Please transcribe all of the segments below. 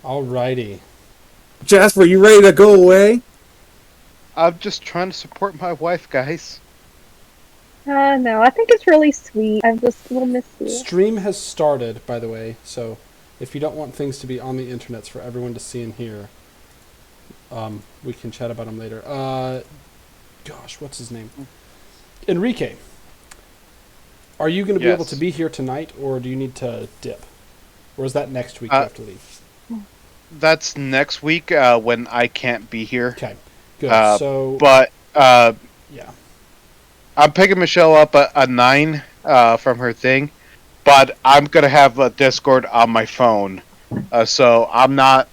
Alrighty. Jasper, you ready to go away? I'm just trying to support my wife, guys. No, I think it's really sweet. I just will miss you. Stream has started, by the way, so if you don't want things to be on the internets for everyone to see and hear, we can chat about them later. Gosh, what's his name? Enrique. Are you going to be able to be here tonight, or do you need to dip? Or is that next week you have to leave? That's next week when I can't be here. Okay, good. But yeah. I'm picking Michelle up a 9 from her thing, but I'm going to have a Discord on my phone. So I'm not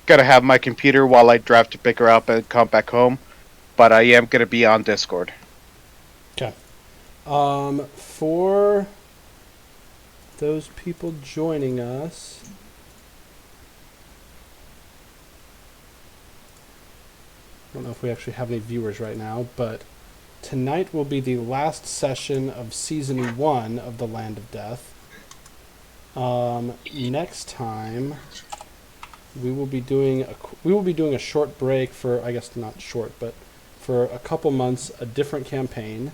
going to have my computer while I drive to pick her up and come back home, but I am going to be on Discord. Okay. For those people joining us, I don't know if we actually have any viewers right now, but tonight will be the last session of Season 1 of The Land of Death. Next time, we will be doing a short break for, I guess not short, but for a couple months, a different campaign.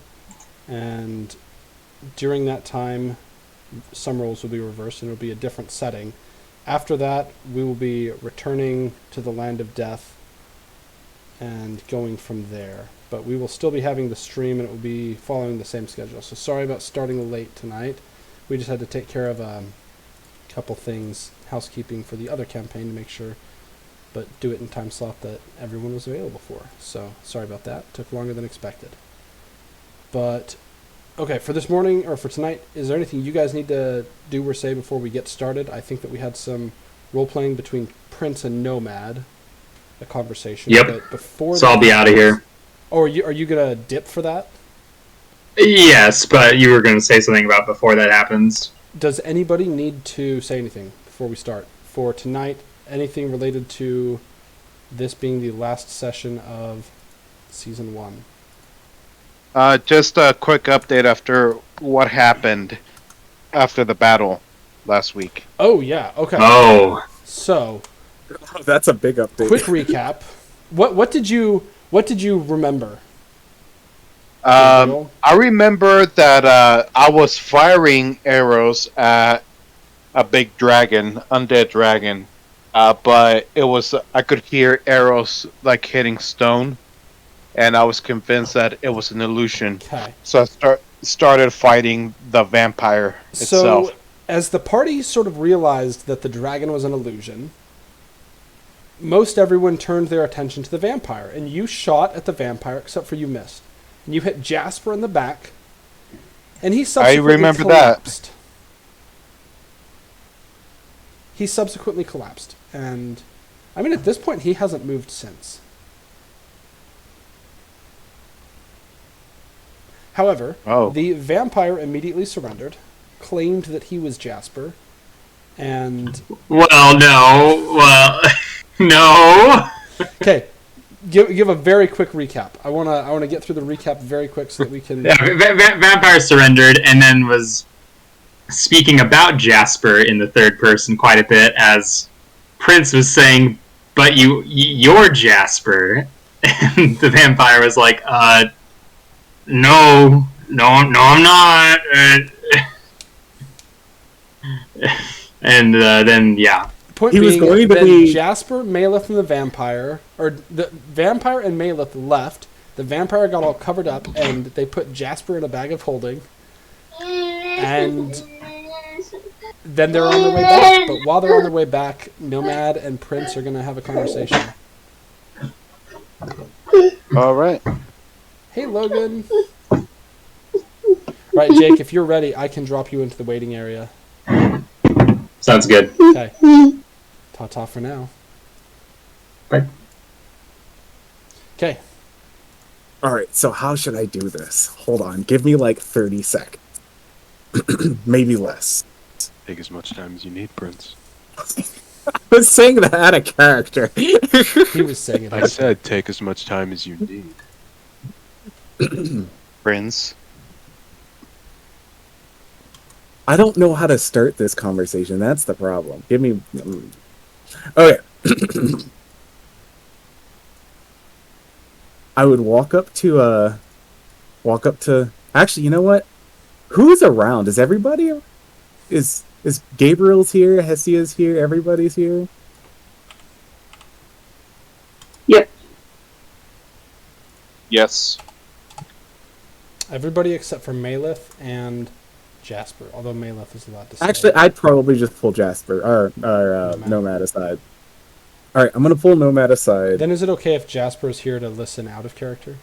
And during that time, some roles will be reversed and it will be a different setting. After that, we will be returning to the Land of Death and going from there. But we will still be having the stream and it will be following the same schedule. So sorry about starting late tonight. We just had to take care of a couple things, housekeeping for the other campaign to make sure, but do it in time slot that everyone was available for. So sorry about that. Took longer than expected. But, okay, for this morning, or for tonight, is there anything you guys need to do or say before we get started? I think that we had some role-playing between Prince and Nomad, a conversation. Yep, but before so I'll be out of here. Oh, are you going to dip for that? Yes, but you were going to say something about before that happens. Does anybody need to say anything before we start? For tonight, anything related to this being the last session of Season 1? Just a quick update after what happened after the battle last week. Oh, yeah, okay. Oh. So, that's a big update. Quick recap. What did you remember? I remember that I was firing arrows at a big dragon, undead dragon, but I could hear arrows like hitting stone. And I was convinced that it was an illusion. Okay. So I started fighting the vampire itself. So, as the party sort of realized that the dragon was an illusion, most everyone turned their attention to the vampire. And you shot at the vampire, except for you missed. And you hit Jasper in the back. And he subsequently collapsed. He subsequently collapsed. And, I mean, at this point, he hasn't moved since. However, the vampire immediately surrendered, claimed that he was Jasper, and... Well, no. Okay, give a very quick recap. I wanna get through the recap very quick so that we can... Yeah, vampire surrendered and then was speaking about Jasper in the third person quite a bit as Prince was saying, but you're Jasper. And the vampire was like, No, I'm not. And then, yeah. Point he being, was going to be... Jasper, Maleth, and the vampire, or the vampire and Maleth left. The vampire got all covered up, and they put Jasper in a bag of holding. And then they're on their way back. But while they're on their way back, Nomad and Prince are going to have a conversation. All right. Hey, Logan. Right, Jake, if you're ready, I can drop you into the waiting area. Sounds good. Okay. Ta-ta for now. Bye. Okay. Alright, so how should I do this? Hold on, give me like 30 seconds. Maybe less. Take as much time as you need, Prince. I was saying that out of character. He was saying it. I said take as much time as you need. Prince. I don't know how to start this conversation. That's the problem. Give me... Okay. I would walk up to actually, you know what? Who's around? Is everybody is Gabriel's here, Hesia's here, everybody's here? Yep. Yes. Everybody except for Malith and Jasper, although Malith is allowed to stay. Actually, I'd probably just pull Jasper or Nomad aside. All right, I'm gonna pull Nomad aside. Then is it okay if Jasper is here to listen out of character?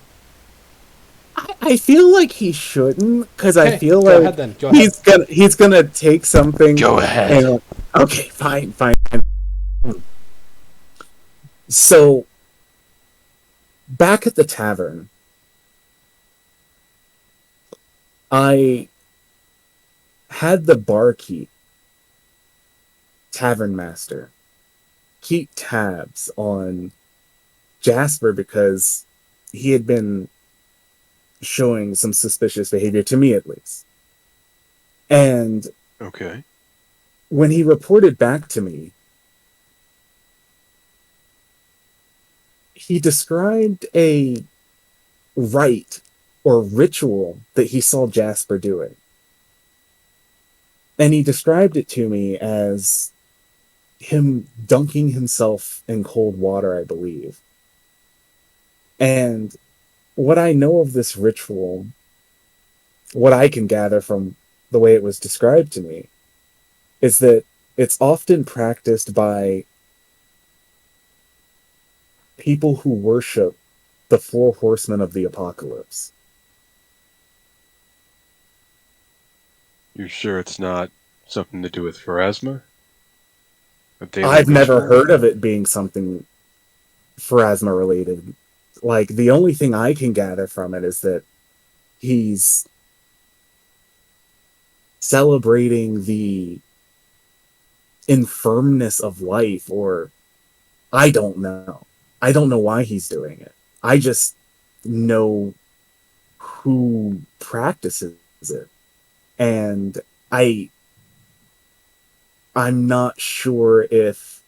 I feel like he shouldn't, because I Okay, feel go like ahead then. Go ahead. he's gonna take something. Go ahead. and- okay, fine. So, back at the tavern, I had the barkeep, tavern master, keep tabs on Jasper because he had been showing some suspicious behavior, to me at least. And Okay. when he reported back to me, he described a rite or ritual that he saw Jasper doing. And he described it to me as him dunking himself in cold water, I believe. And what I know of this ritual, what I can gather from the way it was described to me, is that it's often practiced by people who worship the four horsemen of the apocalypse. You're sure it's not something to do with Pharasma? A daily I've never ritual? heard of it being something Pharasma related. Like, the only thing I can gather from it is that he's celebrating the infirmness of life, or I don't know. I don't know why he's doing it. I just know who practices it. And I'm not sure if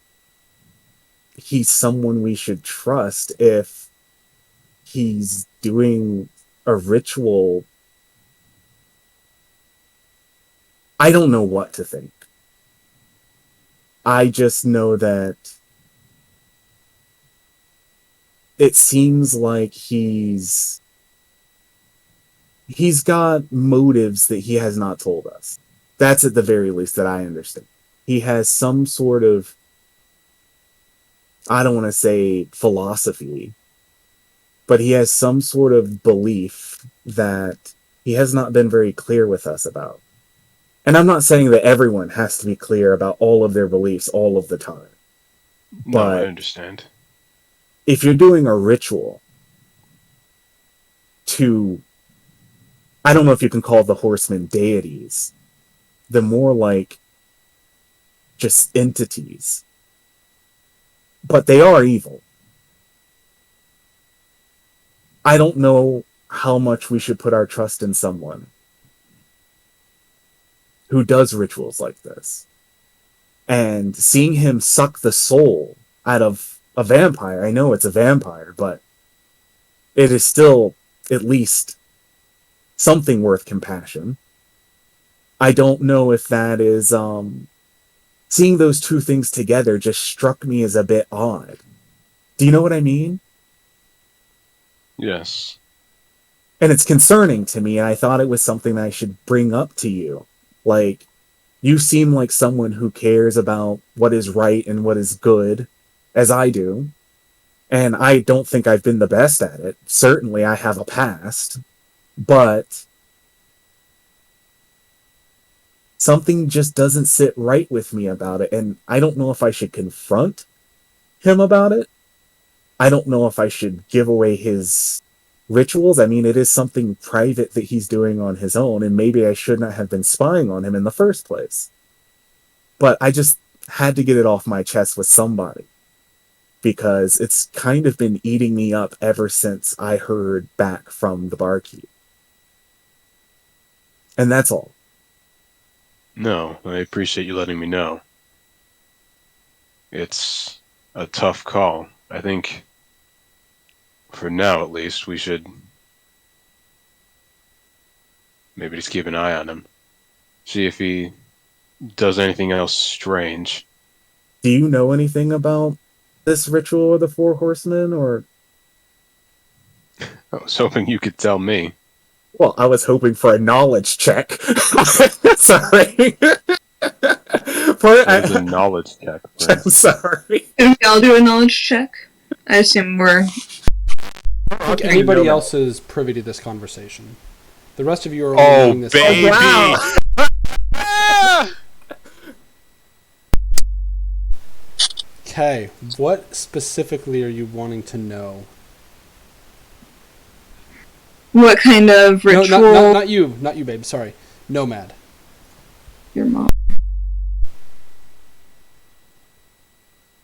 he's someone we should trust if he's doing a ritual. I don't know what to think. I just know that it seems like he's got motives that he has not told us. That's at the very least that I understand. He has some sort of, I don't want to say philosophy, but he has some sort of belief that he has not been very clear with us about. And I'm not saying that everyone has to be clear about all of their beliefs all of the time. No, I But understand. if you're doing a ritual to, I don't know if you can call the horsemen deities, they're more like just entities. But they are evil. I don't know how much we should put our trust in someone who does rituals like this. And seeing him suck the soul out of a vampire, I know it's a vampire, but it is still at least something worth compassion. I don't know if that is, seeing those two things together just struck me as a bit odd. Do you know what I mean? Yes. And it's concerning to me, and I thought it was something that I should bring up to you. Like, you seem like someone who cares about what is right and what is good, as I do. And I don't think I've been the best at it. Certainly, I have a past. But something just doesn't sit right with me about it. And I don't know if I should confront him about it. I don't know if I should give away his rituals. I mean, it is something private that he's doing on his own, and maybe I should not have been spying on him in the first place. But I just had to get it off my chest with somebody, because it's kind of been eating me up ever since I heard back from the barkeep. And that's all. No, I appreciate you letting me know. It's a tough call. I think, for now at least, we should maybe just keep an eye on him. See if he does anything else strange. Do you know anything about this ritual of the Four Horsemen, or? I was hoping you could tell me. Well, I was hoping for a knowledge check. Sorry. It's a knowledge check. I'm sorry. Can we all do a knowledge check? I assume we're... I think anybody else is privy to this conversation. The rest of you are Oh, learning this. baby! Wow. Okay, what specifically are you wanting to know? What kind of ritual... No, not you, babe. Sorry, Nomad. Your mom.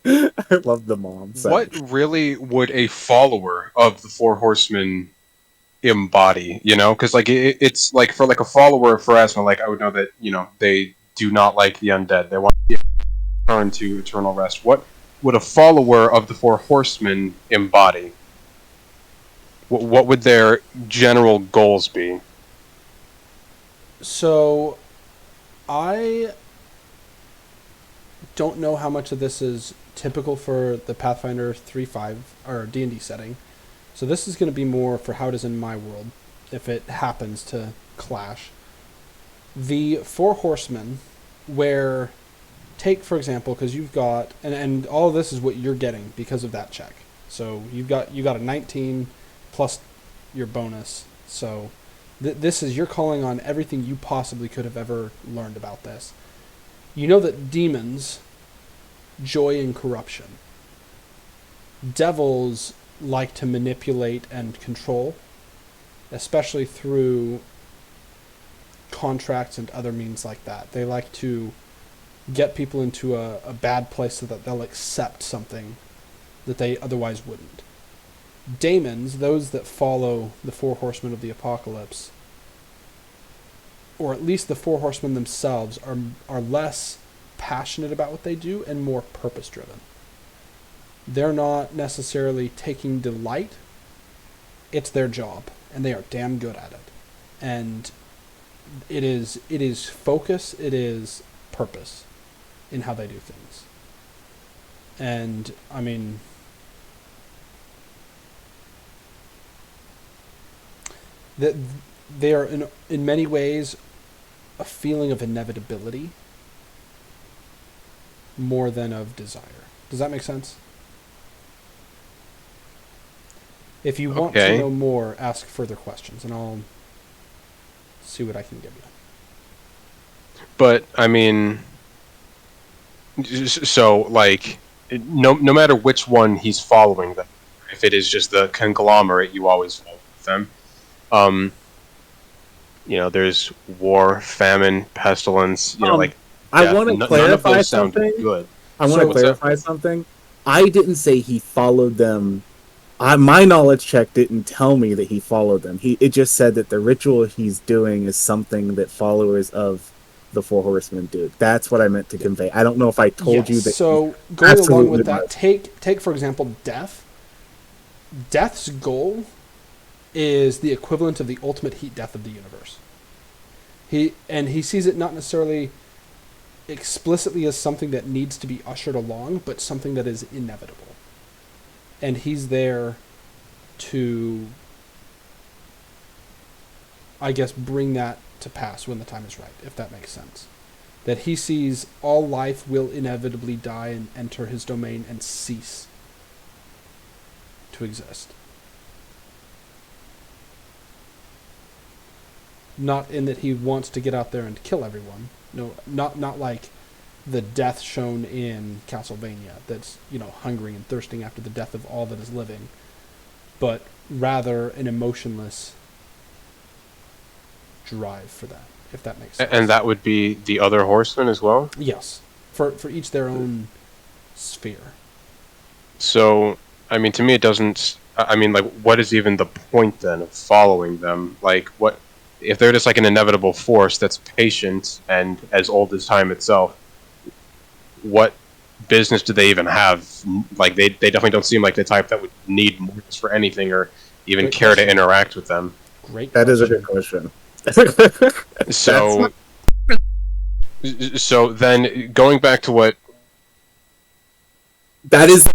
I love the mom. So. What really would a follower of the Four Horsemen embody? You know, because like it's like for like a follower of Pharasma, like I would know that they do not like the undead. They want to return to eternal rest. What would a follower of the Four Horsemen embody? What would their general goals be? So, I don't know how much of this is typical for the Pathfinder 3.5 or D&D setting. So this is going to be more for how it is in my world, if it happens to clash. The Four Horsemen, where, take for example, because you've got, and all of this is what you're getting because of that check. So you got a 19 plus your bonus. So this is, you're calling on everything you possibly could have ever learned about this. You know that demons joy in corruption. Devils like to manipulate and control, especially through contracts and other means like that. They like to get people into a bad place so that they'll accept something that they otherwise wouldn't. Daemons, those that follow the Four Horsemen of the Apocalypse, or at least the Four Horsemen themselves, are less passionate about what they do and more purpose-driven. They're not necessarily taking delight. It's their job, and they are damn good at it. And it is focus, it is purpose in how they do things. And, I mean, that they are in many ways a feeling of inevitability more than of desire. Does that make sense? If you want to know more, ask further questions, and I'll see what I can give you. But I mean, so like, no matter which one he's following them, if it is just the conglomerate, you always follow them. There's war, famine, pestilence. I want to clarify none of those sound something. good. I want to clarify something. I didn't say he followed them. My knowledge check didn't tell me that he followed them. It just said that the ritual he's doing is something that followers of the Four Horsemen do. That's what I meant to convey. I don't know if I told you that. So going along with that, take for example Death. Death's goal is the equivalent of the ultimate heat death of the universe. He sees it not necessarily explicitly as something that needs to be ushered along, but something that is inevitable. And he's there to, I guess, bring that to pass when the time is right, if that makes sense. That he sees all life will inevitably die and enter his domain and cease to exist. Not in that he wants to get out there and kill everyone. No, not like the death shown in Castlevania, that's, hungering and thirsting after the death of all that is living, but rather an emotionless drive for that, if that makes sense. And that would be the other horsemen as well? Yes. For each their own sphere. So, I mean, to me it doesn't... I mean, like, what is even the point, then, of following them? Like, what... If they're just like an inevitable force that's patient and as old as time itself, what business do they even have? Like, they definitely don't seem like the type that would need mortals for anything or even Great care to question. interact with them. Great. That is a question. good question. So, so then going back to what That is So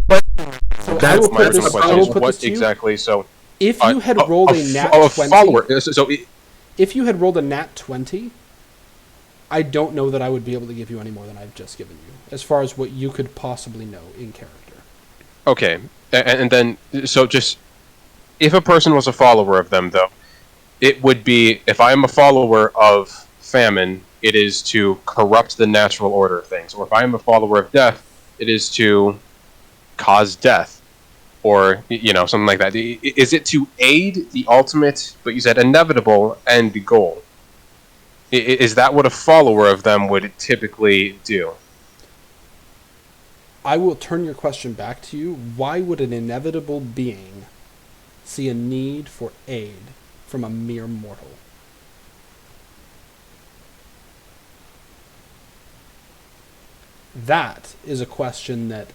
I That's will my put original this, question I is, will put what this to you. exactly? So, If you had rolled a nat a 20, follower. So if you had rolled a nat 20, I don't know that I would be able to give you any more than I've just given you, as far as what you could possibly know in character. okay, and then so just if a person was a follower of them, though, it would be if I am a follower of famine, it is to corrupt the natural order of things, or if I am a follower of death, it is to cause death, or something like that. Is it to aid the ultimate, but you said inevitable end goal? Is that what a follower of them would typically do? I will turn your question back to you. Why would an inevitable being see a need for aid from a mere mortal? That is a question that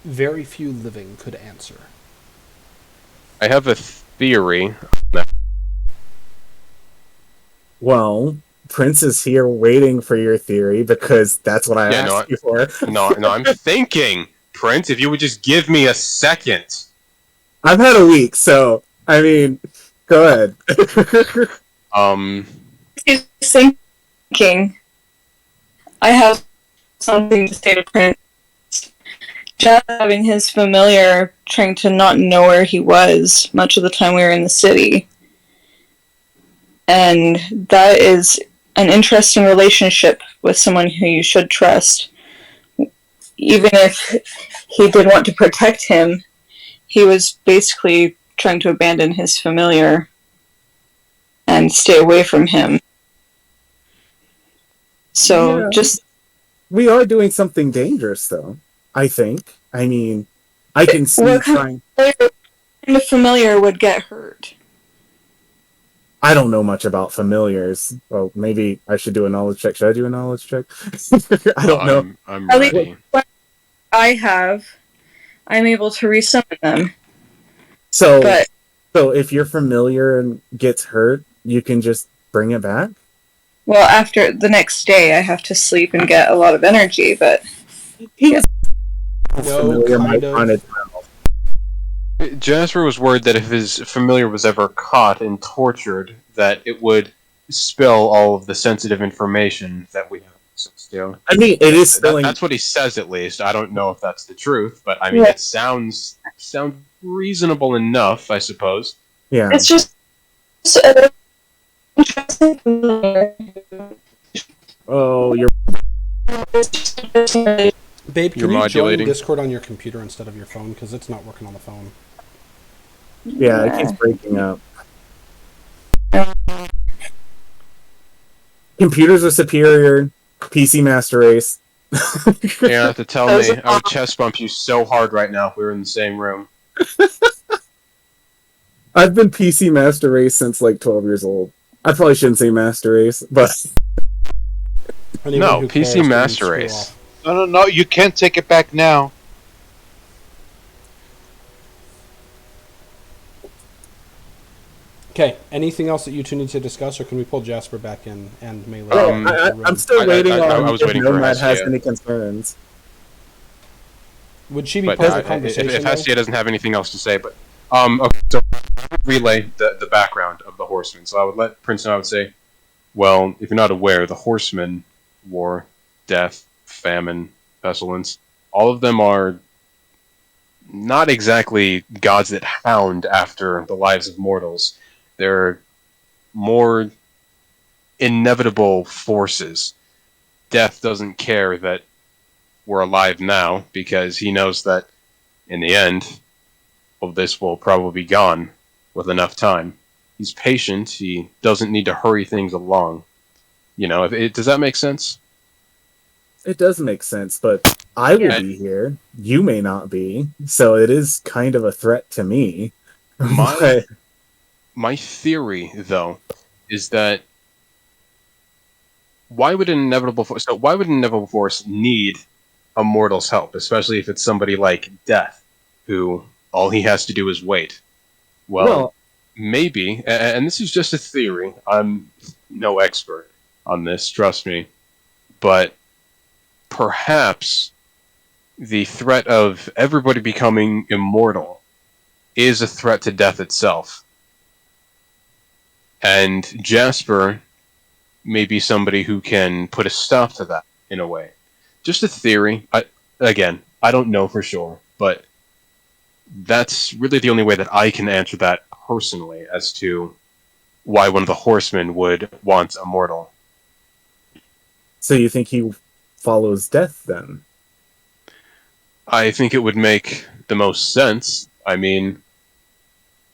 very few living could answer. I have a theory. well, Prince is here waiting for your theory because that's what I Yeah, no, asked you for. No, I'm thinking, Prince, if you would just give me a second. I've had a week, so I mean, go ahead. He's thinking. I have something to say to Prince. Just having his familiar trying to not know where he was much of the time we were in the city. And that is an interesting relationship with someone who you should trust. Even if he did want to protect him, he was basically trying to abandon his familiar and stay away from him. So Yeah. just We are doing something dangerous, though. I think. I mean, I can see What kind trying. the familiar would get hurt. I don't know much about familiars. Well, maybe I should do a knowledge check. Should I do a knowledge check? I don't know. I'm At least- ready. I'm able to resummon them. So, But so if you're familiar and gets hurt, you can just bring it back. well, after the next day, I have to sleep and get a lot of energy. But He was No, familiar might kind of. run it. Jasper was worried that if his familiar was ever caught and tortured, that it would spill all of the sensitive information that we have access to. I mean, it is spilling. That's what he says, at least. I don't know if that's the truth, but I mean, Yeah. it sounds reasonable enough, I suppose. Yeah. it's just an interesting familiar. Oh, you're. Babe, can You're you modulating. join Discord on your computer instead of your phone? Because it's not working on the phone. Yeah, it keeps breaking up. Computers are superior. PC Master Race. You have to tell me. I would chest bump you so hard right now if we were in the same room. I've been PC Master Race since like 12 years old. I probably shouldn't say Master Race, but Anyone No, who PC cares can Master screw Race. off. No, you can't take it back now. Okay, anything else that you two need to discuss, or can we pull Jasper back in and Melee? Um, into the room? I'm still waiting I on was if waiting for Nomad has Hestia. any concerns. Would she be But part of the if conversation? Hestia doesn't have anything else to say, but okay, so relay the background of the horsemen. So I would let Prince know. I would say, well, if you're not aware, the horsemen, war, death, famine, pestilence, all of them are not exactly gods that hound after the lives of mortals. They're more inevitable forces. Death doesn't care that we're alive now because he knows that in the end, well, this will probably be gone with enough time. He's patient. He doesn't need to hurry things along. Does that make sense? It does make sense, but I will Yeah. be here. You may not be, so it is kind of a threat to me. My- But- My theory, though, is that why would an inevitable force need a mortal's help, especially if it's somebody like Death, who all he has to do is wait. Well, maybe, and this is just a theory. I'm no expert on this, trust me, but perhaps the threat of everybody becoming immortal is a threat to death itself. And Jasper may be somebody who can put a stop to that, in a way. Just a theory. I don't know for sure, but that's really the only way that I can answer that personally as to why one of the horsemen would want a mortal. So you think he follows Death then? I think it would make the most sense. I mean,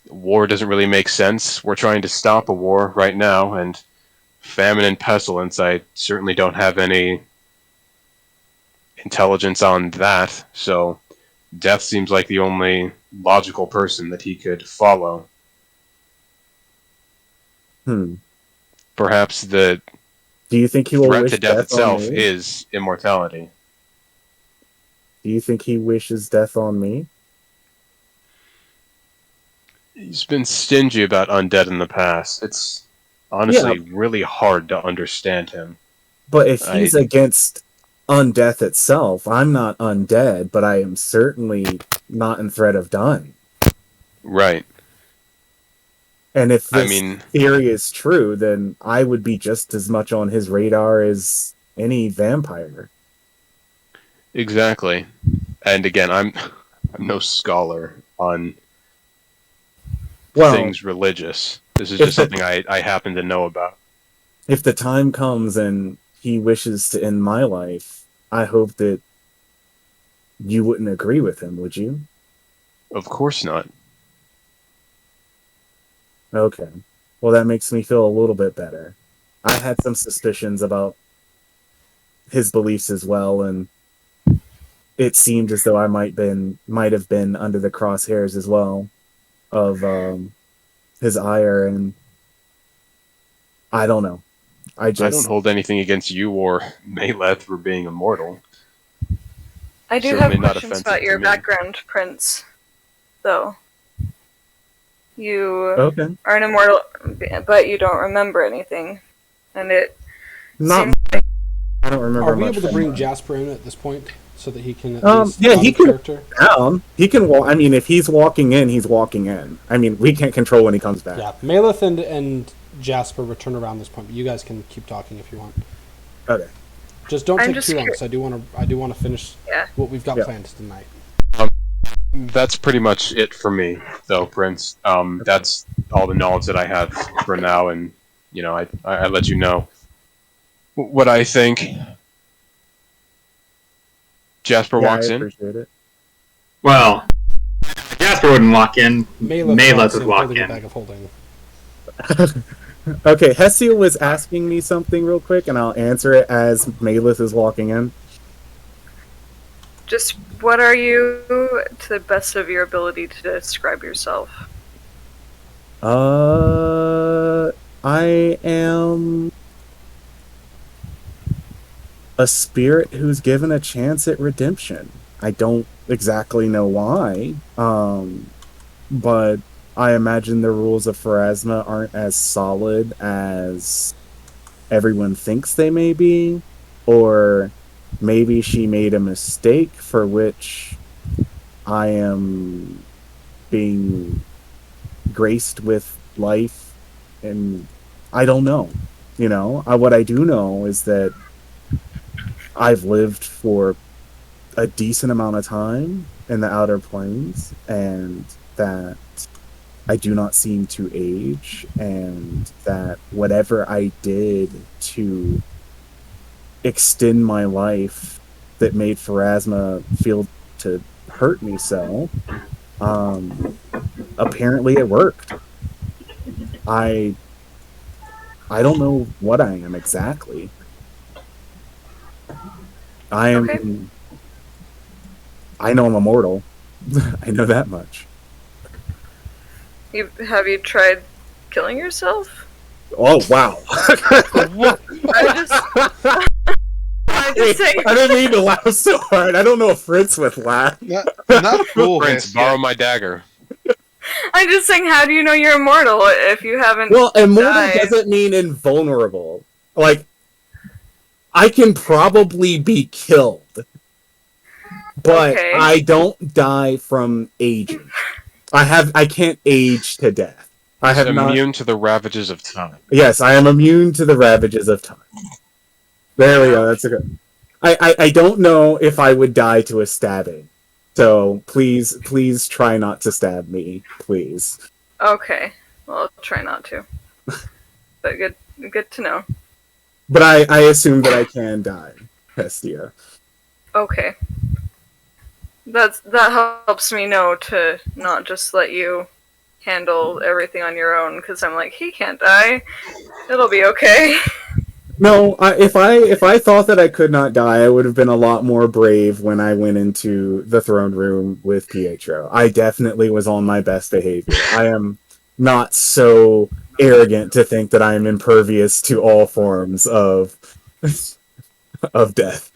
war doesn't really make sense. We're trying to stop a war right now, and famine and pestilence, I certainly don't have any intelligence on that, so Death seems like the only logical person that he could follow. Perhaps the Do you think he will threat wish to death on itself me? is immortality. Do you think he wishes death on me? He's been stingy about undead in the past. It's honestly really hard to understand him. But if he's against undeath itself, I'm not undead, but I am certainly not in threat of dying. Right. And if this I mean, theory is true, then I would be just as much on his radar as any vampire. exactly. And again, I'm no scholar on things religious. This is just something I happen to know about. If the time comes and he wishes to end my life, I hope that you wouldn't agree with him, would you? Of course not. Okay. Well, that makes me feel a little bit better. I had some suspicions about his beliefs as well, and it seemed as though I might have been under the crosshairs as well of his ire, and I don't know. I don't hold anything against you or Maeleth for being immortal. I do Certainly have not questions offensive about to your me. background, Prince. Though you Okay. are an immortal, but you don't remember anything, and it Not. seems I don't remember. Are we much able to from bring that. Jasper in at this point so that he can at least Yeah, he out of can- character? Down. He can walk. I mean, if he's walking in, he's walking in. I mean, we can't control when he comes back. Yeah, Maleth and Jasper return around this point, but you guys can keep talking if you want. Okay. Just don't I'm take just too long, curious. because I do want to finish Yeah. what we've got Yeah. planned tonight. That's pretty much it for me, though, Prince. That's all the knowledge that I have for now, and I let you know what I think. Jasper Yeah, walks I in. appreciate it. Well, Jasper wouldn't walk in. Maleth Maleth walks would in walk holding a in. bag of holding. Okay, Hesiel was asking me something real quick, and I'll answer it as Maleth is walking in. just what are you, to the best of your ability, to describe yourself? I am a spirit who's given a chance at redemption. I don't exactly know why, but I imagine the rules of Pharasma aren't as solid as everyone thinks they may be, or maybe she made a mistake for which I am being graced with life, and I don't know. What I do know is that I've lived for a decent amount of time in the Outer Planes, and that I do not seem to age, and that whatever I did to extend my life that made Pharasma feel to hurt me so, apparently it worked. I don't know what I am exactly. I am. Okay. I know I'm immortal. I know that much. Have you tried killing yourself? Oh wow! I just I'm just saying. I didn't mean to laugh so hard. I don't know if Fritz would laugh. Not cool. Prince, Hestia. borrow my dagger. I'm just saying, how do you know you're immortal if you haven't? Well, immortal died? doesn't mean invulnerable. Like, I can probably be killed, but Okay. I don't die from aging. I can't age to death. I He's have not. immune to the ravages of time. Yes, I am immune to the ravages of time. There we go. That's a good. I don't know if I would die to a stabbing. So please try not to stab me, please. Okay. Well, I'll try not to. But good to know. But I assume that I can die, Hestia. Okay. That helps me know to not just let you handle everything on your own, because I'm like, he can't die. It'll be okay. No, if I thought that I could not die, I would have been a lot more brave when I went into the throne room with Pietro. I definitely was on my best behavior. I am not so arrogant to think that I am impervious to all forms of of death.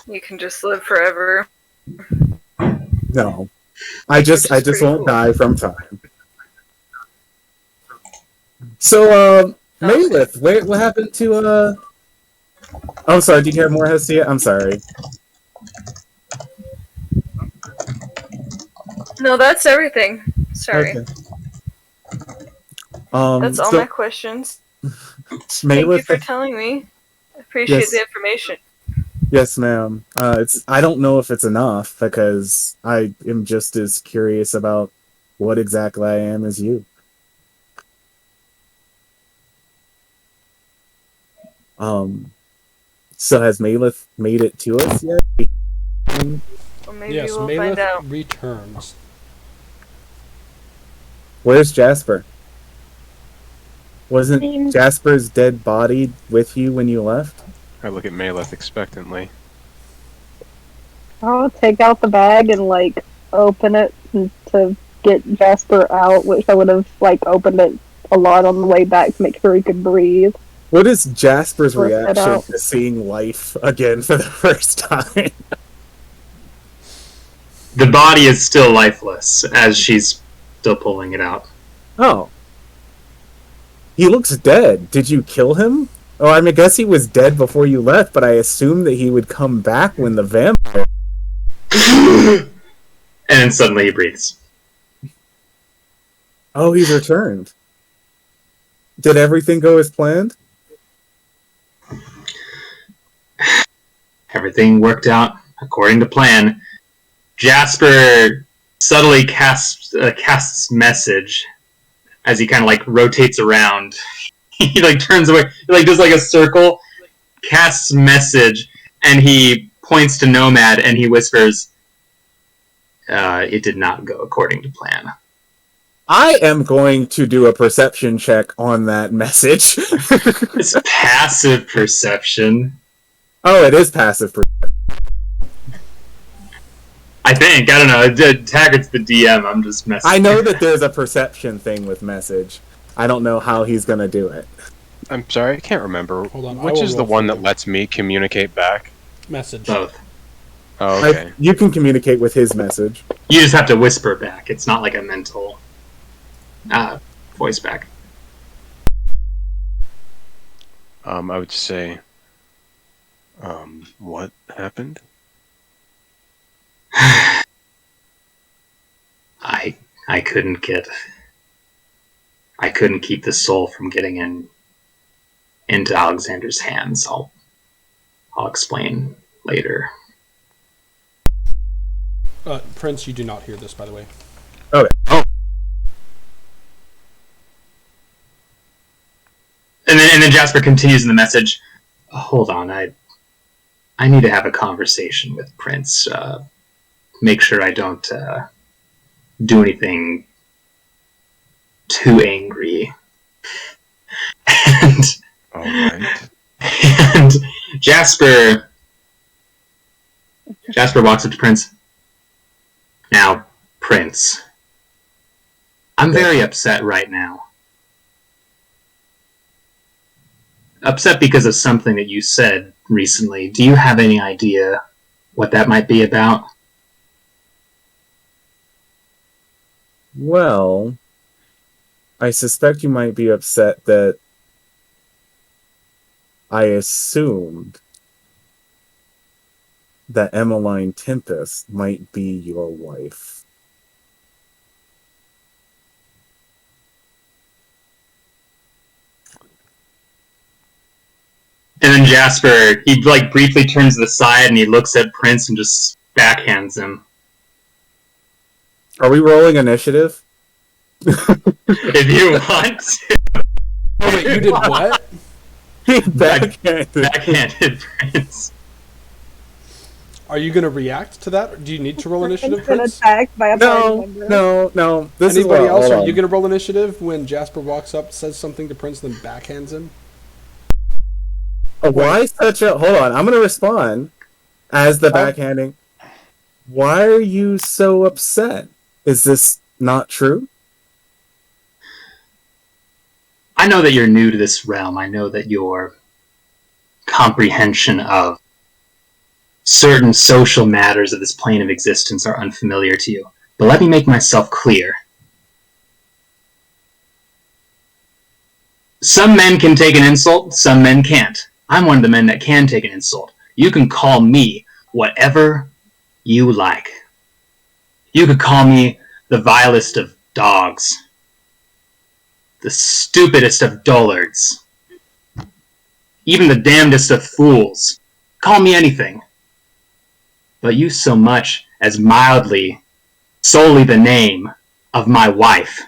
You can just live forever. No, I just Which is pretty won't cool. die from time. So, Maelith, what happened to Oh, I'm sorry. Did you have more, Hestia? I'm sorry. No, that's everything. Sorry. Okay. That's all so, my questions. Thank you Maelith, for telling me. I appreciate Yes. the information. yes, ma'am. I don't know if it's enough because I am just as curious about what exactly I am as you. So has Maelith made it to us yet? Well, maybe Yes, we'll find out. Maleth returns. Where's Jasper? Wasn't Mm. Jasper's dead body with you when you left? I look at Maleth expectantly. I'll take out the bag and like open it to get Jasper out, which I would have like opened it a lot on the way back to make sure he could breathe. What is Jasper's Work it reaction out. to seeing life again for the first time? The body is still lifeless as she's still pulling it out. Oh. He looks dead. Did you kill him? Oh, I mean, I guess he was dead before you left, but I assumed that he would come back when the vampire... And then suddenly he breathes. Oh, he's returned. Did everything go as planned? Everything worked out according to plan. Jasper subtly casts message as he kind of like rotates around. He like turns away, he like does like a circle, casts message, and he points to Nomad and he whispers, "It did not go according to plan." I am going to do a perception check on that message. It's passive perception. Oh, it is passive. I think. I don't know. Taggart's the DM. I'm just messing. I know that there's a perception thing with message. I don't know how he's going to do it. I'm sorry, I can't remember. Hold on, I Which will is the roll one for that you. lets me communicate back? Message. Both. Oh, okay. You can communicate with his message. You just have to whisper back. It's not like a mental voice back. I would say, what happened? I couldn't keep the soul from getting into Alexander's hands. I'll explain later. Prince, you do not hear this, by the way. Okay. Oh. And then Jasper continues in the message. Hold on, I need to have a conversation with Prince. Make sure I don't do anything too angry. And Alright. and Jasper walks up to Prince. Now, Prince, I'm very upset right now. Upset because of something that you said recently. Do you have any idea what that might be about? Well, I suspect you might be upset that I assumed that Emmeline Tempest might be your wife. And then Jasper, he like briefly turns to the side and he looks at Prince and just backhands him. Are we rolling initiative? If you want to. Oh wait, you did what? Backhanded. Backhanded Prince. Are you going to react to that? Or do you need to roll initiative, Instant Prince? attack by a party No, member. no. This Anybody is else? hold Are on. you going to roll initiative when Jasper walks up, says something to Prince, then backhands him? Why such a... Hold on, I'm going to respond as the backhanding. Why are you so upset? Is this not true? I know that you're new to this realm. I know that your comprehension of certain social matters of this plane of existence are unfamiliar to you. But let me make myself clear. Some men can take an insult, some men can't. I'm one of the men that can take an insult. You can call me whatever you like. You could call me the vilest of dogs, the stupidest of dullards, even the damnedest of fools. Call me anything. But you so much as mildly, solely the name of my wife.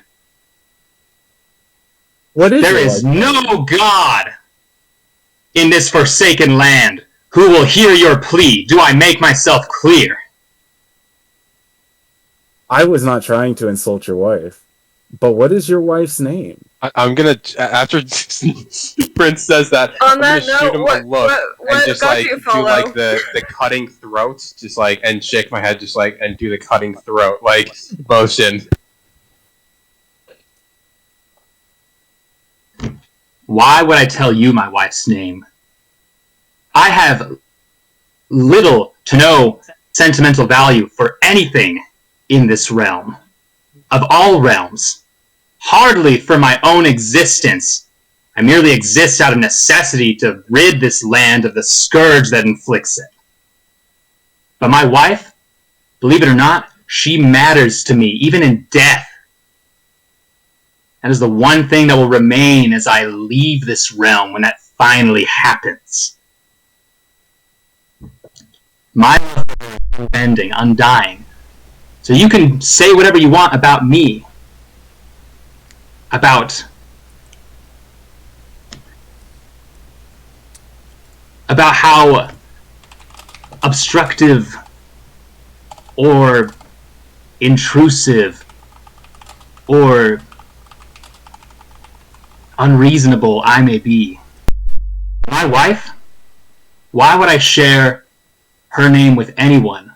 What is There your is wife? no God in this forsaken land who will hear your plea. Do I make myself clear? I was not trying to insult your wife. But what is your wife's name? I'm gonna after Prince says that. On I'm that gonna shoot note, him what a look and just got like you, do follow? like the cutting throat, just like and shake my head, just like and do the cutting throat like motion. Why would I tell you my wife's name? I have little to no sentimental value for anything in this realm. Of all realms. Hardly for my own existence. I merely exist out of necessity to rid this land of the scourge that inflicts it. But my wife, believe it or not, she matters to me, even in death. That is the one thing that will remain as I leave this realm when that finally happens. My love is unbending, undying. So you can say whatever you want about me. About how obstructive or intrusive or unreasonable I may be. My wife? Why would I share her name with anyone?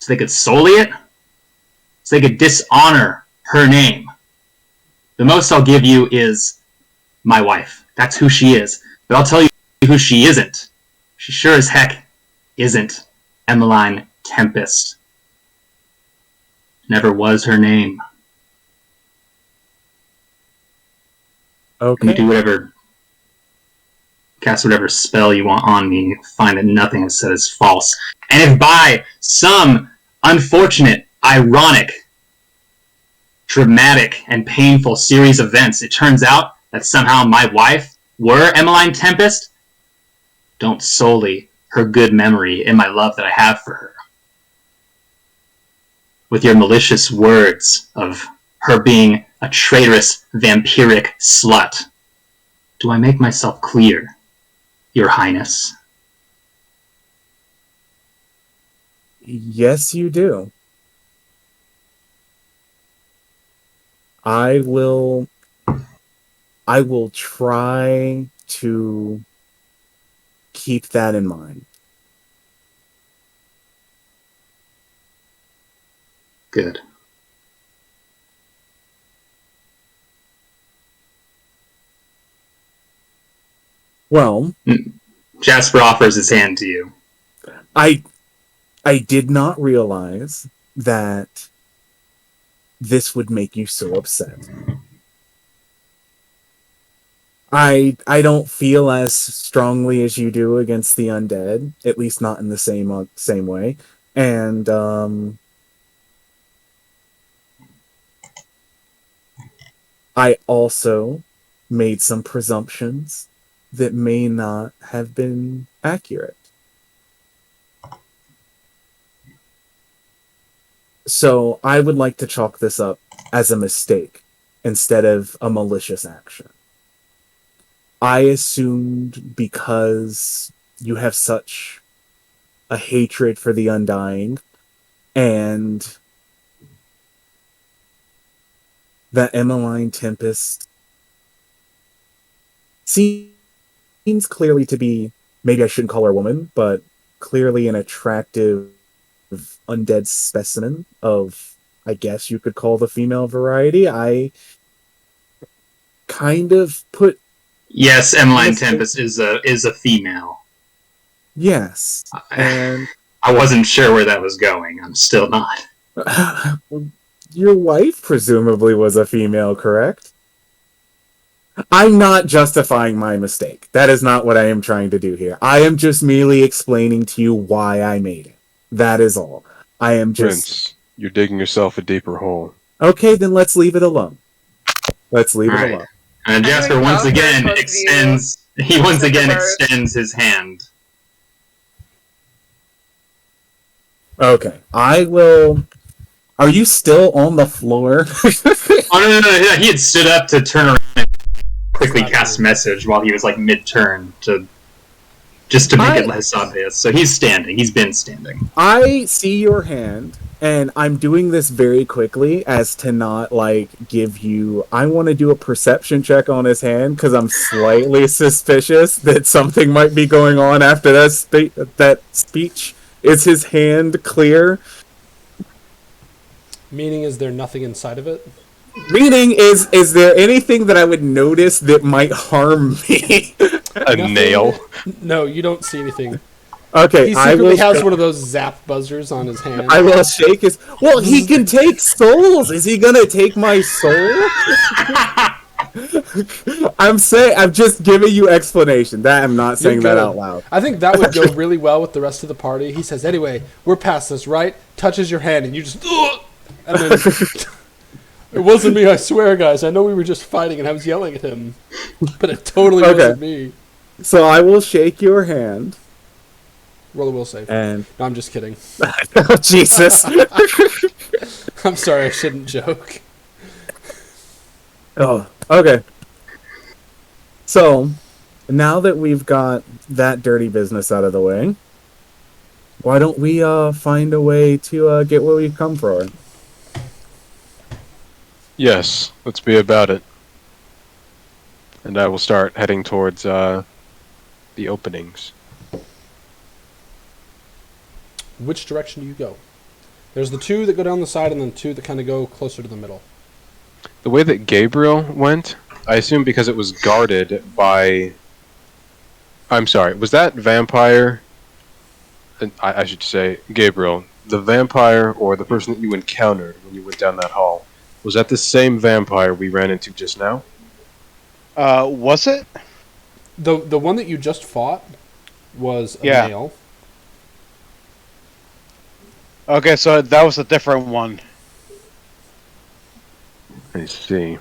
So they could sully it? So they could dishonor her name? The most I'll give you is my wife. That's who she is. But I'll tell you who she isn't. She sure as heck isn't Emmeline Tempest. Never was her name. You can do Okay. whatever, cast whatever spell you want on me, find that nothing is said is false. And if by some unfortunate, ironic, dramatic, and painful series of events it turns out that somehow my wife were Emmeline Tempest, don't sully her good memory in my love that I have for her. With your malicious words of her being a traitorous, vampiric slut. Do I make myself clear, Your Highness? Yes, you do. I will try to keep that in mind. Good. Well, Jasper offers his hand to you. I did not realize that this would make you so upset. I don't feel as strongly as you do against the undead, at least not in the same way. And I also made some presumptions that may not have been accurate. So I would like to chalk this up as a mistake instead of a malicious action. I assumed because you have such a hatred for the Undying and that Emmeline Tempest seems clearly to be, maybe I shouldn't call her a woman, but clearly an attractive undead specimen of, I guess you could call the female variety. I kind of put... Yes, Emmeline Tempest is a female. Yes, and... I wasn't sure where that was going. I'm still not. Your wife presumably was a female, correct? I'm not justifying my mistake. That is not what I am trying to do here. I am just merely explaining to you why I made it. That is all. I am just... Prince, you're digging yourself a deeper hole. Okay, then let's leave it alone. Let's leave it alone. And Jasper once again extends his hand. Okay, I will... Are you still on the floor? Oh, no. He had stood up to turn around and quickly cast message while he was like mid-turn just to make it less obvious. So he's standing. He's been standing. I see your hand, and I'm doing this very quickly as to not, like, give you... I want to do a perception check on his hand, because I'm slightly suspicious that something might be going on after that speech. Is his hand clear? Meaning, is there nothing inside of it? Meaning, is there anything that I would notice that might harm me? A nail? No, you don't see anything. Okay, He secretly has one of those zap buzzers on his hand. I will shake his... Well, he can take souls! Is he gonna take my soul? I'm just giving you explanation. I'm not saying that out loud. I think that would go really well with the rest of the party. He says, anyway, we're past this, right? Touches your hand, and you just... And then... It wasn't me, I swear, guys. I know we were just fighting, and I was yelling at him. But it totally wasn't me. So I will shake your hand. Roll a will save. And... No, I'm just kidding. Oh, Jesus. I'm sorry, I shouldn't joke. Oh, okay. So, now that we've got that dirty business out of the way, why don't we find a way to get what we've come for? Yes, let's be about it. And I will start heading towards the openings. Which direction do you go? There's the two that go down the side and then two that kind of go closer to the middle. The way that Gabriel went, I assume because it was guarded by... I'm sorry, was that vampire... I should say, Gabriel, the vampire or the person that you encountered when you went down that hall, was that the same vampire we ran into just now? Was it? The one that you just fought was a male. Okay, so that was a different one. I see.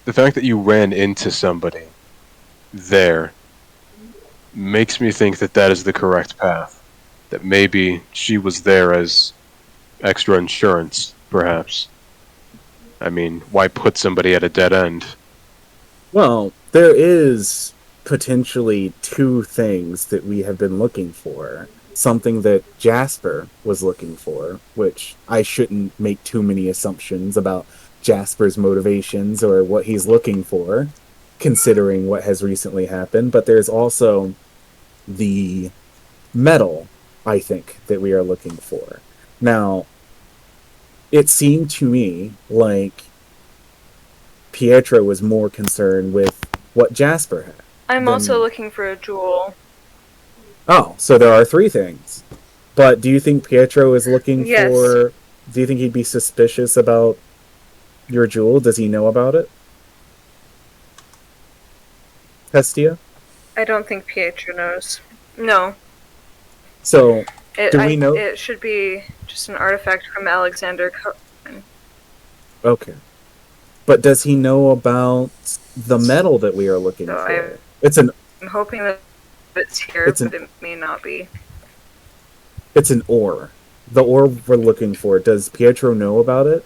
The fact that you ran into somebody there makes me think that that is the correct path. That maybe she was there as extra insurance, perhaps. I mean, why put somebody at a dead end? Well, there is potentially two things that we have been looking for. Something that Jasper was looking for, which I shouldn't make too many assumptions about Jasper's motivations or what he's looking for, considering what has recently happened. But there's also the metal, I think, that we are looking for. Now, it seemed to me like Pietro was more concerned with what Jasper had. I'm Then- also looking for a jewel. Oh, so there are 3 things. But do you think Pietro is looking Yes. for... Do you think he'd be suspicious about your jewel? Does he know about it? Hestia? I don't think Pietro knows. No. So, Do we know- It should be just an artifact from Alexander. okay. But does he know about the metal that we are looking So for? I'm hoping that it's here, It's but it may not be. It's an ore. The ore we're looking for. Does Pietro know about it?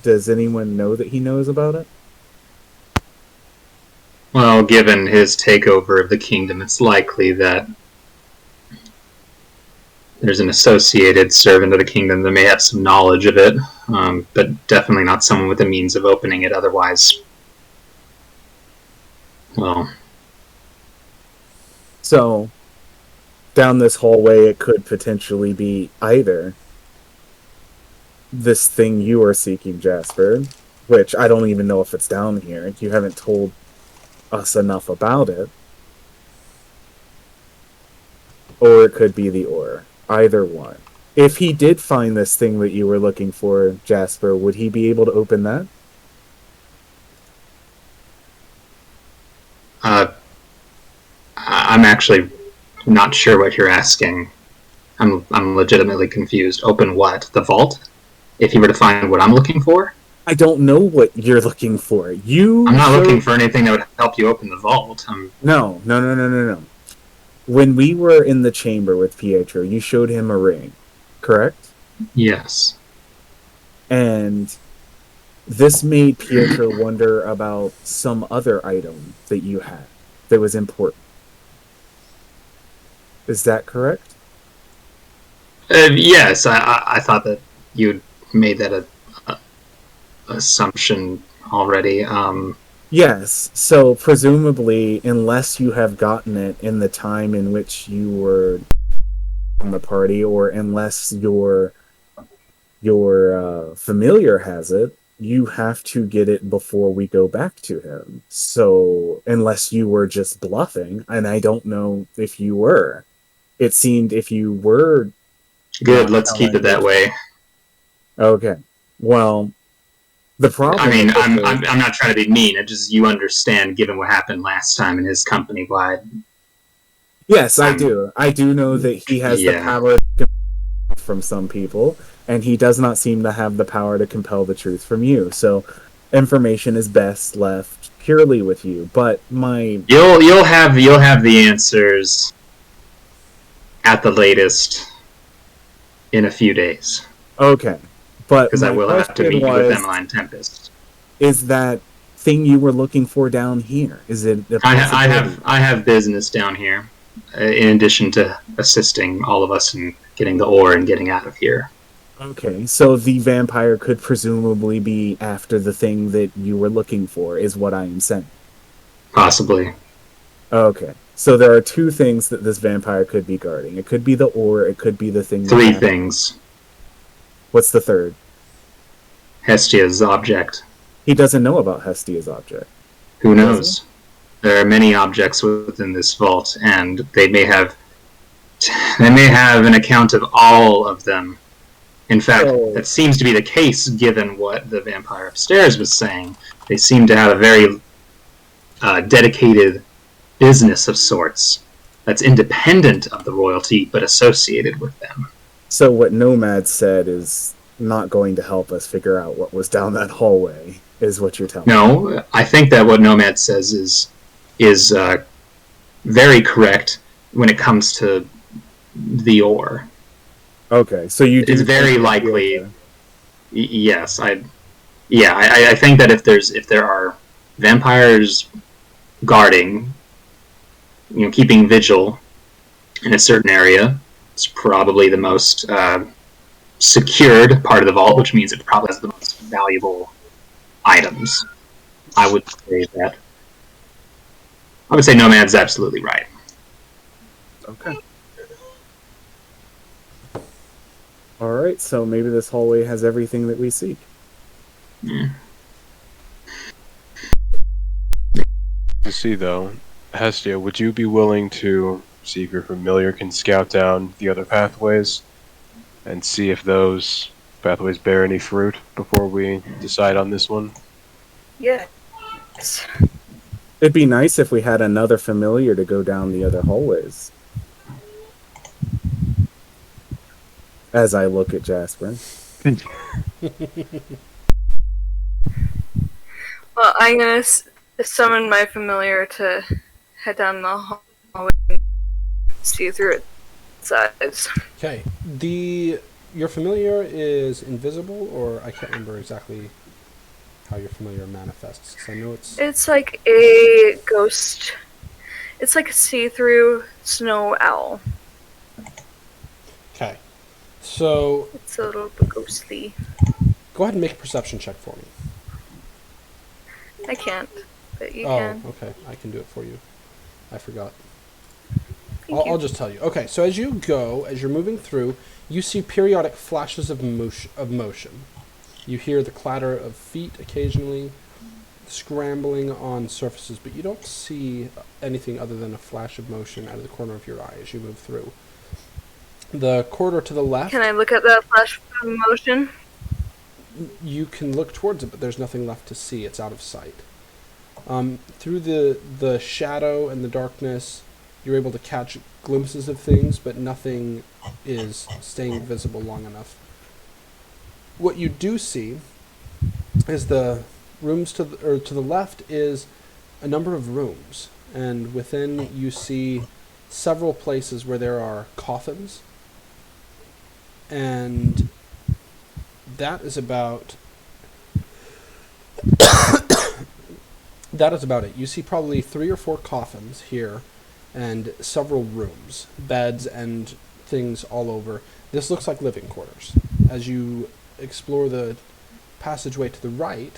Does anyone know that he knows about it? Well, given his takeover of the kingdom, it's likely that there's an associated servant of the kingdom that may have some knowledge of it, but definitely not someone with the means of opening it. Otherwise, well, So, down this hallway, it could potentially be either this thing you are seeking, Jasper, which I don't even know if it's down here. You haven't told us enough about it. Or it could be the ore. Either one. If he did find this thing that you were looking for, Jasper, would he be able to open that? I'm actually not sure what you're asking. I'm legitimately confused. Open what? The vault? If you were to find what I'm looking for? I don't know what you're looking for. I'm not looking for anything that would help you open the vault. No. When we were in the chamber with Pietro, you showed him a ring, correct? Yes. And this made Pietro wonder about some other item that you had that was important. Is that correct? Yes, I thought that you'd made that a assumption already. Yes, so presumably, unless you have gotten it in the time in which you were on the party, or unless your familiar has it, you have to get it before we go back to him. So, unless you were just bluffing, and I don't know if you were. It seemed if you were... Good, let's keep it that way. Okay. Well, the problem... I mean, I'm not trying to be mean. It's just you understand, given what happened last time in his company, why... Yes, I do. I do know that he has the Yeah. power to compel from some people, and he does not seem to have the power to compel the truth from you. So, information is best left purely with you. But my... You'll have the answers at the latest in a few days, Okay. But because I my will have to question meet with was, Emmeline Tempest. is that thing you were looking for down here? Is it a possibility? I have business down here, in addition to assisting all of us in getting the ore and getting out of here. Okay, so the vampire could presumably be after the thing that you were looking for, is what I am saying. Possibly. Okay, so there are 2 things that this vampire could be guarding. It could be the ore, it could be the thing... 3 things. What's the third? Hestia's object. He doesn't know about Hestia's object. Who knows? There are many objects within this vault, and they may have an account of all of them. In fact, So- that seems to be the case, given what the vampire upstairs was saying. They seem to have a very dedicated business of sorts that's independent of the royalty, but associated with them. So what Nomad said is not going to help us figure out what was down that hallway, is what you're telling me. No, I think that what Nomad says is very correct when it comes to the ore. Okay, so you do... It's very think that likely. the- Yes, I think that if there are vampires guarding, keeping vigil in a certain area, it's probably the most secured part of the vault, which means it probably has the most valuable items. I would say that. I would say Nomad's absolutely right. Okay. Alright, so maybe this hallway has everything that we seek. Yeah. see though, Hestia, would you be willing to see if your familiar can scout down the other pathways and see if those pathways bear any fruit before we decide on this one? Yes. It'd be nice if we had another familiar to go down the other hallways. As I look at Jasper. Well, I'm gonna summon my familiar to head down the hallway and see through its eyes. Okay. Your familiar is invisible, or I can't remember exactly how your familiar manifests. 'Cause I know It's like a ghost. It's like a see-through snow owl. Okay. So It's a little bit ghostly. go ahead and make a perception check for me. I can't, but you Oh, can. okay. I can do it for you. I forgot. Thank you. I'll just tell you. Okay, so as you're moving through, you see periodic flashes of motion. You hear the clatter of feet occasionally, scrambling on surfaces, but you don't see anything other than a flash of motion out of the corner of your eye as you move through. The corridor to the left, Can I look at that flash of motion? you can look towards it, but there's nothing left to see. It's out of sight. Through the shadow and the darkness, you're able to catch glimpses of things, but nothing is staying visible long enough. What you do see is the rooms to the left is a number of rooms, and within you see several places where there are coffins, and that is about it. You see probably 3 or 4 coffins here, and several rooms, beds and things all over. This looks like living quarters. As you explore the passageway to the right,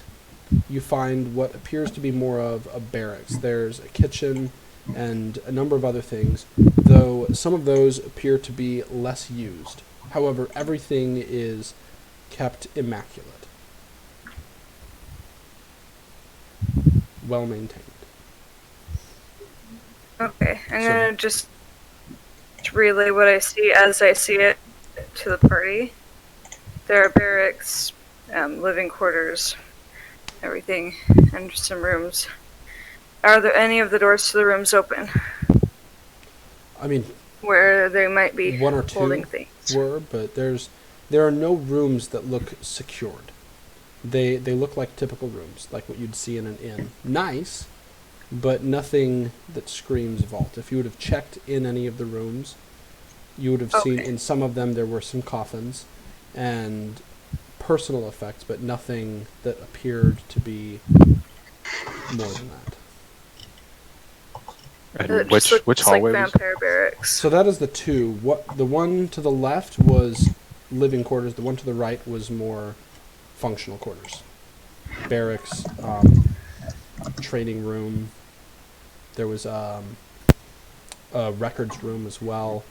you find what appears to be more of a barracks. There's a kitchen and a number of other things, though some of those appear to be less used. However, everything is kept immaculate. Well maintained. Okay, I'm So- gonna just relay what I see as I see it to the party. There are barracks, living quarters, everything, and some rooms. Are there any of the doors to the rooms open I mean, where they might be one or two holding things? were, but there are no rooms that look secured. They look like typical rooms, like what you'd see in an inn. Nice, but nothing that screams vault. If you would have checked in any of the rooms, you would have seen Okay. in some of them there were some coffins and personal effects, but nothing that appeared to be more than that. It And just which looks hallway like was? vampire barracks. So that is the two. The one to the left was living quarters. The one to the right was more functional quarters. Barracks, training room. There was a records room as well,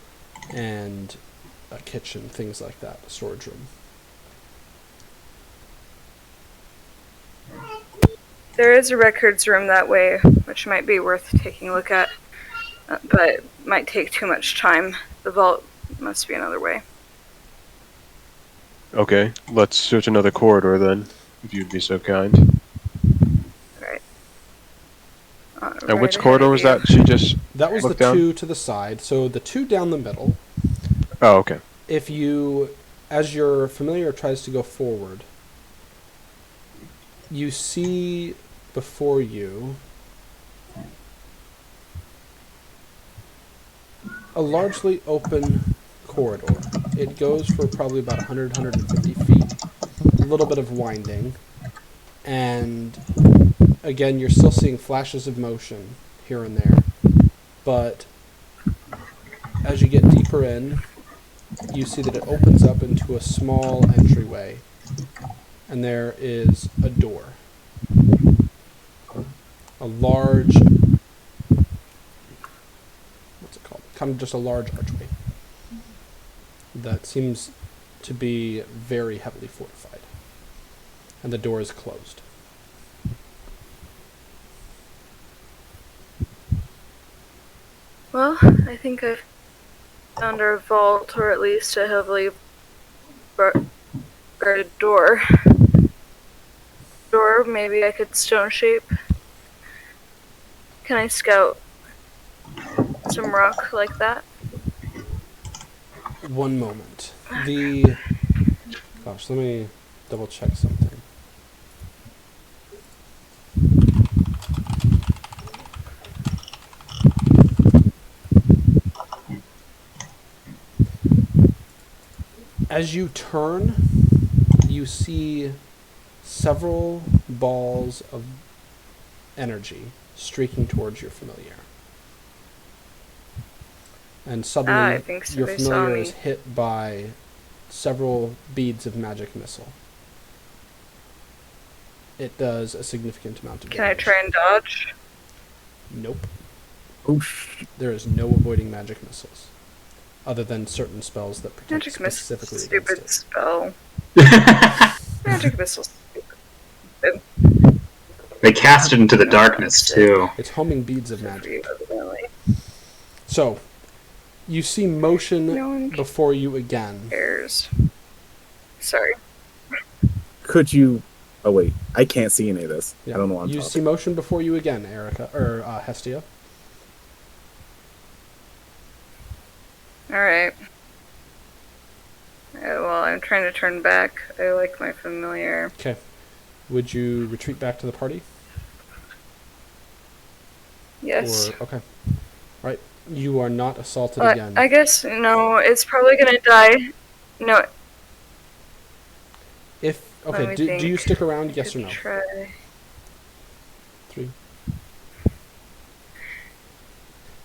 and a kitchen, things like that, a storage room. There is a records room that way, which might be worth taking a look at, but might take too much time. The vault must be another way. Okay, let's search another corridor then, if you'd be so kind. Right. And which corridor was that? She just. That was Look the down. two to the side. So the two down the middle. Oh, okay. If you, as your familiar tries to go forward, you see before you a largely open corridor. It goes for probably about 100, 150 feet, a little bit of winding, and again, you're still seeing flashes of motion here and there, but as you get deeper in, you see that it opens up into a small entryway, and there is a door. A large, what's it called? Kind of just a large archway that seems to be very heavily fortified. And the door is closed. Well, I think I've found our vault, or at least a heavily guarded door. Door, maybe I could stone shape. Can I scout some rock like that? One moment. Gosh, let me double check something. As you turn, you see several balls of energy streaking towards your familiar. And I suddenly, think your somebody saw familiar me. is hit by several beads of magic missile. It does a significant amount of Can I damage. try and dodge? Nope. Oh, There is no avoiding magic missiles, other than certain spells that protect Magic missile. specifically Stupid against it. spell. Magic missile. They cast it into the darkness too. It's homing beads of magic. Evidently. So, you see motion No one before you again. cares. Sorry. could you? Oh wait, I can't see any of this. Yeah. I don't know what I'm You talking. see motion before you again, Erica or Hestia. Alright. Well, I'm trying to turn back. I like my familiar. Okay. Would you retreat back to the party? Yes. Or okay. Right. You are not assaulted But again. I guess, no, it's probably gonna die. No. If Let okay, me do think. you stick around? Yes or no? Try. 3.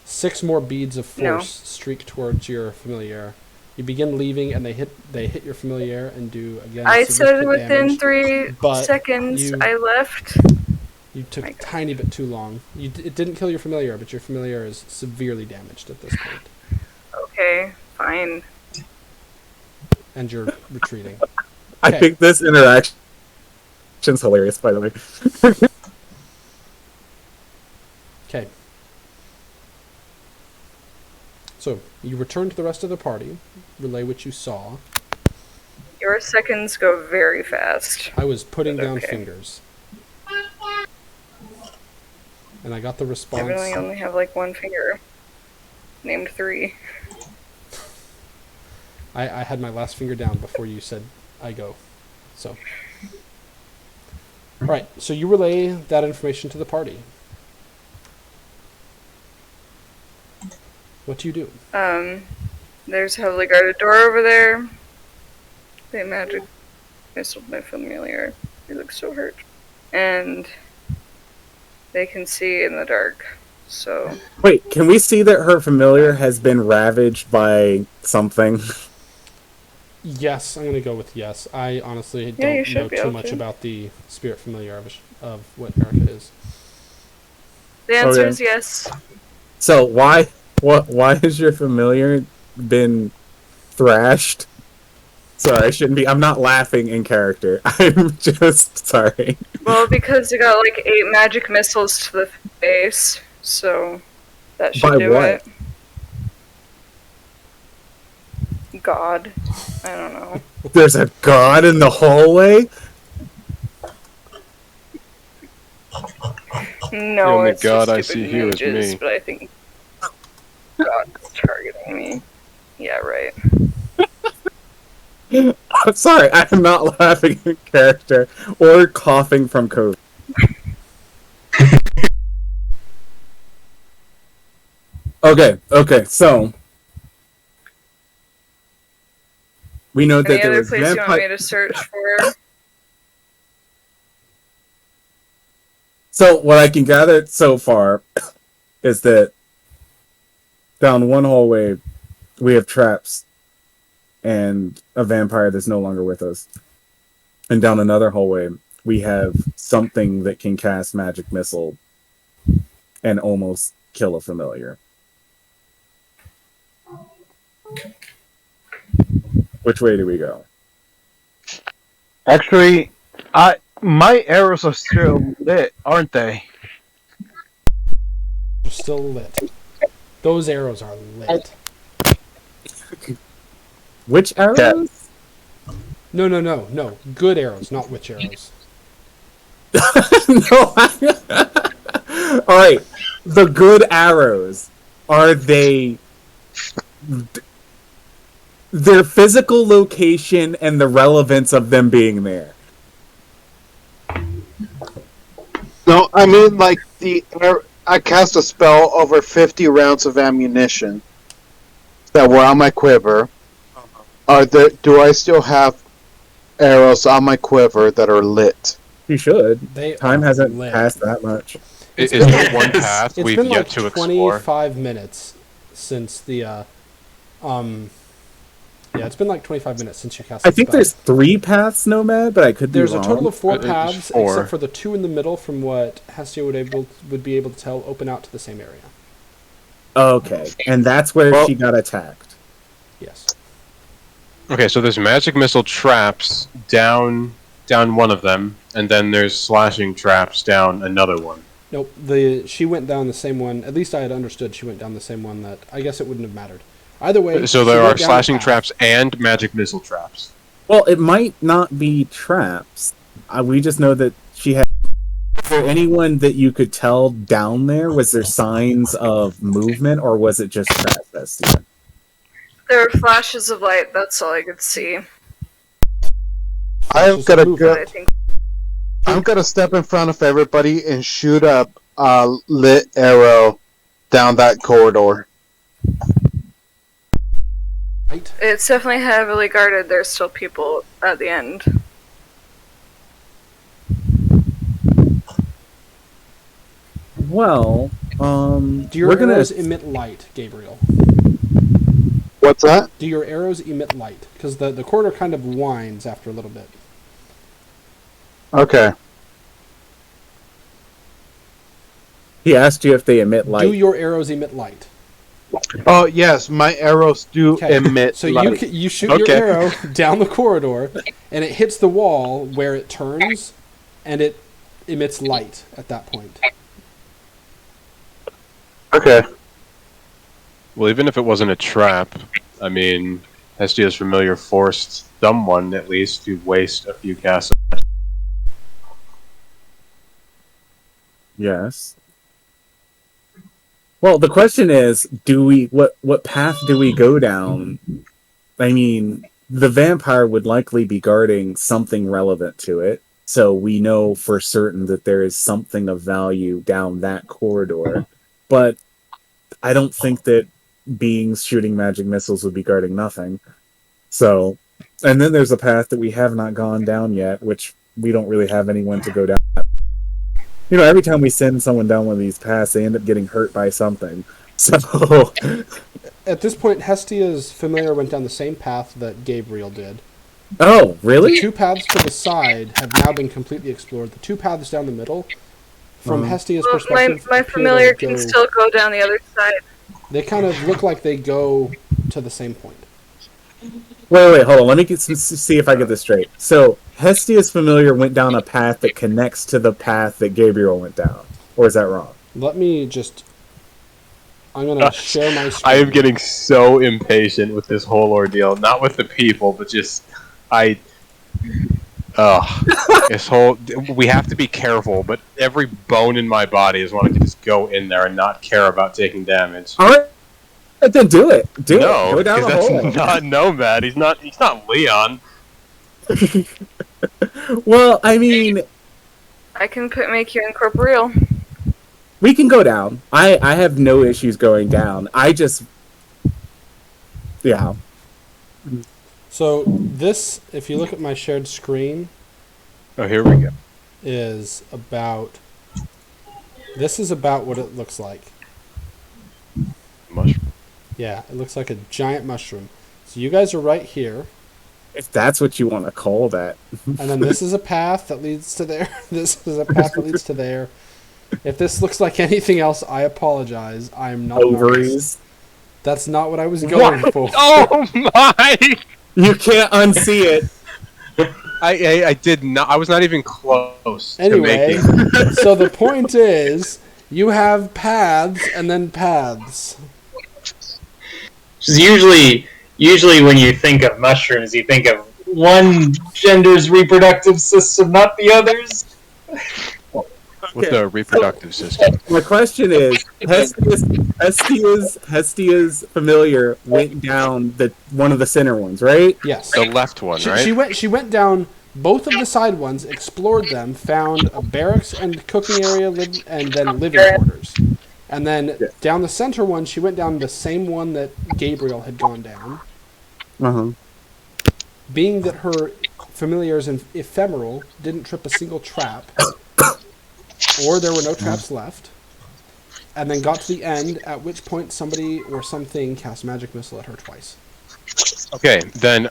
6 more beads of No. force streak towards your familiar. You begin leaving, and they hit your familiar and do again. I said significant within damage. 3 but seconds you- I left. You took My a God. tiny bit too long. It didn't kill your familiar, but your familiar is severely damaged at this point, Okay, fine. and you're retreating. I Okay. think this interaction is hilarious. By the way, Okay. So you return to the rest of the party, relay what you saw. Your seconds go very fast. I was putting down Okay. fingers, and I got the I response. really only have like one finger. Named 3. I had my last finger down before you said I go. So. Alright, so you relay that information to the party. What do you do? There's a heavily guarded door over there. They magic missiled my familiar. He looks so hurt. And they can see in the dark. So wait, can we see that her familiar has been ravaged by something? Yes, I'm going to go with yes. I honestly Yeah, you don't should know be too able much to. about the spirit familiar of what Erica is. the answer Okay. is yes. So why has your familiar been thrashed? Sorry, I shouldn't be. I'm not laughing in character. I'm just sorry. Well, because it got like 8 magic missiles to the face, so that should By do what? it. God. I don't know. There's a god in the hallway. No, The only it's god just I stupid see here is mages, me. but I think God's targeting me. Yeah, right. I'm sorry. I am not laughing in character or coughing from COVID. Okay. So we know that Any there other was place you want me vampire. to search for? So what I can gather so far is that down one hallway we have traps and a vampire that's no longer with us. And down another hallway we have something that can cast magic missile and almost kill a familiar. Which way do we go? Actually, my arrows are still lit, aren't they? They're still lit. Those arrows are lit. Which arrows? No. Good arrows, not witch arrows. No. All right. The good arrows, are they their physical location and the relevance of them being there? No, I mean like I cast a spell over 50 rounds of ammunition that were on my quiver. Do I still have arrows on my quiver that are lit? You should. They Time are hasn't lit. passed that much. Is there one path It's we've been yet like to explore? 25 minutes since the yeah, it's been like 25 minutes since you cast. I the think spell. there's 3 paths, Nomad, but I could be There's a wrong. total of 4 It's paths, 4. except for the 2 in the middle, from what Hestia would be able to tell, open out to the same area. Okay, and that's where she got attacked. Yes. Okay, so there's magic missile traps down one of them, and then there's slashing traps down another one. Nope. She went down the same one. At least I had understood she went down the same one. That I guess it wouldn't have mattered. Either way. So she there went are down slashing the path. traps and magic missile traps. Well, it might not be traps. We just know that she had. For anyone that you could tell down there, was there signs of movement, or was it just traps? Hestia? There were flashes of light. That's all I could see. I'm Just gonna move go. But I think I'm gonna step in front of everybody and shoot a lit arrow down that corridor. Right. it's definitely heavily guarded. There's still people at the end. Well, Do your we're gonna. arrows emit light, Gabriel? What's that? Do your arrows emit light? Because the corridor kind of winds after a little bit. Okay. He asked you if they emit light. Do your arrows emit light? Oh yes, my arrows do Okay. emit So light. you shoot Okay. your arrow down the corridor, and it hits the wall where it turns, and it emits light at that point. Okay. Well, even if it wasn't a trap, I mean, Hestia's familiar forced someone, at least, to waste a few casts. Yes. Well, the question is, what path do we go down? I mean, the vampire would likely be guarding something relevant to it, so we know for certain that there is something of value down that corridor. But I don't think that beings shooting magic missiles would be guarding nothing. So, and then there's a path that we have not gone down yet, which we don't really have anyone to go down. You know, every time we send someone down one of these paths, they end up getting hurt by something. So, At this point, Hestia's familiar went down the same path that Gabriel did. oh, The really? 2 paths to the side have now been completely explored. The 2 paths down the middle, from Hestia's Well, perspective, my appear to familiar go- can still go down the other side. They kind of look like they go to the same point. Wait, hold on. Let me see if I get this straight. So, Hestia's familiar went down a path that connects to the path that Gabriel went down. Or is that wrong? Let me just... I'm going to share my screen. I am getting so impatient with this whole ordeal. Not with the people, but just... this whole... We have to be careful, but every bone in my body is wanting to just go in there and not care about taking damage. Alright, then do it. Do No, it. Go down because the that's hole. not Nomad. He's not Leon. Well, I mean, I can make you incorporeal. we can go down. I have no issues going down. I just... Yeah. So this, if you look at my shared screen, Oh, here we go. is about... This is about what it looks like. Mushroom. Yeah, it looks like a giant mushroom. So you guys are right here, If that's what you want to call that. and then this is a path that leads to there. This is a path that leads to there. If this looks like anything else, I apologize. I'm not nice. Ovaries. That's not what I was going for. Oh my! You can't unsee it. I did not. I was not even close Anyway, to making. so the point is, you have paths and then paths. 'Cause usually when you think of mushrooms, you think of one gender's reproductive system, not the others. With the reproductive system. My question is, Hestia's familiar went down one of the center ones, right? Yes. The left one, right? She went down both of the side ones, explored them, found a barracks and cooking area, and then living quarters. And then down the center one, she went down the same one that Gabriel had gone down. Uh-huh. Being that her familiar is ephemeral, didn't trip a single trap, or there were no traps left, and then got to the end, at which point somebody or something cast magic missile at her twice. Okay, then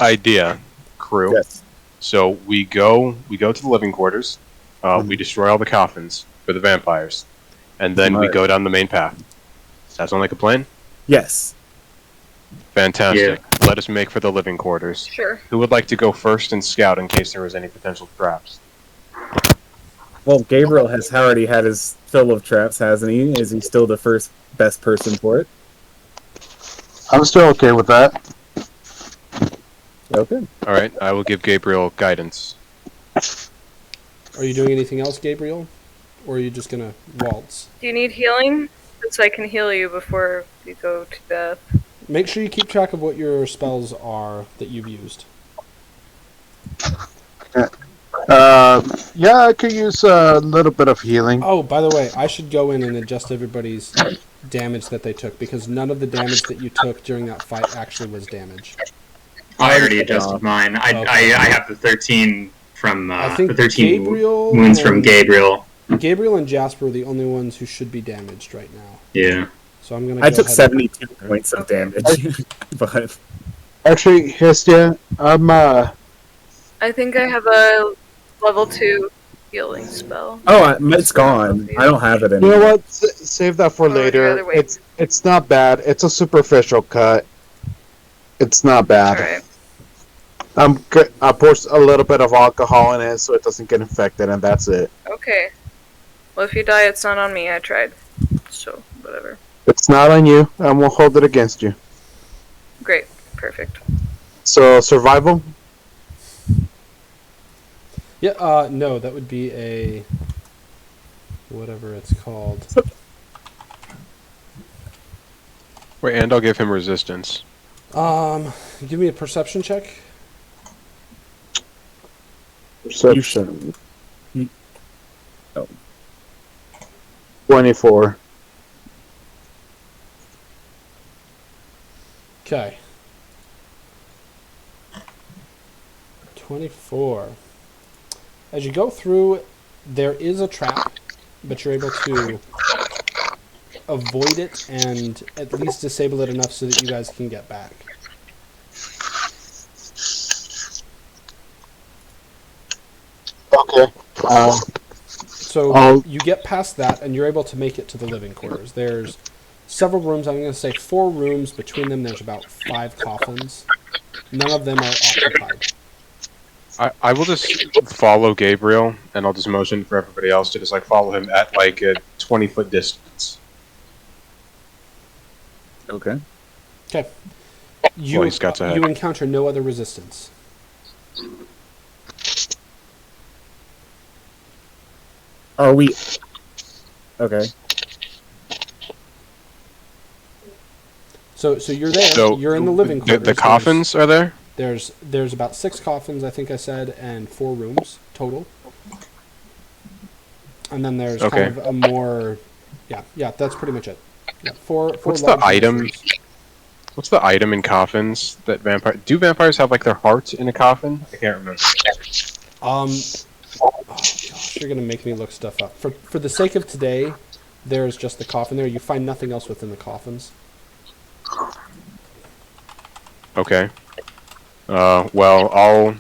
idea, crew. Yes. So we go to the living quarters. We destroy all the coffins for the vampires, and then we go down the main path. Does that sound like a plan? Yes. Fantastic. Let us make for the living quarters. Sure. Who would like to go first and scout in case there was any potential traps? Well, Gabriel has already had his fill of traps, hasn't he? Is he still the first best person for it? I'm still okay with that. Okay. All right, I will give Gabriel guidance. Are you doing anything else, Gabriel? Or are you just going to waltz? Do you need healing? Since I can heal you before you go to death. Make sure you keep track of what your spells are that you've used. Yeah, I could use a little bit of healing. Oh, by the way, I should go in and adjust everybody's damage that they took, because none of the damage that you took during that fight actually was damage. I already adjusted mine. I have the 13 from I think the 13 Gabriel wounds from Gabriel. Gabriel and Jasper are the only ones who should be damaged right now. Yeah. So I'm gonna. I took 72 points of damage, but Actually, Hestia, I think I have a level 2 healing spell. it's gone. I don't have it you anymore. know what? Save that for Oh, the later. other way. It's not bad. It's a superficial cut. It's not bad. Alright. I pour a little bit of alcohol in it so it doesn't get infected, and that's it. Okay. Well, if you die, it's not on me. I tried. So, whatever. It's not on you, and we'll hold it against you. Great. Perfect. So, survival? Yeah. No, that would be a whatever it's called. Wait, and I'll give him resistance. Give me a perception check. Perception. Oh. 24. Okay. 24. As you go through, there is a trap, but you're able to avoid it and at least disable it enough so that you guys can get back. Okay. So you get past that and you're able to make it to the living quarters. There's several rooms. I'm going to say 4 rooms. Between them, there's about 5 coffins. None of them are occupied. I will just follow Gabriel, and I'll just motion for everybody else to just follow him at a 20-foot distance. Okay. Okay. Boy Scouts ahead. You encounter no other resistance. Are we... Okay. So you're there. So You're in the living quarters. The coffins are there? There's about 6 coffins, I think I said, and 4 rooms total. And then there's Okay. kind of a more... Yeah, that's pretty much it. Yeah, four What's large the item? rooms. What's the item in coffins that vampire... Do vampires have their heart in a coffin? I can't remember. Oh gosh, you're gonna make me look stuff up. For the sake of today, there's just the coffin there. You find nothing else within the coffins. Okay. Well, I'll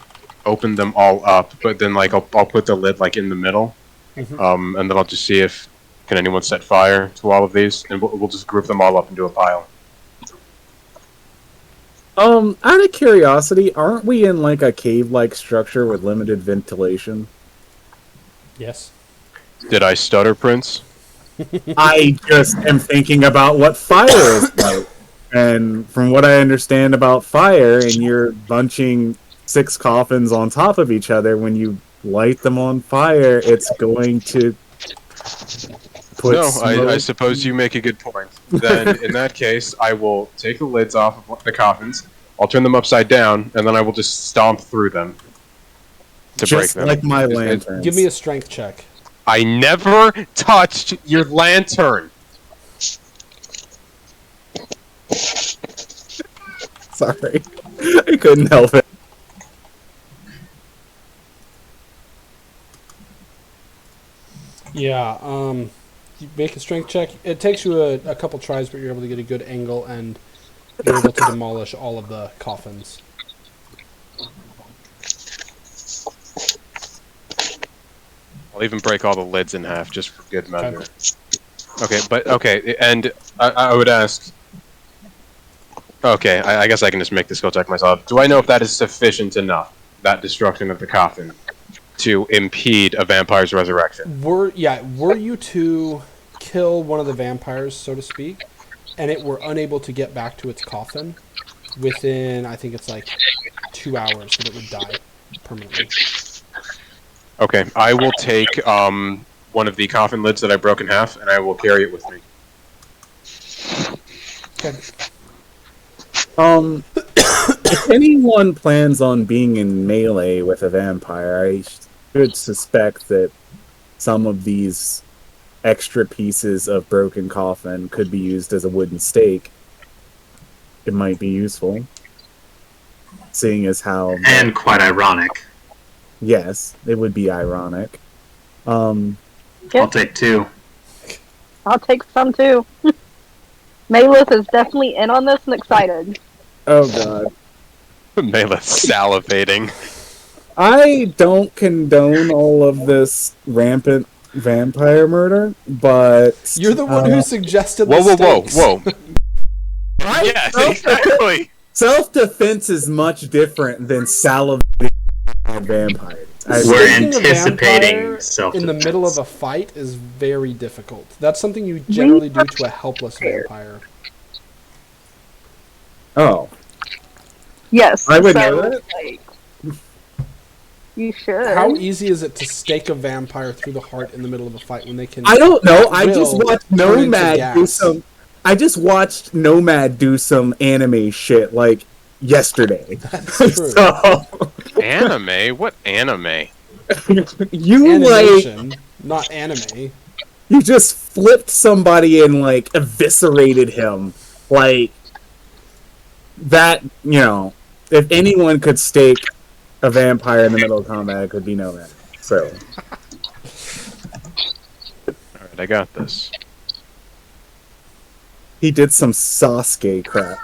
open them all up, but then I'll put the lid in the middle, Mhm. and then I'll just see if can anyone set fire to all of these, and we'll just group them all up into a pile. Out of curiosity, aren't we in a cave-like structure with limited ventilation? Yes. Did I stutter, Prince? I just am thinking about what fire is like. And from what I understand about fire, and you're bunching 6 coffins on top of each other, when you light them on fire, it's going to put No, I smoke. suppose you make a good point. Then, in that case, I will take the lids off of the coffins, I'll turn them upside down, and then I will just stomp through them to break Just them. like my It's- lanterns. Give me a strength check. I never touched your lantern. Sorry. I couldn't help it. Yeah, you make a strength check. It takes you a couple tries, but you're able to get a good angle, and you're able to demolish all of the coffins. I'll even break all the lids in half just for good measure. Okay, and I would ask. Okay, I guess I can just make this skill check myself. Do I know if that is sufficient enough, that destruction of the coffin, to impede a vampire's resurrection? Were you to kill one of the vampires, so to speak, and it were unable to get back to its coffin within, I think it's like 2 hours, that it would die permanently. Okay, I will take one of the coffin lids that I broke in half, and I will carry it with me. Okay. If anyone plans on being in melee with a vampire, I should suspect that some of these extra pieces of broken coffin could be used as a wooden stake. It might be useful, seeing as how... And quite ironic. Yes, it would be ironic. I'll take 2. I'll take some too. Malith is definitely in on this and excited. Oh god. Mela salivating. I don't condone all of this rampant vampire murder, but... You're the one who suggested Whoa, the whoa, whoa, stakes. whoa. Yes, exactly. Self-defense is much different than salivating vampires. We're Sticking a anticipating vampire self-defense. in the middle of a fight is very difficult. That's something you generally do to a helpless vampire. Oh. Yes. I would so, know that. Like, you should. How easy is it to stake a vampire through the heart in the middle of a fight when they can? I don't know. I will just watched turn into Nomad do gas? some... I just watched Nomad do some anime shit, like, yesterday. That's true. So, Anime? What anime? you, like... Animation, not anime. You just flipped somebody and, like, eviscerated him. Like, that, you know, if anyone could stake a vampire in the middle of combat, it could be Nomad. So, Alright, I got this. he did some Sasuke crap.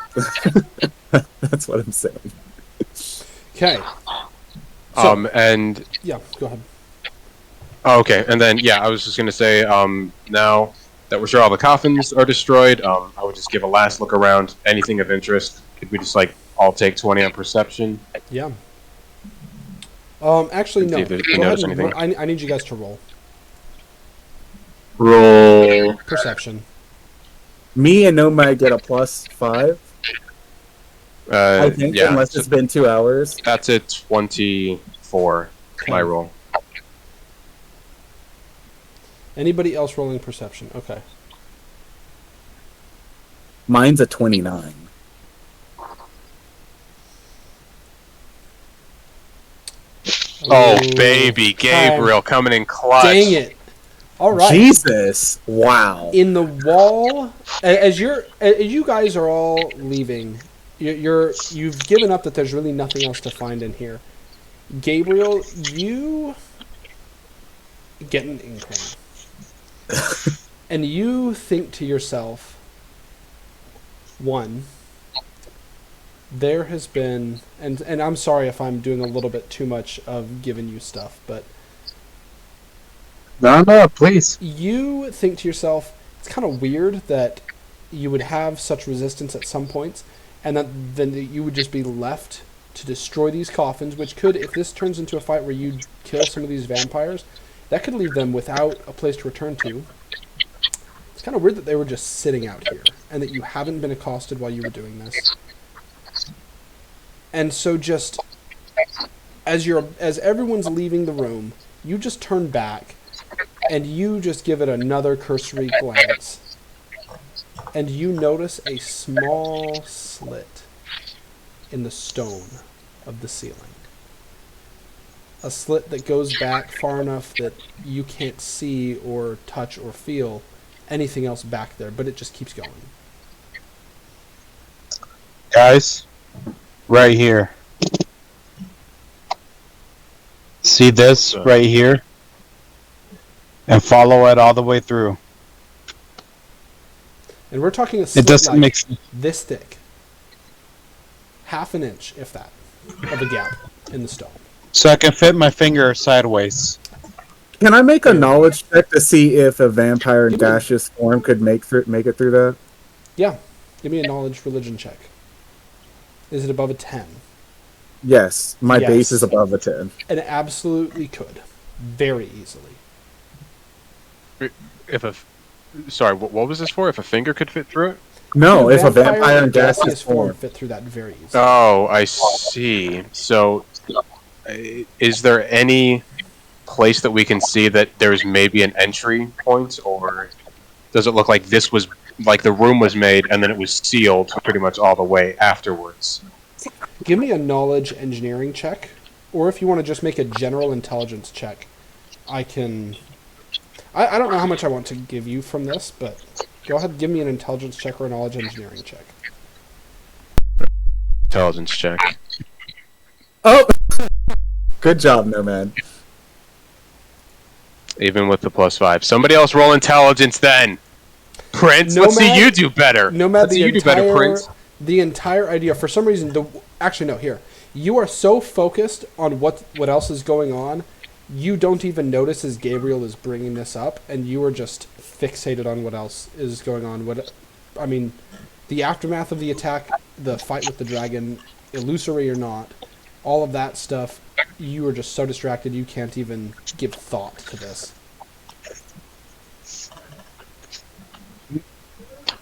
That's what I'm saying. Okay. And Yeah, go ahead. oh, okay, and then yeah, I was just gonna say, now that we're sure all the coffins are destroyed, I would just give a last look around. Anything of interest? Could we just like all take 20 on perception? Yeah. Actually, See no. if you Go ahead notice and anything. I need you guys to roll Roll. perception. Me and Nomad get a +5, I think, Yeah, unless it's been 2 hours. that's a 24. My roll. Anybody else rolling perception? Okay. Mine's a 29. Oh Ooh. baby, Gabriel coming in clutch. Dang it! All right. Jesus! Wow. In the wall, as you guys are all leaving, you've given up that there's really nothing else to find in here. Gabriel, you get an inkling, and you think to yourself, one, there has been, and I'm sorry if I'm doing a little bit too much of giving you stuff, but No, please. you think to yourself, it's kind of weird that you would have such resistance at some points, and that then you would just be left to destroy these coffins, which could, if this turns into a fight where you kill some of these vampires, that could leave them without a place to return to. It's kind of weird that they were just sitting out here and that you haven't been accosted while you were doing this. And so just as everyone's leaving the room, you just turn back and you just give it another cursory glance. And you notice a small slit in the stone of the ceiling. A slit that goes back far enough that you can't see or touch or feel anything else back there, but it just keeps going. Guys, right here. See this right here? And follow it all the way through. And we're talking a It slit doesn't like make sense. this thick. Half an inch, if that, of a gap in the stone. So I can fit my finger sideways. Can I make a knowledge check to see if a vampire in gaseous form could make it through that? Yeah. Give me a knowledge religion check. Is it above a 10? Yes, my Yes. base is above a 10. And it absolutely could. Very easily. Sorry, what was this for? If a finger could fit through it? No, if a vampire in gaseous form. fit through that very easily. Oh, I see. So, is there any place that we can see that there's maybe an entry point, or does it look like this was like the room was made and then it was sealed pretty much all the way afterwards? Give me a knowledge engineering check, or if you want to just make a general intelligence check, I can... I don't know how much I want to give you from this, but go ahead and give me an intelligence check or a knowledge engineering check. Intelligence check. Oh! Good job, Nomad. Even with the +5. Somebody else roll intelligence then! Prince, let's see Nomad- you do better! Nomad, Let's see you do better, Prince. the entire idea, for some reason, actually no, here. You are so focused on what else is going on, you don't even notice as Gabriel is bringing this up, and you are just fixated on what else is going on. The aftermath of the attack, the fight with the dragon, illusory or not, all of that stuff, you are just so distracted you can't even give thought to this.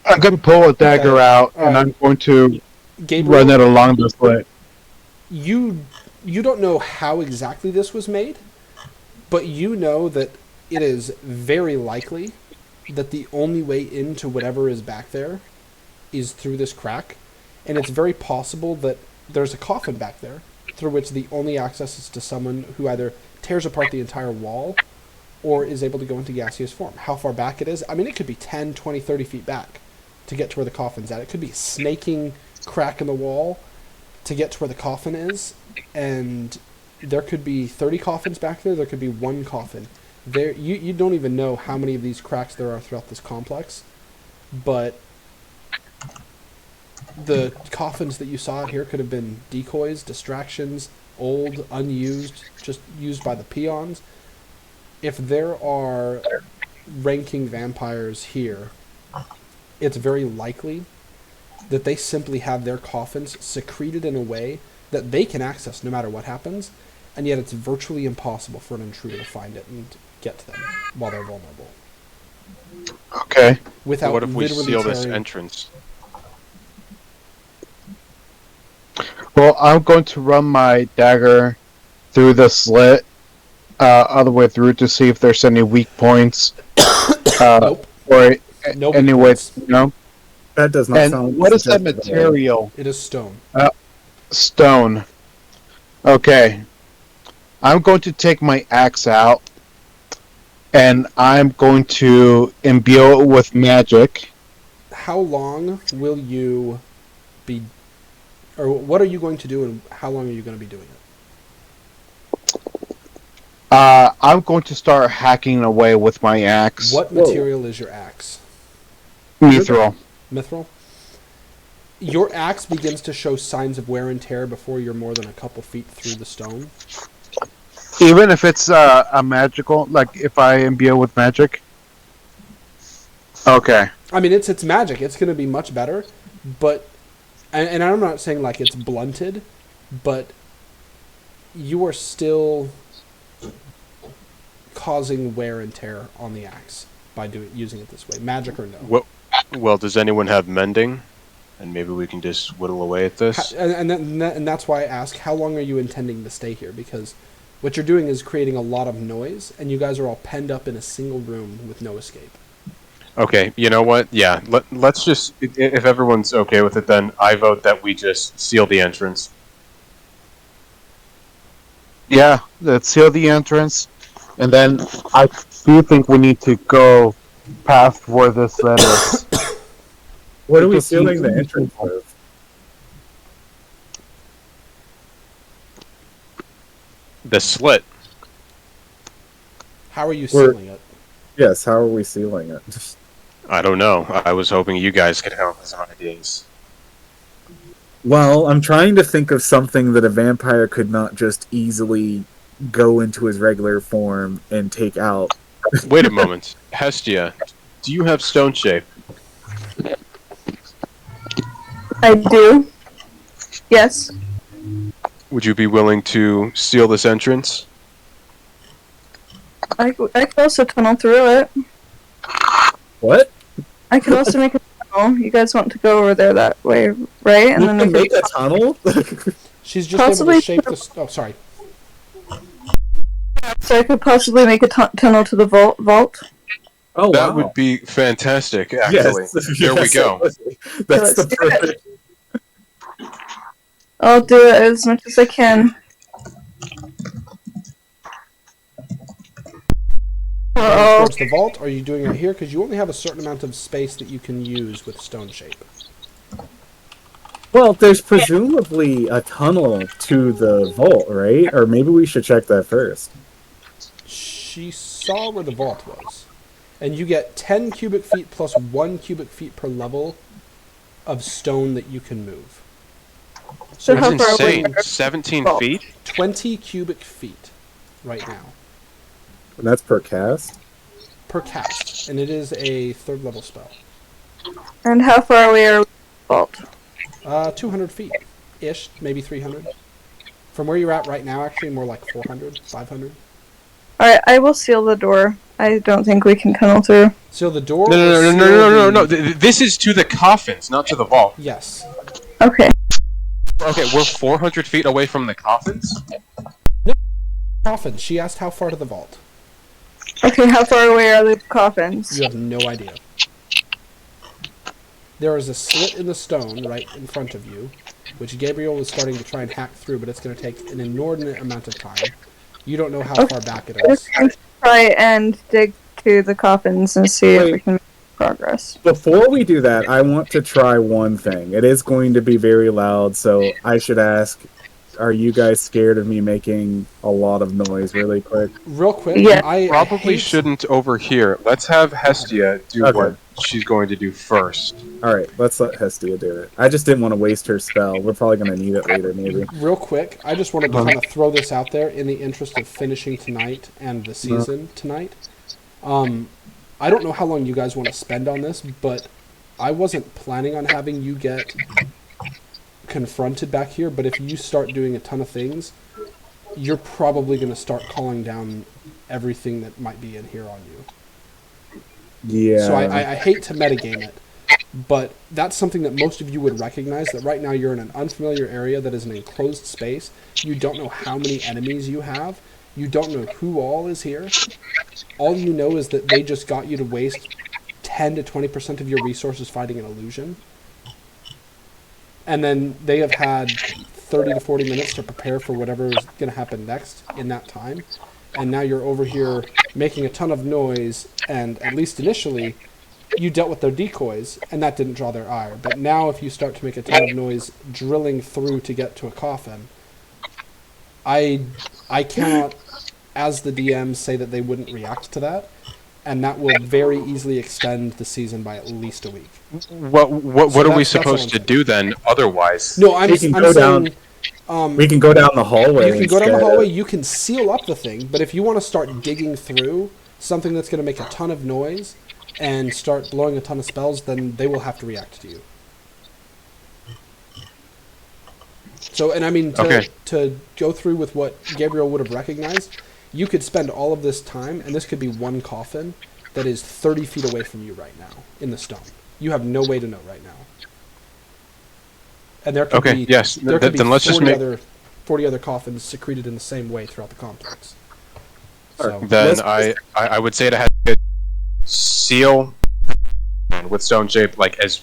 I'm going to pull a dagger Okay. out, All and right. I'm going to Gabriel, run it along the slit. you don't know how exactly this was made, but you know that it is very likely that the only way into whatever is back there is through this crack, and it's very possible that there's a coffin back there through which the only access is to someone who either tears apart the entire wall or is able to go into gaseous form. How far back it is, it could be 10, 20, 30 feet back to get to where the coffin's at. It could be a snaking crack in the wall to get to where the coffin is, and there could be 30 coffins back there. There could be one coffin. You don't even know how many of these cracks there are throughout this complex, but the coffins that you saw here could have been decoys, distractions, old, unused, just used by the peons. If there are ranking vampires here, it's very likely that they simply have their coffins secreted in a way that they can access no matter what happens, and yet it's virtually impossible for an intruder to find it and get to them while they're vulnerable. Okay. Without What if we literally seal this tearing- entrance? Well, I'm going to run my dagger through the slit all the way through to see if there's any weak points. Nope. Or No any weak way, points. That does not And sound... what is that suggestive at all. material? It is stone. Stone. Okay. I'm going to take my axe out, and I'm going to imbue it with magic. How long will you be, or what are you going to do, and how long are you going to be doing it? I'm going to start hacking away with my axe. What Whoa. material is your axe? Mithril. Mithril? Your axe begins to show signs of wear and tear before you're more than a couple feet through the stone. Even if it's a magical, like if I imbue it with magic? Okay. It's magic. It's going to be much better, but, and I'm not saying like it's blunted, but you are still causing wear and tear on the axe. by using it this way, magic or no. Well, does anyone have mending? And maybe we can just whittle away at this. And that's why I ask, how long are you intending to stay here? Because what you're doing is creating a lot of noise, and you guys are all penned up in a single room with no escape. Okay, you know what? Yeah, let's just, if everyone's okay with it, then I vote that we just seal the entrance. Yeah, let's seal the entrance, and then I do think we need to go past where this letter is. What are we sealing the entrance with? The slit. How are you sealing it? Yes, how are we sealing it? I don't know. I was hoping you guys could help with some ideas. Well, I'm trying to think of something that a vampire could not just easily go into his regular form and take out. Wait a moment. Hestia, do you have stone shape? I do. Yes. Would you be willing to seal this entrance? I could also tunnel through it. What? I could also make a tunnel. You guys want to go over there that way, right? And You then can we make could a tunnel? She's just able Possibly- to shape the... Oh, sorry. So I could possibly make a tunnel to the vault. Oh, That wow. would be fantastic, actually. Yes. There we Yes, go. That's Let's the do it. perfect. I'll do it as much as I can. Oh, Towards the vault, or are you doing it here? Because you only have a certain amount of space that you can use with stone shape. Well, there's presumably a tunnel to the vault, right? Or maybe we should check that first. She saw where the vault was. And you get 10 cubic feet plus 1 cubic feet per level of stone that you can move. So That's how far away? insane. 17 Vault. feet? 20 cubic feet right now And that's per cast. per cast. And it is a 3rd level spell. And how far away are we from the vault? 200 feet-ish, maybe 300. From where you're at right now, actually, more like 400, 500. Alright, I will seal the door. I don't think we can tunnel through. Seal the door? No, or no, no, no, seal no, no, the- no. This is to the coffins, not to the vault. Yes. Okay. Okay, we're 400 feet away from the coffins? Coffin. She asked how far to the vault. Okay, how far away are the coffins? You have no idea. There is a slit in the stone right in front of you, which Gabriel was starting to try and hack through, but it's going to take an inordinate amount of time. You don't know how far back it is. Let's try and dig to the coffins and see if we can make progress. Before we do that, I want to try one thing. It is going to be very loud, so I should ask, are you guys scared of me making a lot of noise really quick? Real quick, Yeah. I Probably hate- shouldn't overhear. Let's have Hestia do Okay. what she's going to do first. Alright, let's let Hestia do it. I just didn't want to waste her spell. We're probably going to need it later, maybe. Real quick, I just wanted to kind of throw this out there in the interest of finishing tonight and the season tonight. I don't know how long you guys want to spend on this, but I wasn't planning on having you get confronted back here, but if you start doing a ton of things, you're probably going to start calling down everything that might be in here on you. Yeah. So I hate to metagame it, but that's something that most of you would recognize, that right now you're in an unfamiliar area that is an enclosed space. You don't know how many enemies you have. You don't know who all is here. All you know is that they just got you to waste 10 to 20% of your resources fighting an illusion. And then they have had 30 to 40 minutes to prepare for whatever is going to happen next in that time. And now you're over here making a ton of noise, and at least initially, you dealt with their decoys, and that didn't draw their ire. But now if you start to make a ton of noise drilling through to get to a coffin, I cannot, as the DM, say that they wouldn't react to that, and that will very easily extend the season by at least a week. What So are we that's all supposed I'm to saying. do then, otherwise? No, I'm We can saying... go down- We can go down the hallway. You can go down the instead. hallway, you can seal up the thing, but if you want to start digging through something that's going to make a ton of noise and start blowing a ton of spells, then they will have to react to you. So, and I mean, Okay. to go through with what Gabriel would have recognized, you could spend all of this time, and this could be one coffin, that is 30 feet away from you right now in the stone. You have no way to know right now. And there could Okay, be yes. there could be Then let's just 40 other coffins secreted in the same way throughout the complex. So, Then I would say to have to seal with stone shape like as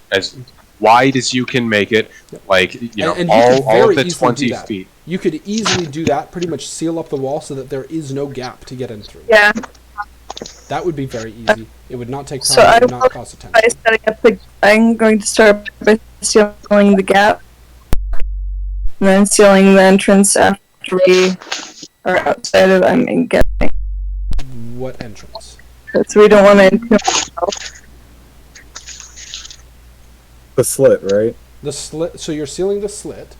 wide as you can make it, like you know, and you could all very of the easily 20 do that. feet. You could easily do that, pretty much seal up the wall so that there is no gap to get in through. Yeah. That would be very easy. It would not take time, So it I would not will cost attention. by setting up the. I'm going to start by sealing the gap, and then sealing the entrance after we are outside of. I'm guessing. What entrance? So we don't want to intimidate. The slit, right? The slit. So you're sealing the slit,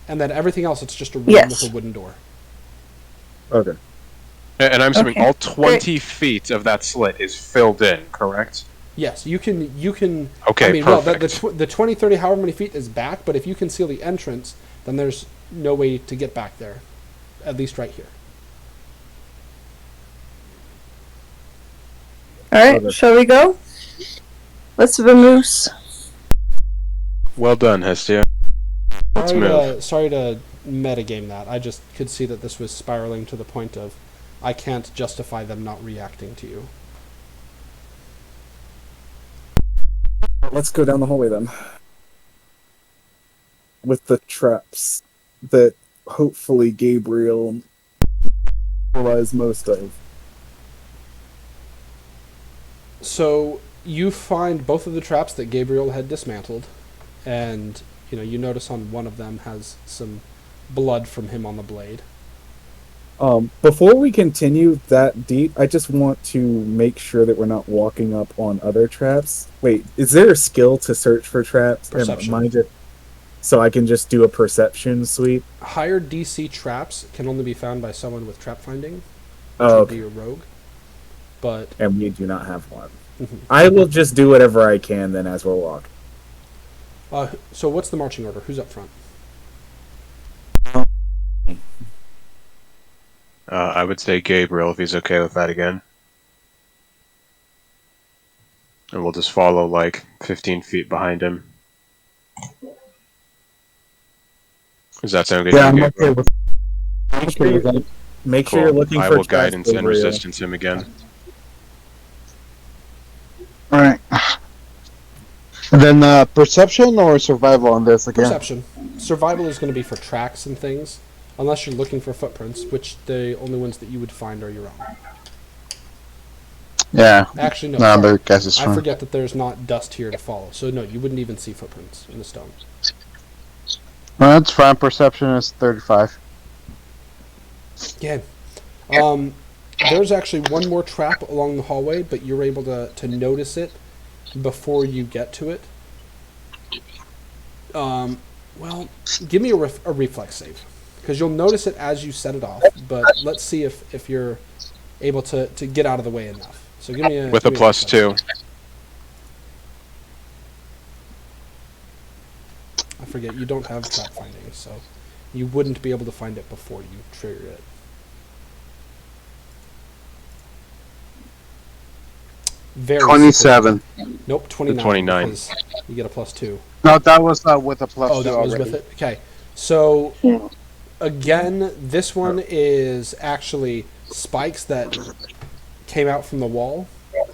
and then everything else, it's just a room Yes. with a wooden door. Okay. And I'm assuming Okay, all 20 feet of that slit is filled in, correct? Yes, you can. Okay, I mean, perfect. well, the 20, 30, however many feet is back, but if you can seal the entrance, then there's no way to get back there, at least right here. All right, Okay. shall we go? Let's vamoose. Well done, Hestia. Let's move. Sorry to metagame that. I just could see that this was spiraling to the point of I can't justify them not reacting to you. Let's go down the hallway then. With the traps that hopefully Gabriel realized most of. So you find both of the traps that Gabriel had dismantled, and you notice on one of them has some blood from him on the blade. Before we continue that deep, I just want to make sure that we're not walking up on other traps. Wait, is there a skill to search for traps? Perception. So I can just do a perception sweep? Higher DC traps can only be found by someone with trap finding, which Oh, would okay. be a rogue. But And we do not have one. Mhm. I will just do whatever I can then as we're walking. So what's the marching order? Who's up front? I would say Gabriel if he's okay with that again. And we'll just follow like 15 feet behind him. Does that sound good? Yeah, to I'm you, okay Gabriel? with that. Make sure Cool. you're looking I for will traps, guidance and Gabriel. resistance him again. Alright. Then perception or survival on this again? Perception. Survival is going to be for tracks and things, unless you're looking for footprints, which the only ones that you would find are your own. Yeah. Actually, no. No, sorry. but guess it's I fine. forget that there's not dust here to follow. So no, you wouldn't even see footprints in the stone. Well, that's fine. Perception is 35. Yeah. There's actually one more trap along the hallway, but you're able to notice it before you get to it. Well, give me a reflex save, because you'll notice it as you set it off. But let's see if you're able to get out of the way enough. So give me a With a plus reflex. 2. I forget you don't have trap finding, so you wouldn't be able to find it before you trigger it. Very 27. simple. Nope, 29. 29. Because you get a plus 2. No, that was with a plus Oh, 2 that was already. with it? Okay. So, Yeah. again, this one is actually spikes that came out from the wall,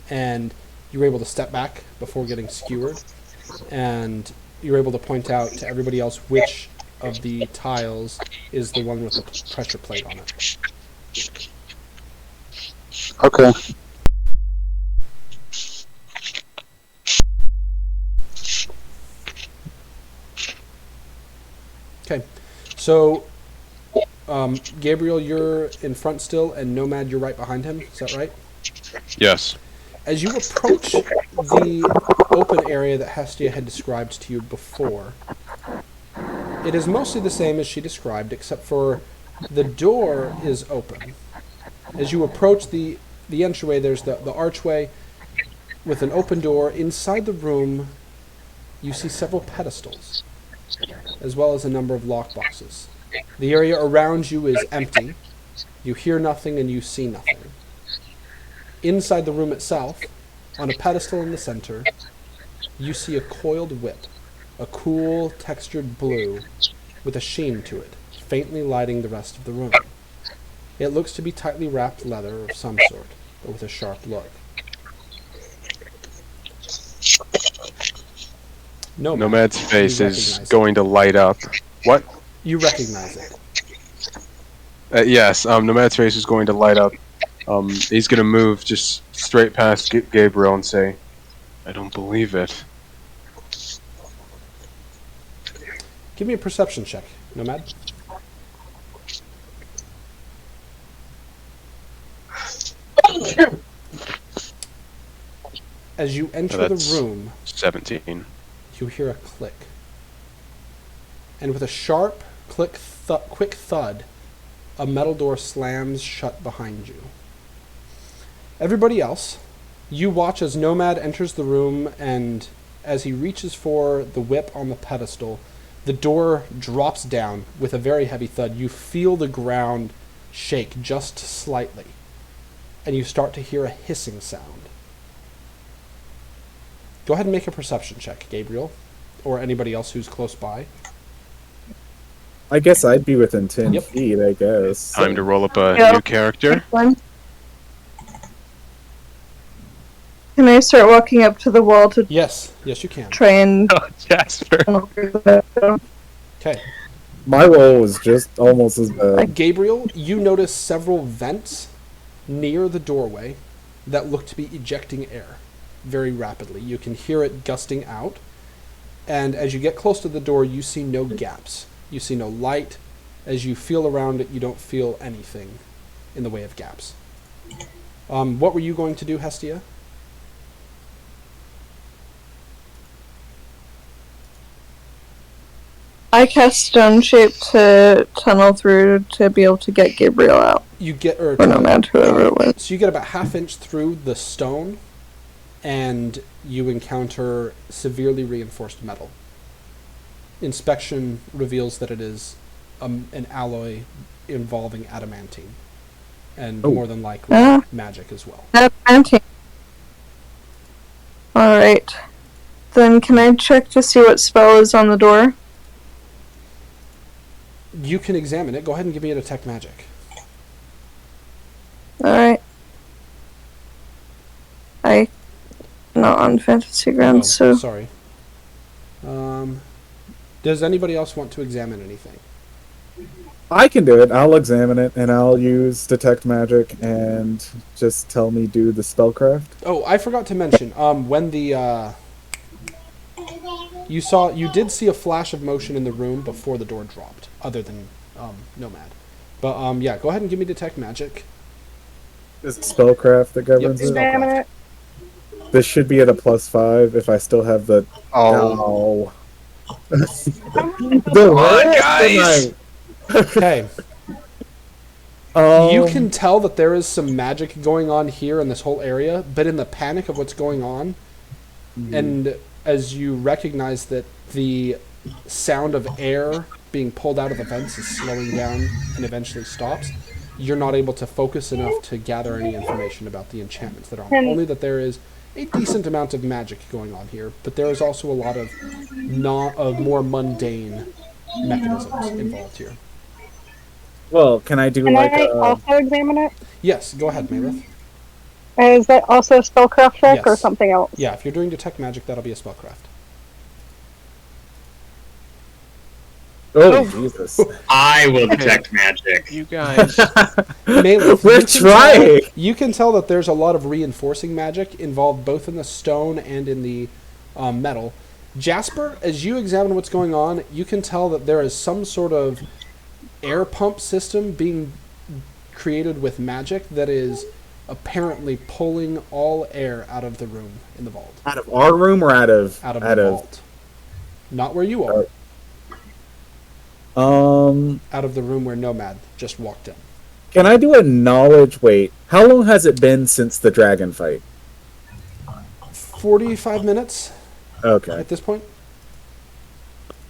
and you were able to step back before getting skewered, and you're able to point out to everybody else which of the tiles is the one with the pressure plate on it. Okay. Okay. So, Gabriel, you're in front still, and Nomad, you're right behind him. Is that right? Yes. As you approach the open area that Hestia had described to you before, it is mostly the same as she described, except for the door is open. As you approach the entryway, there's the archway with an open door. Inside the room, you see several pedestals, as well as a number of lockboxes. The area around you is empty. You hear nothing and you see nothing. Inside the room itself, On a pedestal in the center, you see a coiled whip, a cool, textured blue with a sheen to it, faintly lighting the rest of the room. It looks to be tightly wrapped leather of some sort, but with a sharp look. Nomad's face You is recognize going to light up. What? You recognize it. Yes, Nomad's face is going to light up. He's going to move just straight past Gabriel and say, I don't believe it. Give me a perception check, Nomad. As you enter the That's room, 17. you hear a click. And with a sharp, quick thud, a metal door slams shut behind you. Everybody else, you watch as Nomad enters the room, and as he reaches for the whip on the pedestal, the door drops down with a very heavy thud. You feel the ground shake just slightly, and you start to hear a hissing sound. Go ahead and make a perception check, Gabriel, or anybody else who's close by. I guess I'd be within 10 Yep. feet, I guess. Time to roll up a Yeah. new character. Can I start walking up to the wall to Yes, you can. try and Oh, Jasper. Okay. My roll was just almost as bad. Gabriel, you notice several vents near the doorway that look to be ejecting air very rapidly. You can hear it gusting out, and as you get close to the door, you see no gaps. You see no light. As you feel around it, you don't feel anything in the way of gaps. What were you going to do, Hestia? I cast stone shape to tunnel through to be able to get Gabriel out. You get, or Or Nomad, whoever it was. So you get about half-inch through the stone, and you encounter severely reinforced metal. Inspection reveals that it is an alloy involving adamantine, and Oh. more than likely Ah. magic as well. Alright. Then can I check to see what spell is on the door? You can examine it. Go ahead and give me a detect magic. Alright. I not on fantasy grounds, so Sorry. Does anybody else want to examine anything? I can do it. I'll examine it, and I'll use Detect Magic and just tell me do the spellcraft. Oh, I forgot to mention. When the you did see a flash of motion in the room before the door dropped, other than Nomad. But yeah, go ahead and give me detect magic. Is it spellcraft that governs Yep, it? spellcraft. it. This should be at a +5 if I still have the. Oh, The on, rest guys! tonight. Okay. Oh, You can tell that there is some magic going on here in this whole area, but in the panic of what's going on, and as you recognize that the sound of air being pulled out of the vents is slowing down and eventually stops, you're not able to focus enough to gather any information about the enchantments that are on. Only that there is a decent amount of magic going on here, but there is also a lot of more mundane mechanisms involved here. Well, can I do Can like I a? also examine it? Yes, go ahead, Malith. Is that also a spellcraft check or Yes. something else? Yeah, if you're doing detect magic, that'll be a spellcraft. Oh, Jesus! I will detect magic. You guys. Malith, We're you can trying. tell- you can tell that there's a lot of reinforcing magic involved both in the stone and in the metal. Jasper, as you examine what's going on, you can tell that there is some sort of air pump system being created with magic that is apparently pulling all air out of the room in the vault. Out of our room or out of Out of the vault. Not where you are. Out of the room where Nomad just walked in. Can I do a knowledge? Wait, how long has it been since the dragon fight? 45 minutes Okay. at this point.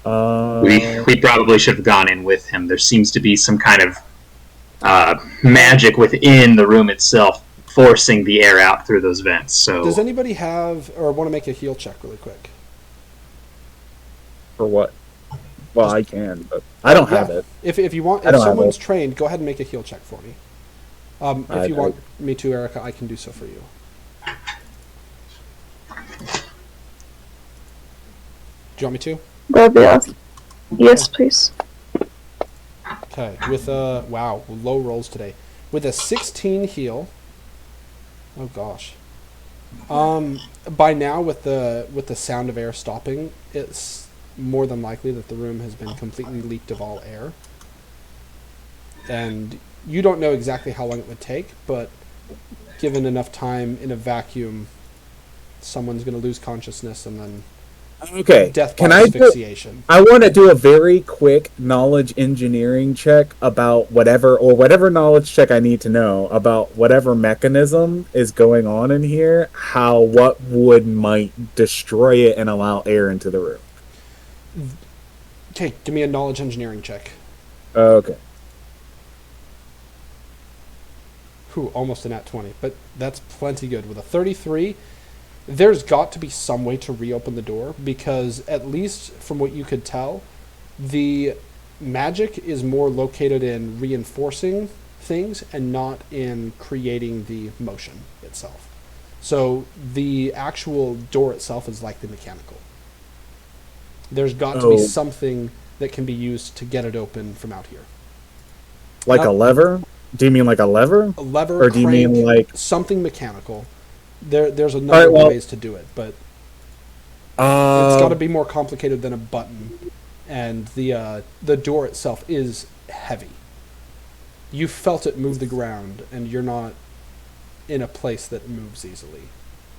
We probably should have gone in with him. There seems to be some kind of magic within the room itself forcing the air out through those vents. So Does anybody have or want to make a heal check really quick? For what? Well, I can, but I don't have it. If you want, I if don't have someone's it. trained, go ahead and make a heal check for me. If you want me to, Erica, I can do so for you. Do you want me to? That'd be awesome. Yes, please. Okay, with wow, low rolls today. With a 16 heal. Oh gosh. By now with the sound of air stopping, it's more than likely that the room has been completely leaked of all air. And you don't know exactly how long it would take, but given enough time in a vacuum, someone's going to lose consciousness and then Okay. death Can by I do, asphyxiation. I want to do a very quick knowledge engineering check about whatever knowledge check I need to know about whatever mechanism is going on in here, what might destroy it and allow air into the room. Okay, give me a knowledge engineering check. Okay. Whew, almost a nat 20, but that's plenty good. With a 33, there's got to be some way to reopen the door, because at least from what you could tell, the magic is more located in reinforcing things and not in creating the motion itself. So the actual door itself is likely mechanical. There's got to be something that can be used to get it open from out here. Like a lever? Do you mean like a lever? A lever, Or do you crank, mean like... something mechanical. There's a number of ways to do it, but it's got to be more complicated than a button. And the door itself is heavy. You felt it move the ground, and you're not in a place that moves easily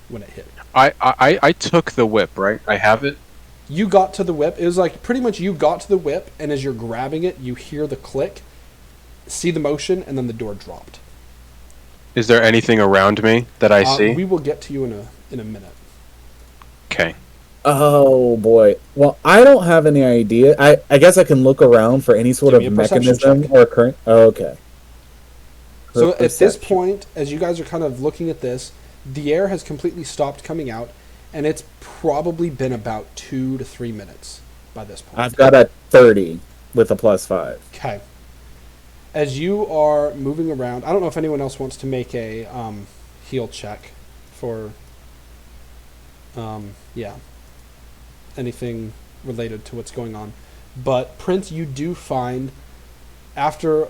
when it hit. I took the whip, right? I have it. You got to the whip. It was like pretty much you got to the whip, and as you're grabbing it, you hear the click, see the motion, and then the door dropped. Is there anything around me that I see? We will get to you in a minute. Okay. Oh boy. Well, I don't have any idea. I guess I can look around for any sort Give me of a perception mechanism check. or current. Oh, okay. So at this Perception. point, as you guys are kind of looking at this, the air has completely stopped coming out, and it's probably been about 2 to 3 minutes by this point. I've got a 30 with a +5. Okay. As you are moving around, I don't know if anyone else wants to make a heal check for, anything related to what's going on. But Prince, you do find, after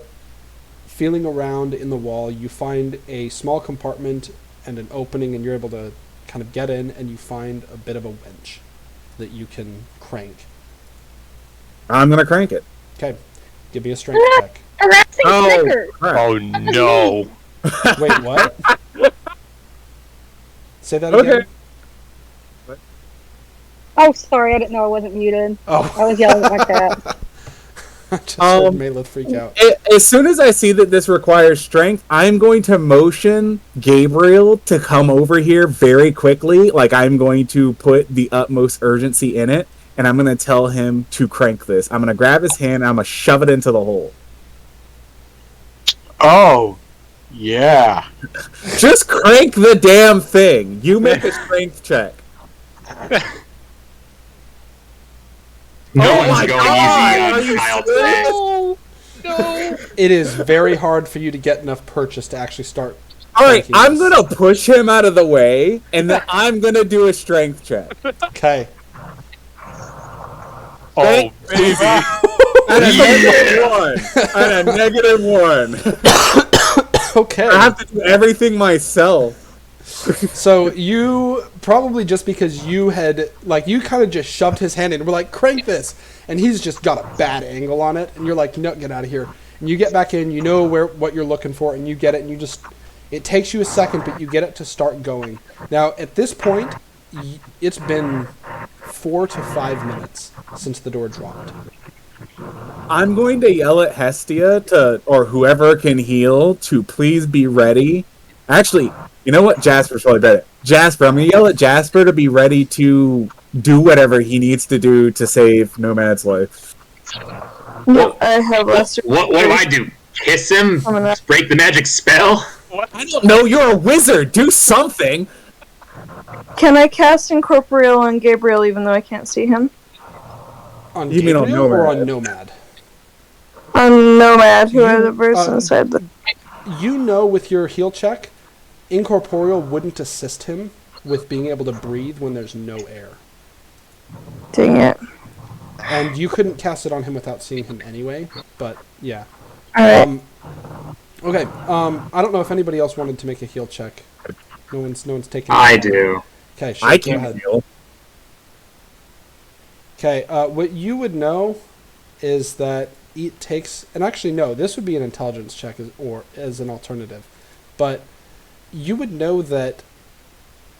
feeling around in the wall, you find a small compartment and an opening, and you're able to kind of get in, and you find a bit of a winch that you can crank. I'm gonna crank it. Okay. Give me a strength check. Harassing Snicker! crap. Oh no! Wait, what? Say that again. Okay. Oh, sorry, I didn't know I wasn't muted. Oh, I was yelling at my cat. I just heard Malith freak out. As soon as I see that this requires strength, I'm going to motion Gabriel to come over here very quickly. Like, I'm going to put the utmost urgency in it, and I'm going to tell him to crank this. I'm going to grab his hand, and I'm going to shove it into the hole. Oh, yeah. Just crank the damn thing. You make a strength check. No Oh one's my going God, are easy you on Kyle today. It is very hard for you to get enough purchase to actually start. All right, cranking I'm this. going to push him out of the way, and then I'm going to do a strength check. Okay. Oh baby! And a -1. Okay. I have to do everything myself. So you probably just because you had you kind of just shoved his hand in and were like, crank this, and he's just got a bad angle on it, and you're like, no, get out of here. And you get back in, you know what you're looking for, and you get it, and it takes you a second, but you get it to start going. Now at this point, it's been 4 to 5 minutes since the door dropped. I'm going to yell at Hestia or whoever can heal to please be ready. Actually, you know what? Jasper's probably better. Jasper, I'm going to yell at Jasper to be ready to do whatever he needs to do to save Nomad's life. No, I have lesser. What do I do? Kiss him? Break the magic spell? I don't know. You're a wizard. Do something. Can I cast Incorporeal on Gabriel even though I can't see him? On You mean on Gabriel or on Nomad? Nomad? On Nomad, who You, are the person inside the... You know with your heal check, Incorporeal wouldn't assist him with being able to breathe when there's no air. Dang it. And you couldn't cast it on him without seeing him anyway, but yeah. Alright. Okay, I don't know if anybody else wanted to make a heal check. No one's taking I do. Okay, I go can ahead. heal. Okay, what you would know is that it takes, and actually no, this would be an intelligence check as an alternative, but you would know that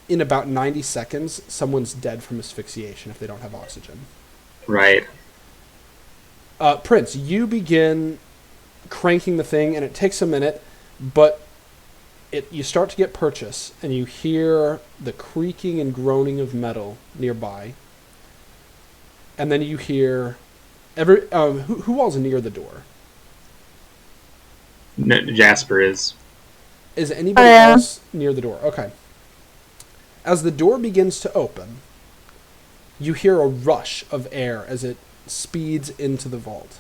in about 90 seconds, someone's dead from asphyxiation if they don't have oxygen. Right. Prince, you begin cranking the thing, and it takes a minute, but you start to get purchase, and you hear the creaking and groaning of metal nearby, and then you hear who all's near the door? No, Jasper is. Is anybody else near the door? Okay. As the door begins to open, you hear a rush of air as it speeds into the vault.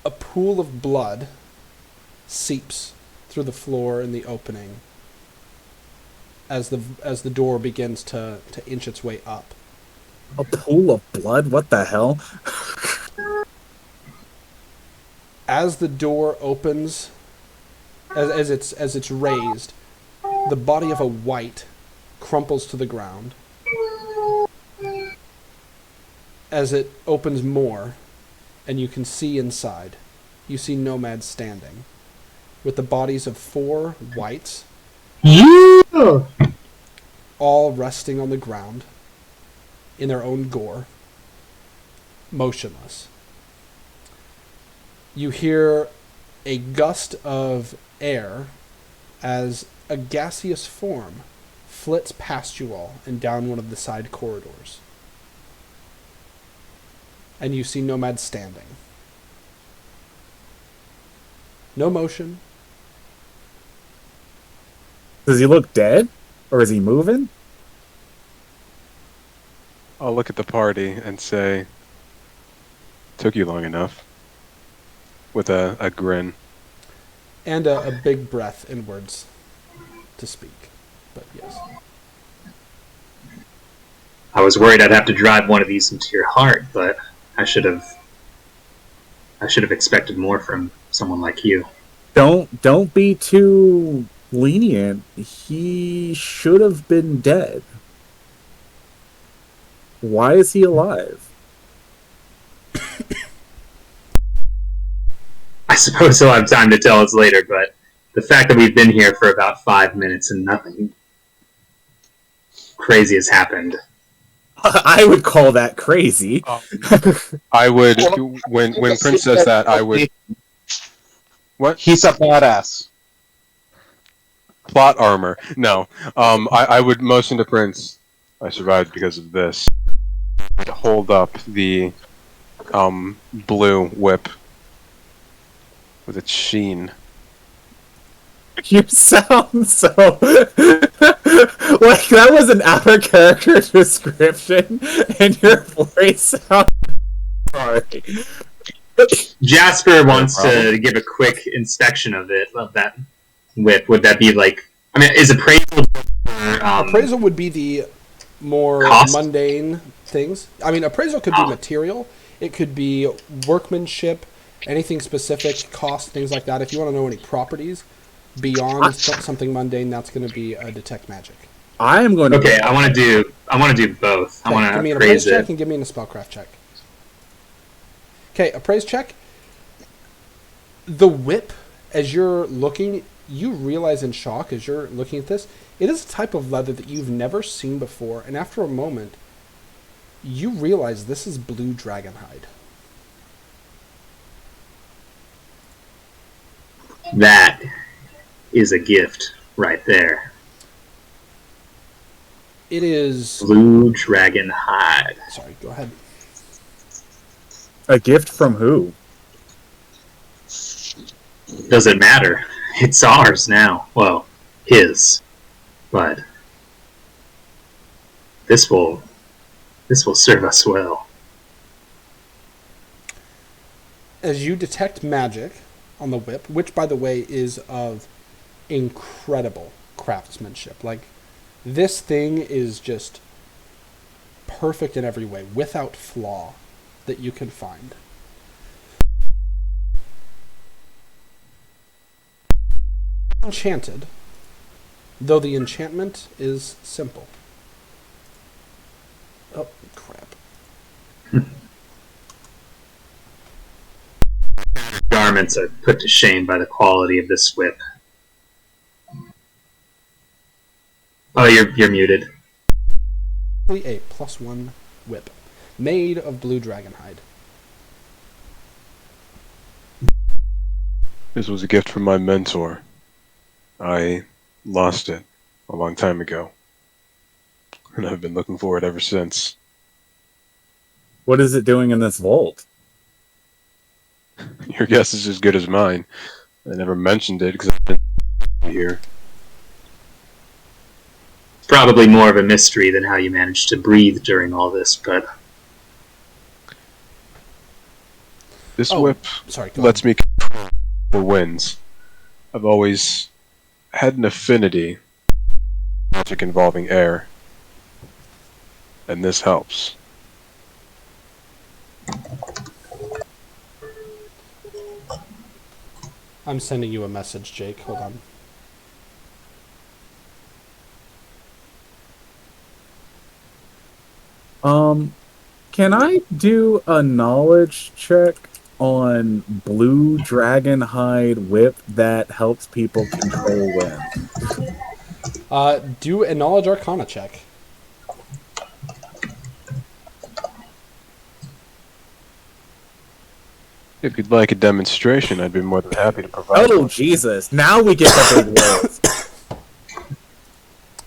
A pool of blood seeps through the floor in the opening as the door begins to inch its way up. A pool of blood? What the hell? As the door opens, as it's raised, the body of a wight crumples to the ground. As it opens more, and you can see inside, you see Nomad standing, with the bodies of 4 wights, all resting on the ground, in their own gore, motionless. You hear a gust of air as a gaseous form flits past you all and down one of the side corridors. And you see Nomad standing. No motion. Does he look dead? Or is he moving? I'll look at the party and say, "Took you long enough." With a grin. And a big breath inwards to speak. But yes. I was worried I'd have to drive one of these into your heart, but I should have expected more from someone like you. Don't be too lenient. He should have been dead. Why is he alive? I suppose he'll have time to tell us later, but the fact that we've been here for about 5 minutes and nothing crazy has happened. I would call that crazy. I would, when Prince says that, I would... What? He's a badass. Plot armor. No. I would motion to Prince. I survived because of this. To hold up the blue whip with its sheen. You sound so like that was an out of character description, and your voice sounds sorry. Jasper wants to give a quick inspection of that whip. Would that be like? I mean, is appraisal? Appraisal would be the more cost? mundane things. I mean, appraisal could be material. It could be workmanship, anything specific, cost, things like that. If you want to know any properties beyond something mundane, that's going to be a detect magic. I am going to. Okay, I want to do both. I want to give me an appraise appraise check it. and give me a spellcraft check. Okay, appraise check. The whip, as you're looking, you realize in shock as you're looking at this, it is a type of leather that you've never seen before, and after a moment, you realize this is blue dragon hide. That is a gift right there. It is... Blue dragon hide. Sorry, go ahead. A gift from who? Doesn't matter. It's ours now. Well, his. But this will serve us well. As you detect magic on the whip, which, by the way, is of incredible craftsmanship. Like, this thing is just perfect in every way, without flaw that you can find. Enchanted, though the enchantment is simple. Oh, crap. Garments are put to shame by the quality of this whip. Oh, you're muted. A +1 whip, made of blue dragon hide. This was a gift from my mentor. I lost it a long time ago, and I've been looking for it ever since. What is it doing in this vault? Your guess is as good as mine. I never mentioned it because I've been here. Probably more of a mystery than how you managed to breathe during all this, but This Oh, whip Sorry, go lets on. me control the winds. I've always had an affinity for magic involving air, and this helps. I'm sending you a message, Jake. Hold on. Can I do a knowledge check on blue dragon hide whip that helps people control wind? Do a knowledge arcana check. If you'd like a demonstration, I'd be more than happy to provide Oh one. Jesus! Now we get the big rolls.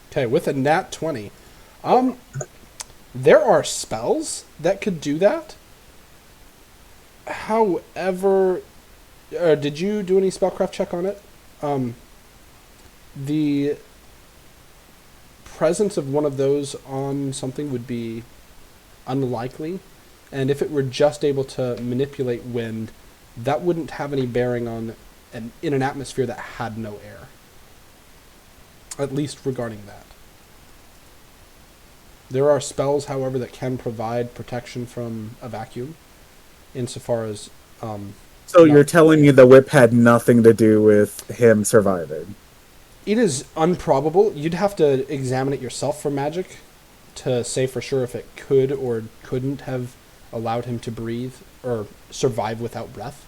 Okay, with a nat 20. There are spells that could do that. However, did you do any spellcraft check on it? The presence of one of those on something would be unlikely, and if it were just able to manipulate wind, that wouldn't have any bearing on in an atmosphere that had no air. At least regarding that. There are spells, however, that can provide protection from a vacuum, insofar as So you're telling me the whip had nothing to do with him surviving? it is unprobable. You'd have to examine it yourself for magic to say for sure if it could or couldn't have allowed him to breathe or survive without breath.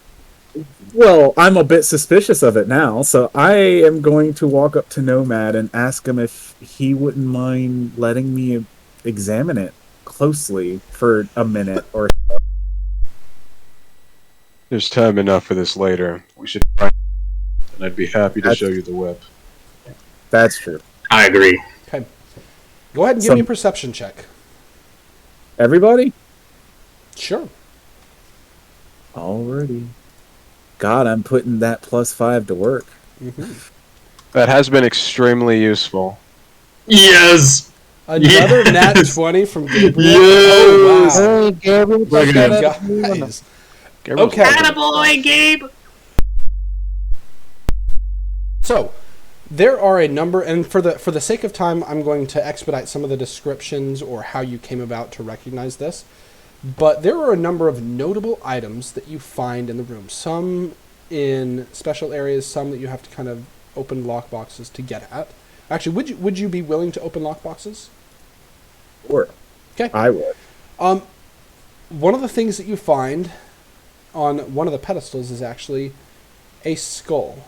Well, I'm a bit suspicious of it now, so I am going to walk up to Nomad and ask him if he wouldn't mind letting me examine it closely for a minute or so. There's time enough for this later. We should find it, and I'd be happy to That's- show you the whip. That's true. I agree. Okay. Go ahead and give me a perception check. Everybody? Sure. Alrighty. God, I'm putting that +5 to work. Mm-hmm. That has been extremely useful. Yes! Another Yes! nat 20 from Gabriel. Yes! Oh, wow. Hey, Gabriel, Look at him. Guys. Gabriel's Okay. welcome. Attaboy, Gabe! So, there are a number, and for the sake of time, I'm going to expedite some of the descriptions or how you came about to recognize this. But there are a number of notable items that you find in the room. Some in special areas, some that you have to kind of open lockboxes to get at. Actually, would you be willing to open lockboxes? Sure. Okay. I would. One of the things that you find on one of the pedestals is actually a skull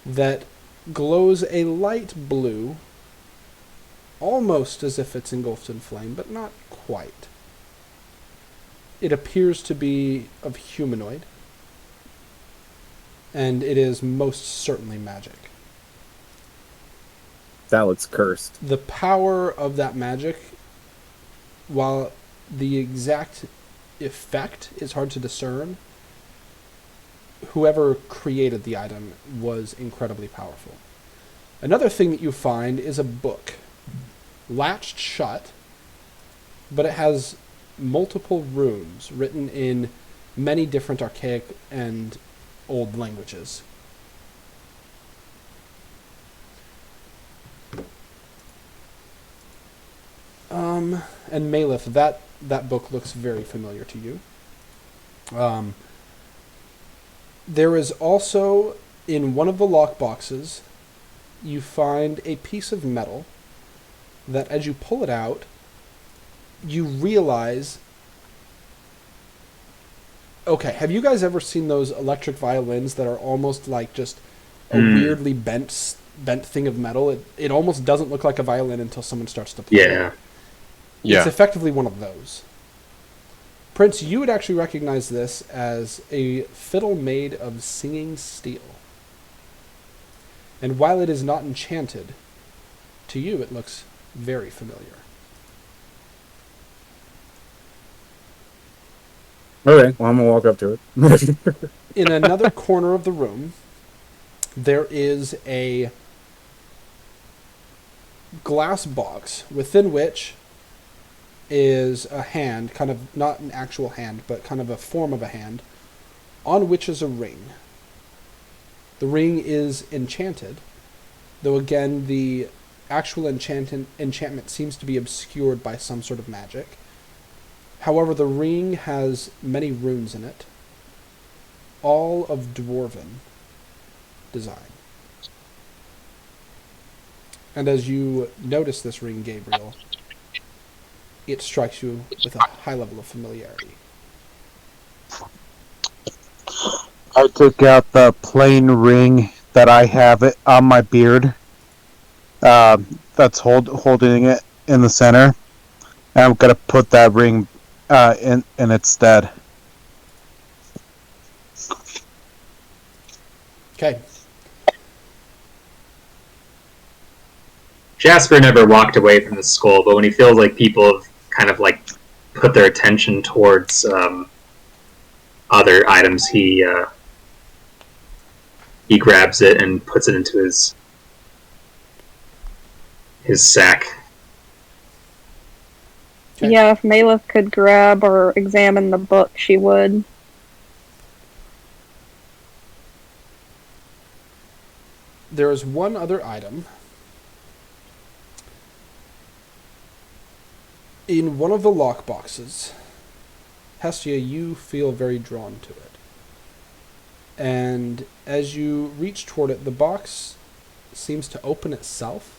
that glows a light blue, almost as if it's engulfed in flame, but not quite. It appears to be of humanoid, and it is most certainly magic. That looks cursed. The power of that magic, while the exact effect is hard to discern, whoever created the item was incredibly powerful. Another thing that you find is a book, latched shut, but it has multiple runes written in many different archaic and old languages. And Malith, that book looks very familiar to you. There is also, in one of the lockboxes, you find a piece of metal that, as you pull it out, you realize... Okay, have you guys ever seen those electric violins that are almost like just a weirdly bent thing of metal? It almost doesn't look like a violin until someone starts to play it. Yeah. It's effectively one of those. Prince, you would actually recognize this as a fiddle made of singing steel. And while it is not enchanted, to you it looks very familiar. Okay, well, I'm gonna walk up to it. In another corner of the room, there is a glass box within which is a hand, kind of not an actual hand, but kind of a form of a hand, on which is a ring. The ring is enchanted, though again the actual enchantment seems to be obscured by some sort of magic. However, the ring has many runes in it, all of dwarven design. And as you notice this ring, Gabriel, it strikes you with a high level of familiarity. I took out the plain ring that I have it on my beard. That's holding it in the center. And I'm gonna put that ring in its stead. Okay. Jasper never walked away from the skull, but when he feels like people have kind of like put their attention towards other items, he grabs it and puts it into his sack. Okay. Yeah, if Malith could grab or examine the book, she would. There is one other item. In one of the lockboxes, Hestia, you feel very drawn to it. And as you reach toward it, the box seems to open itself.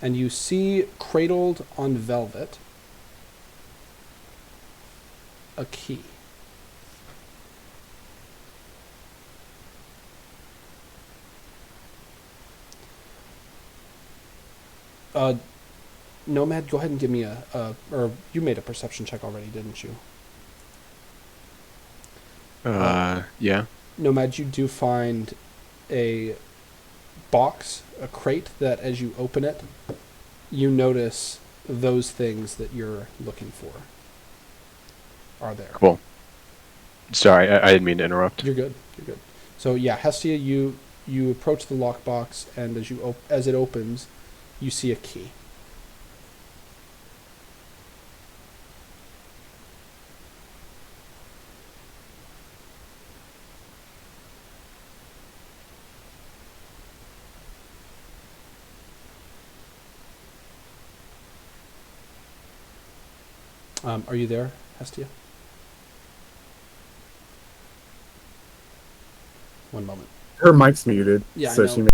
And you see, cradled on velvet, a key. Nomad, go ahead and give me or you made a perception check already, didn't you? Yeah. Nomad, you do find a box, a crate, that as you open it, you notice those things that you're looking for are there. Cool. Sorry, I didn't mean to interrupt. You're good. You're good. So yeah, Hestia, you approach the lockbox, and as it opens, you see a key. Are you there, Hestia? One moment. Her mic's muted, Yeah, I so know. she.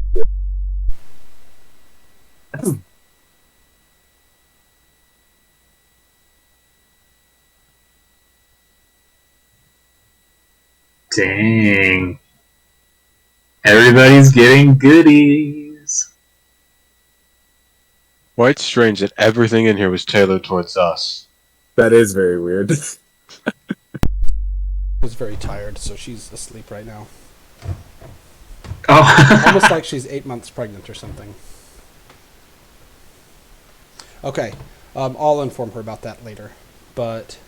Dang. Everybody's getting goodies. Why it's strange that everything in here was tailored towards us. That is very weird. Was very tired, so she's asleep right now. Oh. Almost like she's 8 months pregnant or something. Okay, I'll inform her about that later. But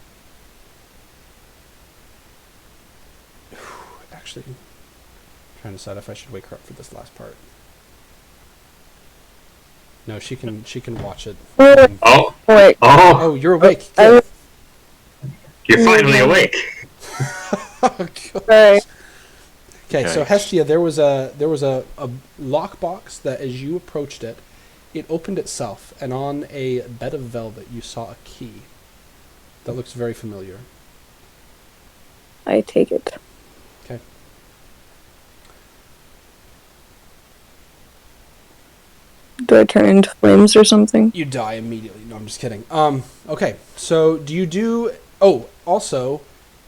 actually, I'm trying to decide if I should wake her up for this last part. No, she can watch it. Oh, Wait, oh, Oh, you're awake. I- you're finally awake. sorry. Okay, so Yikes. Hestia, there was a lockbox that, as you approached it, it opened itself, and on a bed of velvet, you saw a key that looks very familiar. I take it. Okay. Do I turn into flames or something? You die immediately. No, I'm just kidding. Okay, so do you do... Oh, also,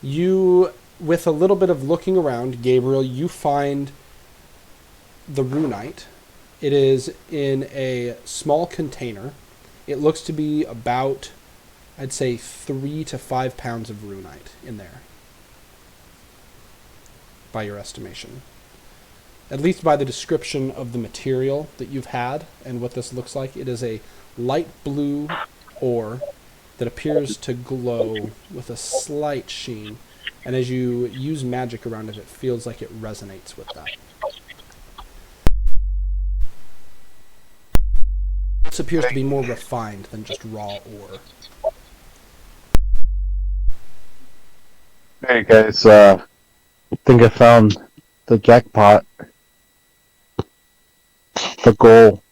you, with a little bit of looking around, Gabriel, you find the runite. It is in a small container. It looks to be about, I'd say, 3 to 5 pounds of runite in there, by your estimation. At least by the description of the material that you've had and what this looks like. It is a light blue ore that appears to glow with a slight sheen. And as you use magic around it, it feels like it resonates with that. This appears to be more refined than just raw ore. Hey guys, I think I found the jackpot. The goal.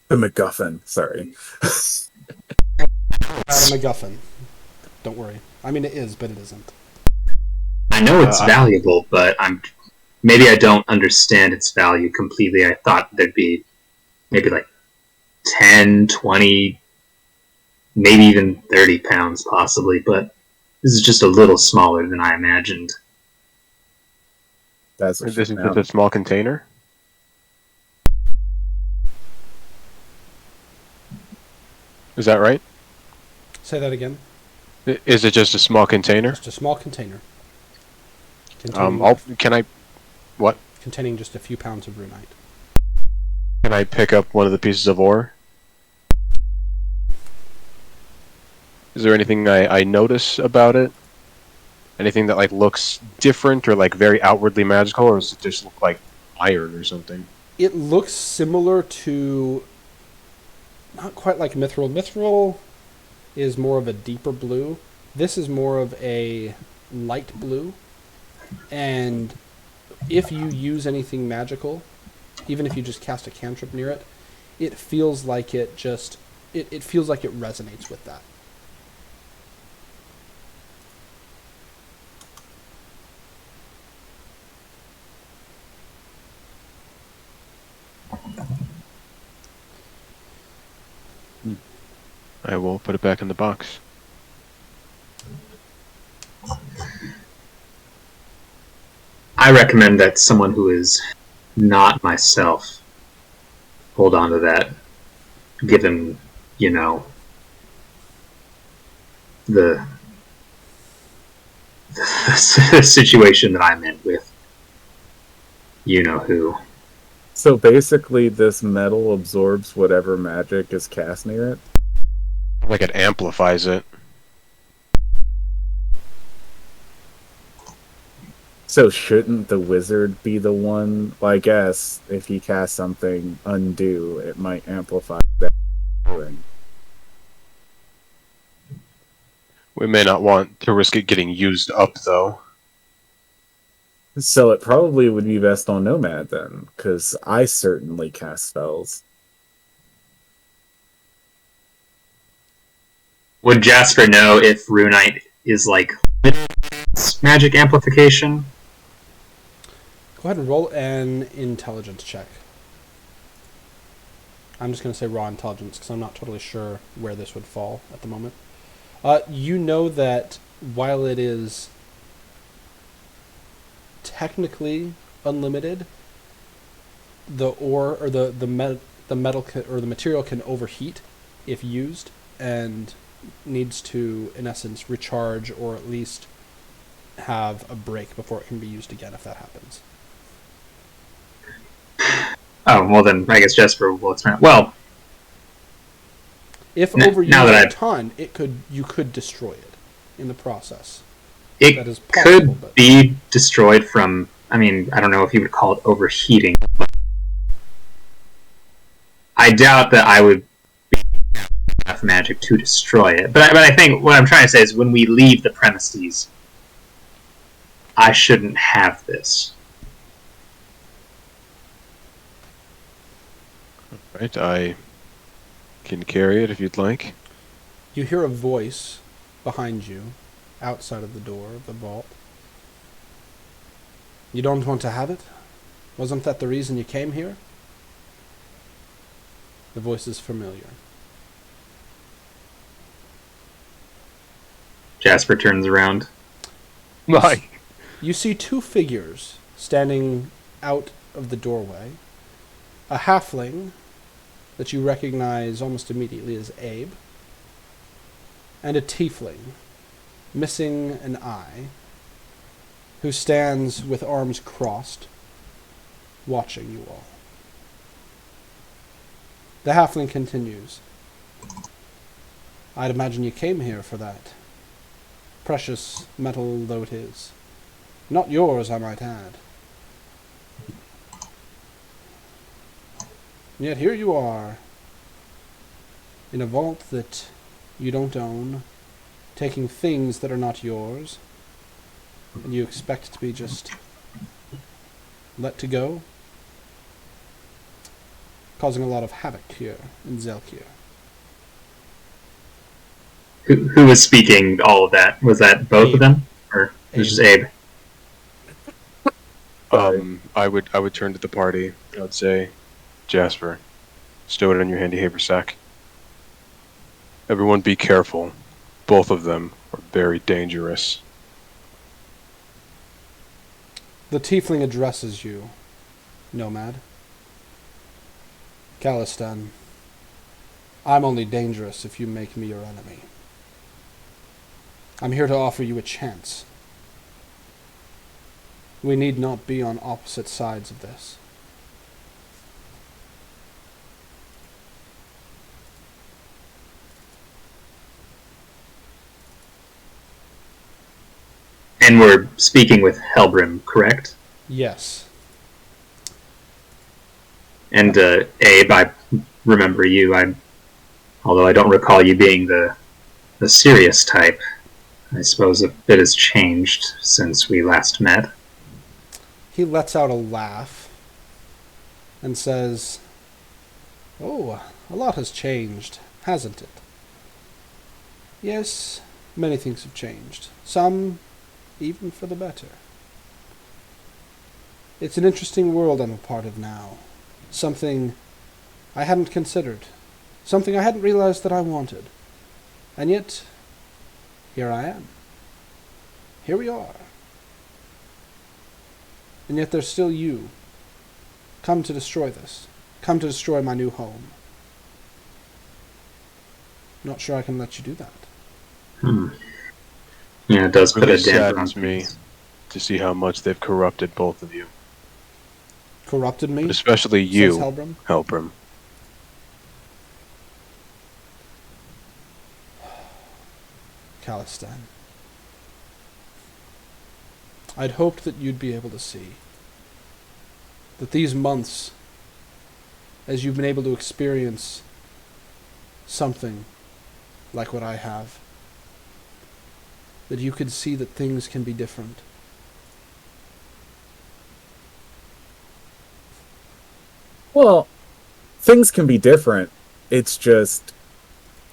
The MacGuffin. Sorry. Not a MacGuffin. Don't worry. I mean, it is, but it isn't. I know it's valuable, but maybe I don't understand its value completely. I thought there'd be maybe like 10, 20, maybe even 30 pounds possibly, but this is just a little smaller than I imagined. That's what This she is found. just a small container. Is that right? Say that again. Is it just a small container? Just a small container. Can I Containing just a few pounds of runite. can I pick up one of the pieces of ore? Is there anything I notice about it? Anything that like looks different or like very outwardly magical, or does it just look like iron or something? It looks similar to, not quite like mithril. Mithril is more of a deeper blue. This is more of a light blue. And if you use anything magical, even if you just cast a cantrip near it, it feels like it feels like it resonates with that. I will put it back in the box. I recommend that someone who is not myself hold on to that, given, the situation that I'm in with who. So basically, this metal absorbs whatever magic is cast near it. Like it amplifies it. So shouldn't the wizard be the one? Well, I guess if he casts something undo, it might amplify that. We may not want to risk it getting used up, though. So it probably would be best on Nomad then, because I certainly cast spells. Would Jasper know if Runite is like magic amplification? Go ahead and roll an intelligence check. I'm just going to say raw intelligence because I'm not totally sure where this would fall at the moment. You know that while it is technically unlimited, the ore or the metal or the material can overheat if used and needs to, in essence, recharge or at least have a break before it can be used again if that happens. Oh, well then, I guess Jasper will experiment. Well, If Now overused that a I've- ton, you could destroy it in the process. It That is possible, could but be destroyed from. I mean, I don't know if you would call it overheating. But I doubt that I would be enough magic to destroy it. But I think what I'm trying to say is when we leave the premises, I shouldn't have this. Right, I can carry it if you'd like. you hear a voice behind you, outside of the door of the vault. You don't want to have it? Wasn't that the reason you came here? The voice is familiar. Jasper turns around. My. You see two figures standing out of the doorway. A halfling that you recognize almost immediately as Abe, and a tiefling, missing an eye, who stands with arms crossed, watching you all. The halfling continues. I'd imagine you came here for that. Precious metal though it is. Not yours, I might add. Yet here you are, in a vault that you don't own, taking things that are not yours, and you expect to be just let to go, causing a lot of havoc here in Zelkir. Who was speaking all of that? Was that both Abe. of them? Or it was just Abe? I would turn to the party. I would say, Jasper, stow it in your handy haversack. Everyone be careful. Both of them are very dangerous. The tiefling addresses you, Nomad. Calistan, I'm only dangerous if you make me your enemy. I'm here to offer you a chance. We need not be on opposite sides of this. And we're speaking with Helbrim, correct? Yes. And Abe, I remember you. Although I don't recall you being the serious type. I suppose a bit has changed since we last met. He lets out a laugh and says, "Oh, a lot has changed, hasn't it?" Yes, many things have changed. Some even for the better. It's an interesting world I'm a part of now. Something I hadn't considered. Something I hadn't realized that I wanted. And yet, here I am. Here we are. And yet there's still you. Come to destroy this. Come to destroy my new home. Not sure I can let you do that. Yeah, it does put Really a damper on saddens me things. to see how much they've corrupted both of you. Corrupted me? But especially Says you, Helbrim. Helbrim. Calistan. I'd hoped that you'd be able to see that these months, as you've been able to experience something like what I have, that you could see that things can be different. Well, things can be different. It's just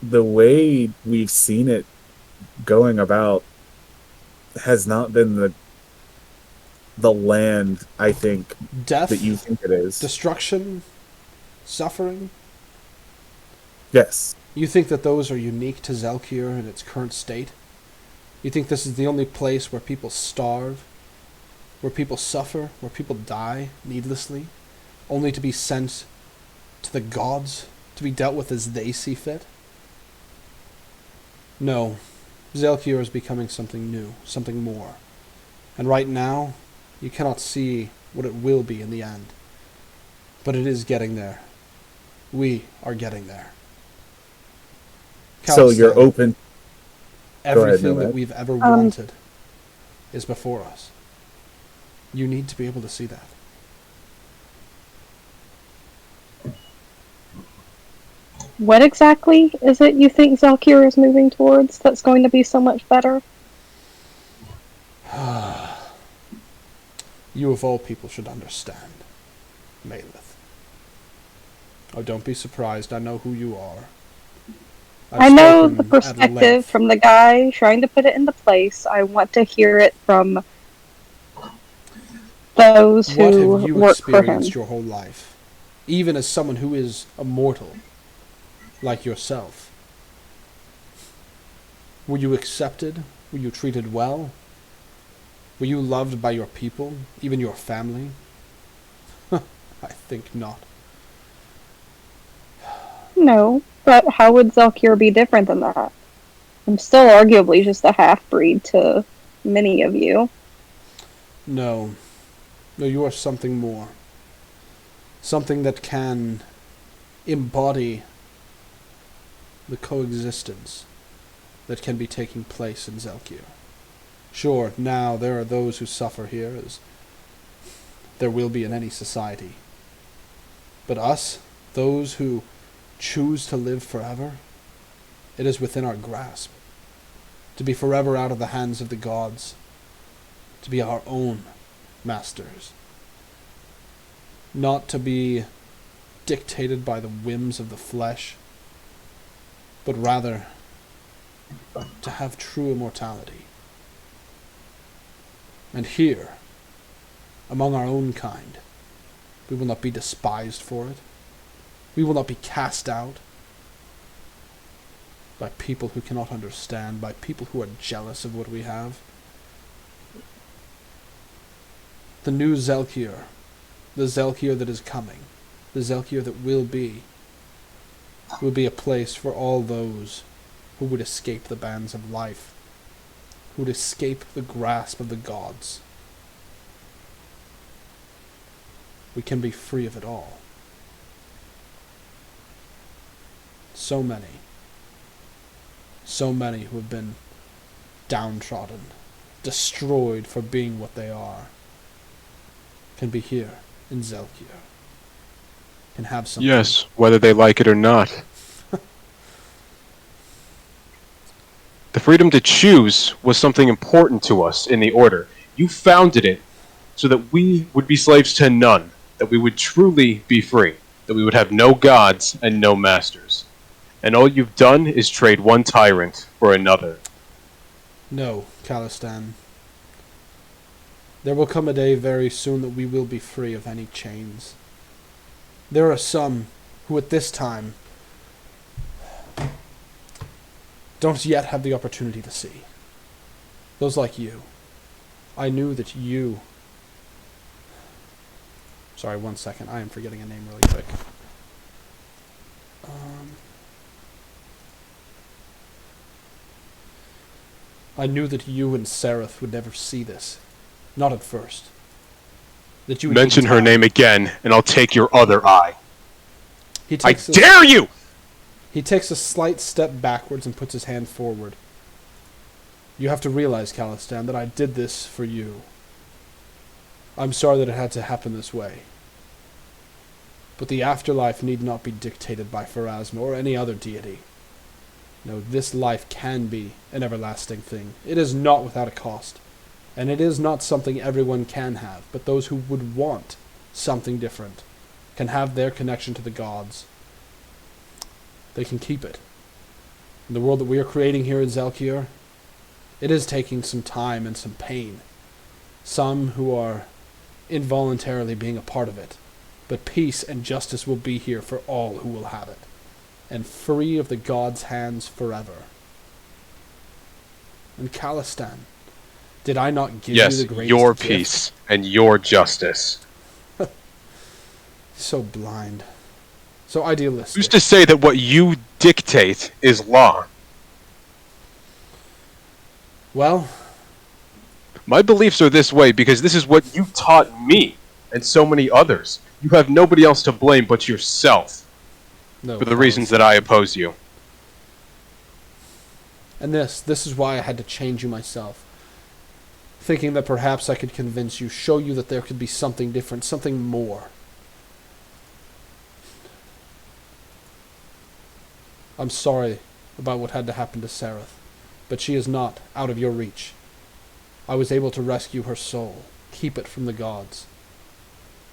the way we've seen it going about has not been the land, I think, Death, that you think it is. destruction, suffering. Yes. You think that those are unique to Zelkir in its current state? You think this is the only place where people starve, where people suffer, where people die needlessly, only to be sent to the gods, to be dealt with as they see fit? No. Zelkir is becoming something new, something more. And right now, you cannot see what it will be in the end. But it is getting there. We are getting there. So you're Calistan, open. everything Nomad. that we've ever wanted is before us. You need to be able to see that. What exactly is it you think Zalkir is moving towards that's going to be so much better? You of all people should understand, Maleth. Oh, don't be surprised. I know who you are. I I've know spoken the at perspective length. from the guy trying to put it into place. I want to hear it from those What who have you work for him. experienced your whole life? Even as someone who is immortal, like yourself. Were you accepted? Were you treated well? Were you loved by your people, even your family? I think not. No, but how would Zalkir be different than that? I'm still arguably just a half-breed to many of you. No. No, you are something more. Something that can embody the coexistence that can be taking place in Zalkir. Sure, now there are those who suffer here, as there will be in any society. But us, those who choose to live forever, it is within our grasp. To be forever out of the hands of the gods. To be our own masters. Not to be dictated by the whims of the flesh, but rather to have true immortality. And here, among our own kind, we will not be despised for it. We will not be cast out by people who cannot understand, by people who are jealous of what we have. The new Zalkir, the Zalkir that is coming, the Zalkir that will be a place for all those who would escape the bands of life, who would escape the grasp of the gods. We can be free of it all. So many who have been downtrodden, destroyed for being what they are, can be here in Zalkir. Can have something. Yes, whether they like it or not. The freedom to choose was something important to us in the Order. You founded it so that we would be slaves to none, that we would truly be free, that we would have no gods and no masters. And all you've done is trade one tyrant for another. No, Khalistan. There will come a day very soon that we will be free of any chains. There are some who at this time don't yet have the opportunity to see. Those like you. I knew that you... Sorry, 1 second. I am forgetting a name really quick. I knew that you and Seraph would never see this. Not at first. That you would Mention take her time. name again, and I'll take your other eye. He I takes dare you! He takes a slight step backwards and puts his hand forward. You have to realize, Khalistan, that I did this for you. I'm sorry that it had to happen this way. But the afterlife need not be dictated by Pharasma or any other deity. No, this life can be an everlasting thing. It is not without a cost. And it is not something everyone can have, but those who would want something different can have their connection to the gods. They can keep it. In the world that we are creating here in Zalkir, it is taking some time and some pain. Some who are involuntarily being a part of it. But peace and justice will be here for all who will have it. And free of the gods' hands forever. And Khalistan, did I not give you Yes, the greatest your gift? peace and your justice. So blind. So idealistic. Who's to say that what you dictate is law? Well, My beliefs are this way because this is what you taught me and so many others. You have nobody else to blame but yourself no. for the reasons that I oppose you. And this is why I had to change you myself. thinking that perhaps I could convince you, show you that there could be something different, something more. I'm sorry about what had to happen to Sareth, but she is not out of your reach. I was able to rescue her soul, keep it from the gods.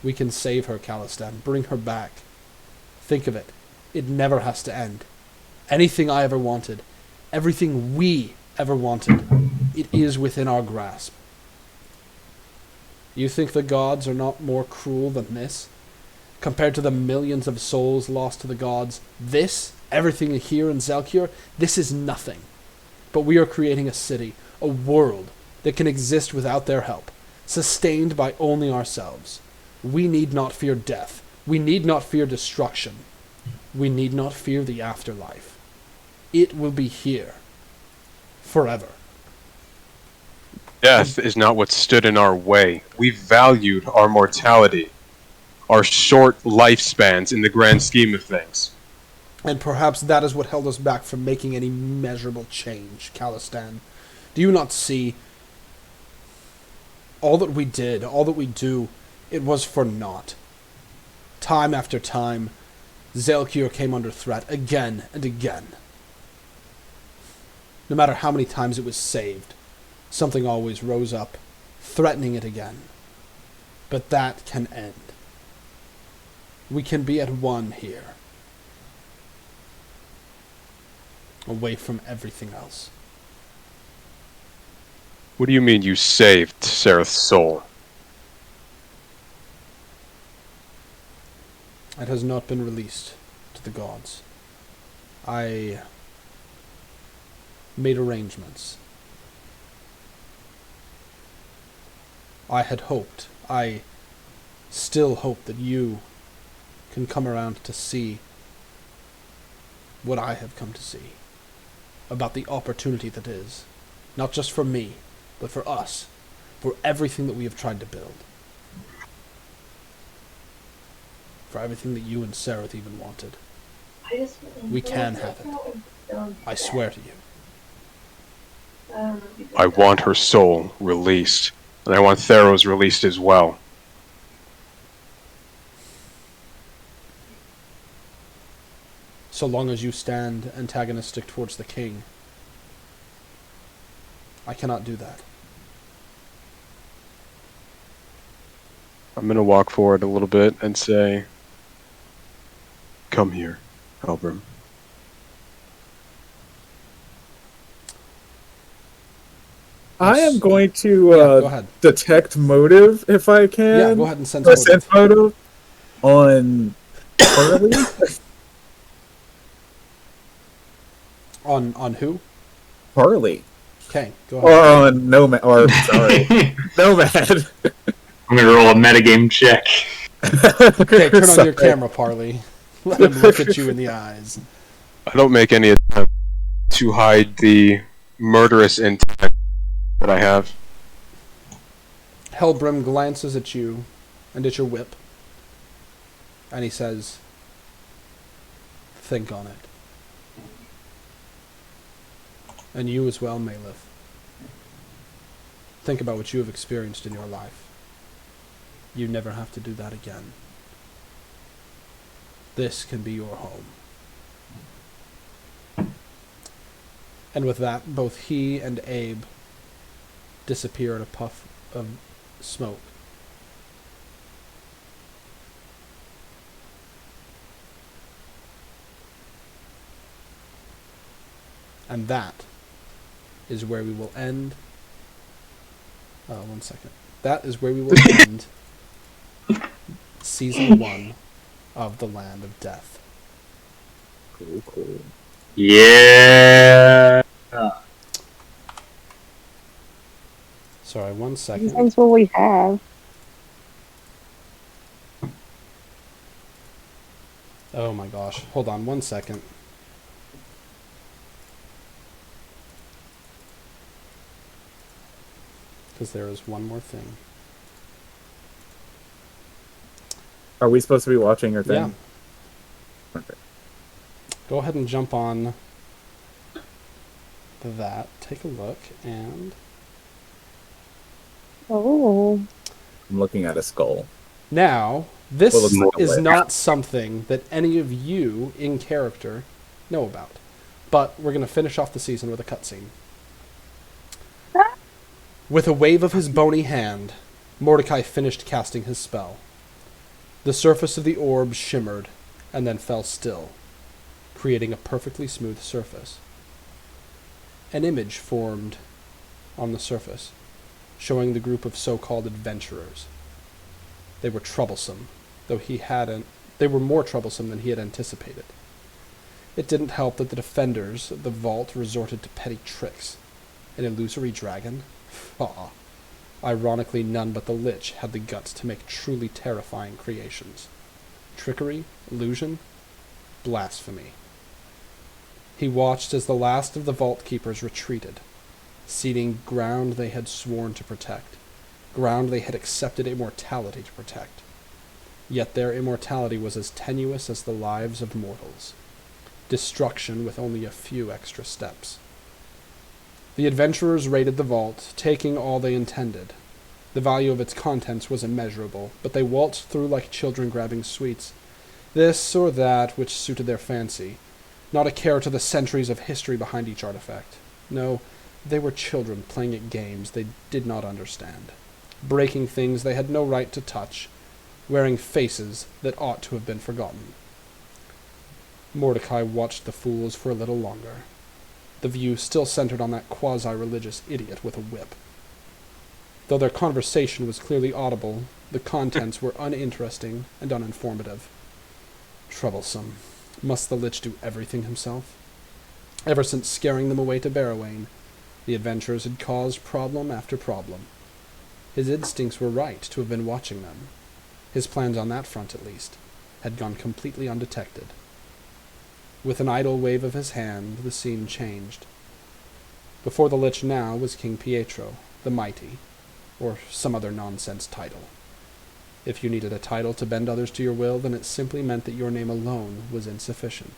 We can save her, Calistan, bring her back. Think of it. It never has to end. Anything I ever wanted, everything we ever wanted, it is within our grasp. You think the gods are not more cruel than this? Compared to the millions of souls lost to the gods, this, everything here in Zelkir, this is nothing. But we are creating a city, a world, that can exist without their help, sustained by only ourselves. We need not fear death. We need not fear destruction. We need not fear the afterlife. It will be here. Forever. Death is not what stood in our way. We valued our mortality, our short lifespans in the grand scheme of things. And perhaps that is what held us back from making any measurable change, Calistan. Do you not see? All that we did, all that we do, it was for naught. Time after time, Zelkir came under threat again and again. No matter how many times it was saved, something always rose up, threatening it again. But that can end. We can be at one here. Away from everything else. What do you mean you saved Sareth's soul? It has not been released to the gods. I made arrangements. I had hoped, I still hope that you can come around to see what I have come to see. About the opportunity that is. Not just for me, but for us. For everything that we have tried to build. For everything that you and Sareth even wanted. We can have it. I swear to you. I want her soul released, and I want Theros released as well. So long as you stand antagonistic towards the king, I cannot do that. I'm gonna walk forward a little bit and say, "Come here, Helbram." I am going to Go ahead. detect motive if I can. Yeah, go ahead and sense Or motive. sense motive on Harley. On who? Harley. Okay, go Or ahead. on Nomad. Or, sorry. Nomad. I'm gonna roll a metagame check. Okay, turn on Sorry. your camera, Parley. Let him look at you in the eyes. I don't make any attempt to hide the murderous intent that I have. Helbrim glances at you and at your whip, and he says, "Think on it." And you as well, Malith. Think about what you have experienced in your life. You never have to do that again. This can be your home. And with that, both he and Abe disappear in a puff of smoke. And that is where we will end. One second. That is where we will end Season 1 of The Land of Death. Cool, cool. Yeah. Sorry, 1 second. That's what we have. Oh my gosh. Hold on 1 second. Because there is one more thing. Are we supposed to be watching your thing? Yeah. Okay. Go ahead and jump on that. Take a look and Oh. I'm looking at a skull. Now, this Well, it's like a is lip. not something that any of you in character know about. But we're going to finish off the season with a cutscene. With a wave of his bony hand, Mordecai finished casting his spell. The surface of the orb shimmered and then fell still, creating a perfectly smooth surface. An image formed on the surface, showing the group of so-called adventurers. They were troublesome, though they were more troublesome than he had anticipated. It didn't help that the defenders of the vault resorted to petty tricks. An illusory dragon? Ah. Ironically, none but the Lich had the guts to make truly terrifying creations. Trickery? Illusion? Blasphemy. He watched as the last of the Vault Keepers retreated, ceding ground they had sworn to protect, ground they had accepted immortality to protect. Yet their immortality was as tenuous as the lives of mortals. Destruction with only a few extra steps. The adventurers raided the vault, taking all they intended. The value of its contents was immeasurable, but they waltzed through like children grabbing sweets, this or that which suited their fancy, not a care to the centuries of history behind each artifact. No, they were children playing at games they did not understand, breaking things they had no right to touch, wearing faces that ought to have been forgotten. Mordecai watched the fools for a little longer, the view still centered on that quasi-religious idiot with a whip. Though their conversation was clearly audible, the contents were uninteresting and uninformative. Troublesome. Must the Lich do everything himself? Ever since scaring them away to Barrowain, the adventurers had caused problem after problem. His instincts were right to have been watching them. His plans on that front, at least, had gone completely undetected. With an idle wave of his hand, the scene changed. Before the Lich now was King Pietro, the Mighty, or some other nonsense title. If you needed a title to bend others to your will, then it simply meant that your name alone was insufficient.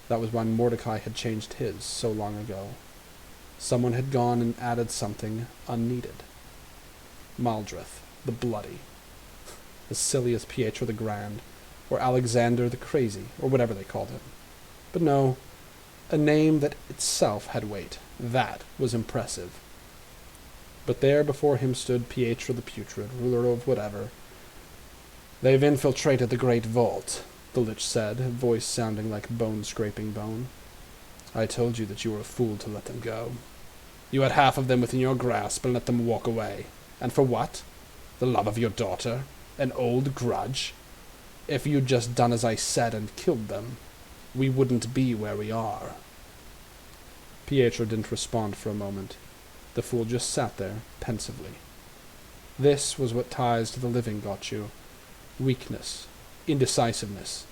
That was why Mordecai had changed his so long ago. Someone had gone and added something unneeded. Maldrith, the Bloody. As silly as Pietro the Grand, or Alexander the Crazy, or whatever they called him. But no, a name that itself had weight. That was impressive. But there before him stood Pietro the Putrid, ruler of whatever. "They've infiltrated the great vault," the Lich said, voice sounding like bone-scraping bone. "I told you that you were a fool to let them go. You had half of them within your grasp and let them walk away. And for what? The love of your daughter? An old grudge? If you'd just done as I said and killed them, we wouldn't be where we are." Pietro didn't respond for a moment. The fool just sat there, pensively. This was what ties to the living got you. Weakness. Indecisiveness.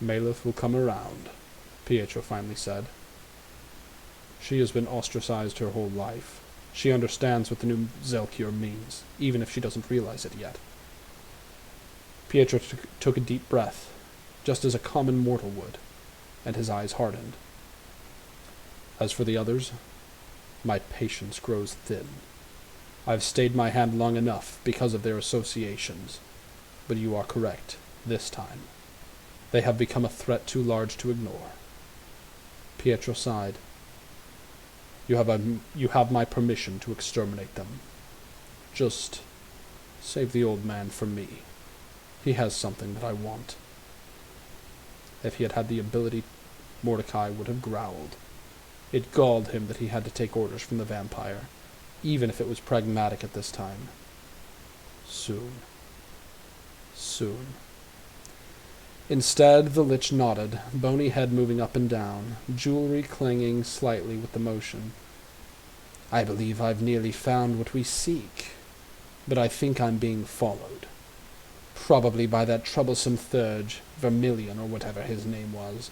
"Maleth will come around," Pietro finally said. "She has been ostracized her whole life. She understands what the new Zelkir means, even if she doesn't realize it yet." Pietro took a deep breath, just as a common mortal would, and his eyes hardened. "As for the others, my patience grows thin. I've stayed my hand long enough because of their associations. But you are correct, this time. They have become a threat too large to ignore." Pietro sighed. You have my permission to exterminate them. Just save the old man for me. He has something that I want." If he had had the ability, Mordecai would have growled. It galled him that he had to take orders from the vampire, even if it was pragmatic at this time. Soon. Soon. Instead, the Lich nodded, bony head moving up and down, jewelry clanging slightly with the motion. "I believe I've nearly found what we seek, but I think I'm being followed. Probably by that troublesome Thurge, Vermilion, or whatever his name was."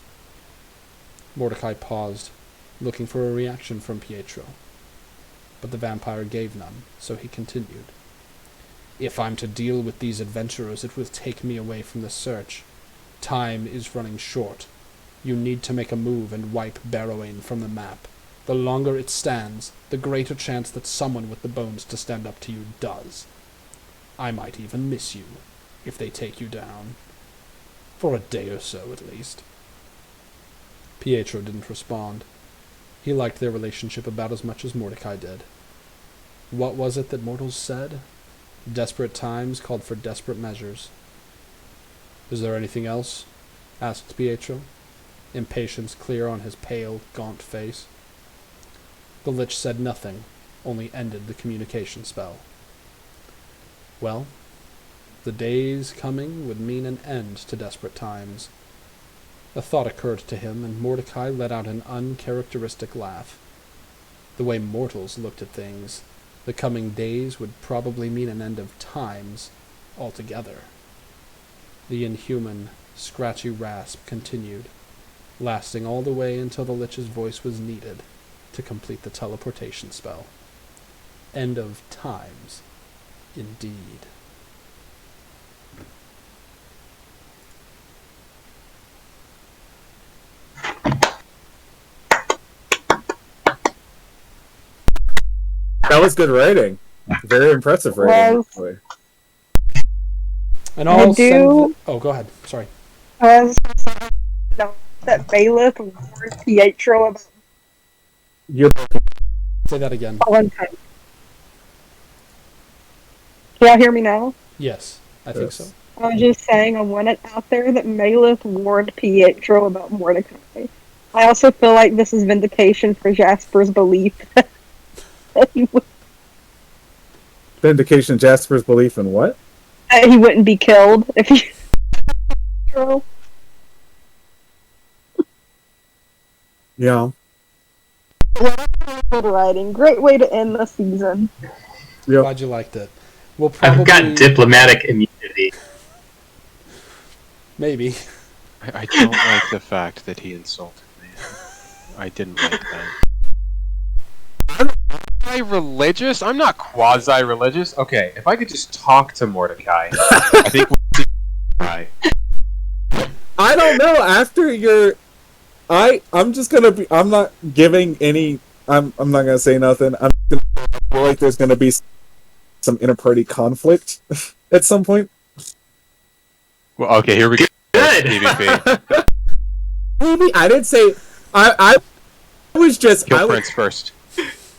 Mordecai paused, looking for a reaction from Pietro. But the vampire gave none, so he continued. "If I'm to deal with these adventurers, it will take me away from the search. Time is running short. You need to make a move and wipe Barrowain from the map. The longer it stands, the greater chance that someone with the bones to stand up to you does. I might even miss you, if they take you down. For a day or so, at least. Pietro didn't respond. He liked their relationship about as much as Mordecai did. What was it that mortals said? Desperate times called for desperate measures. Is there anything else? Asked Pietro, impatience clear on his pale, gaunt face. The Lich said nothing, only ended the communication spell. Well, the days coming would mean an end to desperate times. A thought occurred to him, and Mordecai let out an uncharacteristic laugh. The way mortals looked at things, the coming days would probably mean an end of times altogether. The inhuman, scratchy rasp continued, lasting all the way until the Lich's voice was needed to complete the teleportation spell. End of times, indeed. That was good writing. Very impressive writing. Actually. And I'll I do- Oh, go ahead. Sorry. That Bailiff warned Pietro about You're Say that again. Valentine. Can y'all hear me now? Yes, I think so. I was just saying, I want it out there that Malith warned Pietro about Mordecai. I also feel like this is vindication for Jasper's belief that he vindication of Jasper's belief in what? wouldn't be killed if he. Yeah. Good writing. Great way to end the season. Yep. Glad you liked it. We'll probably... I've got diplomatic immunity. Maybe. I don't like the fact that he insulted me. I didn't like that. Quasi-religious? I'm not quasi-religious. Okay, if I could just talk to Mordecai, I think we'll see Mordecai. I don't know. After your, I'm just gonna be. I'm not giving any. I'm not gonna say nothing. I'm gonna feel like there's gonna be some inter-party conflict at some point. Well, okay, here we go. Good. PvP. Maybe I didn't say. I was just. Kill I was, Prince first.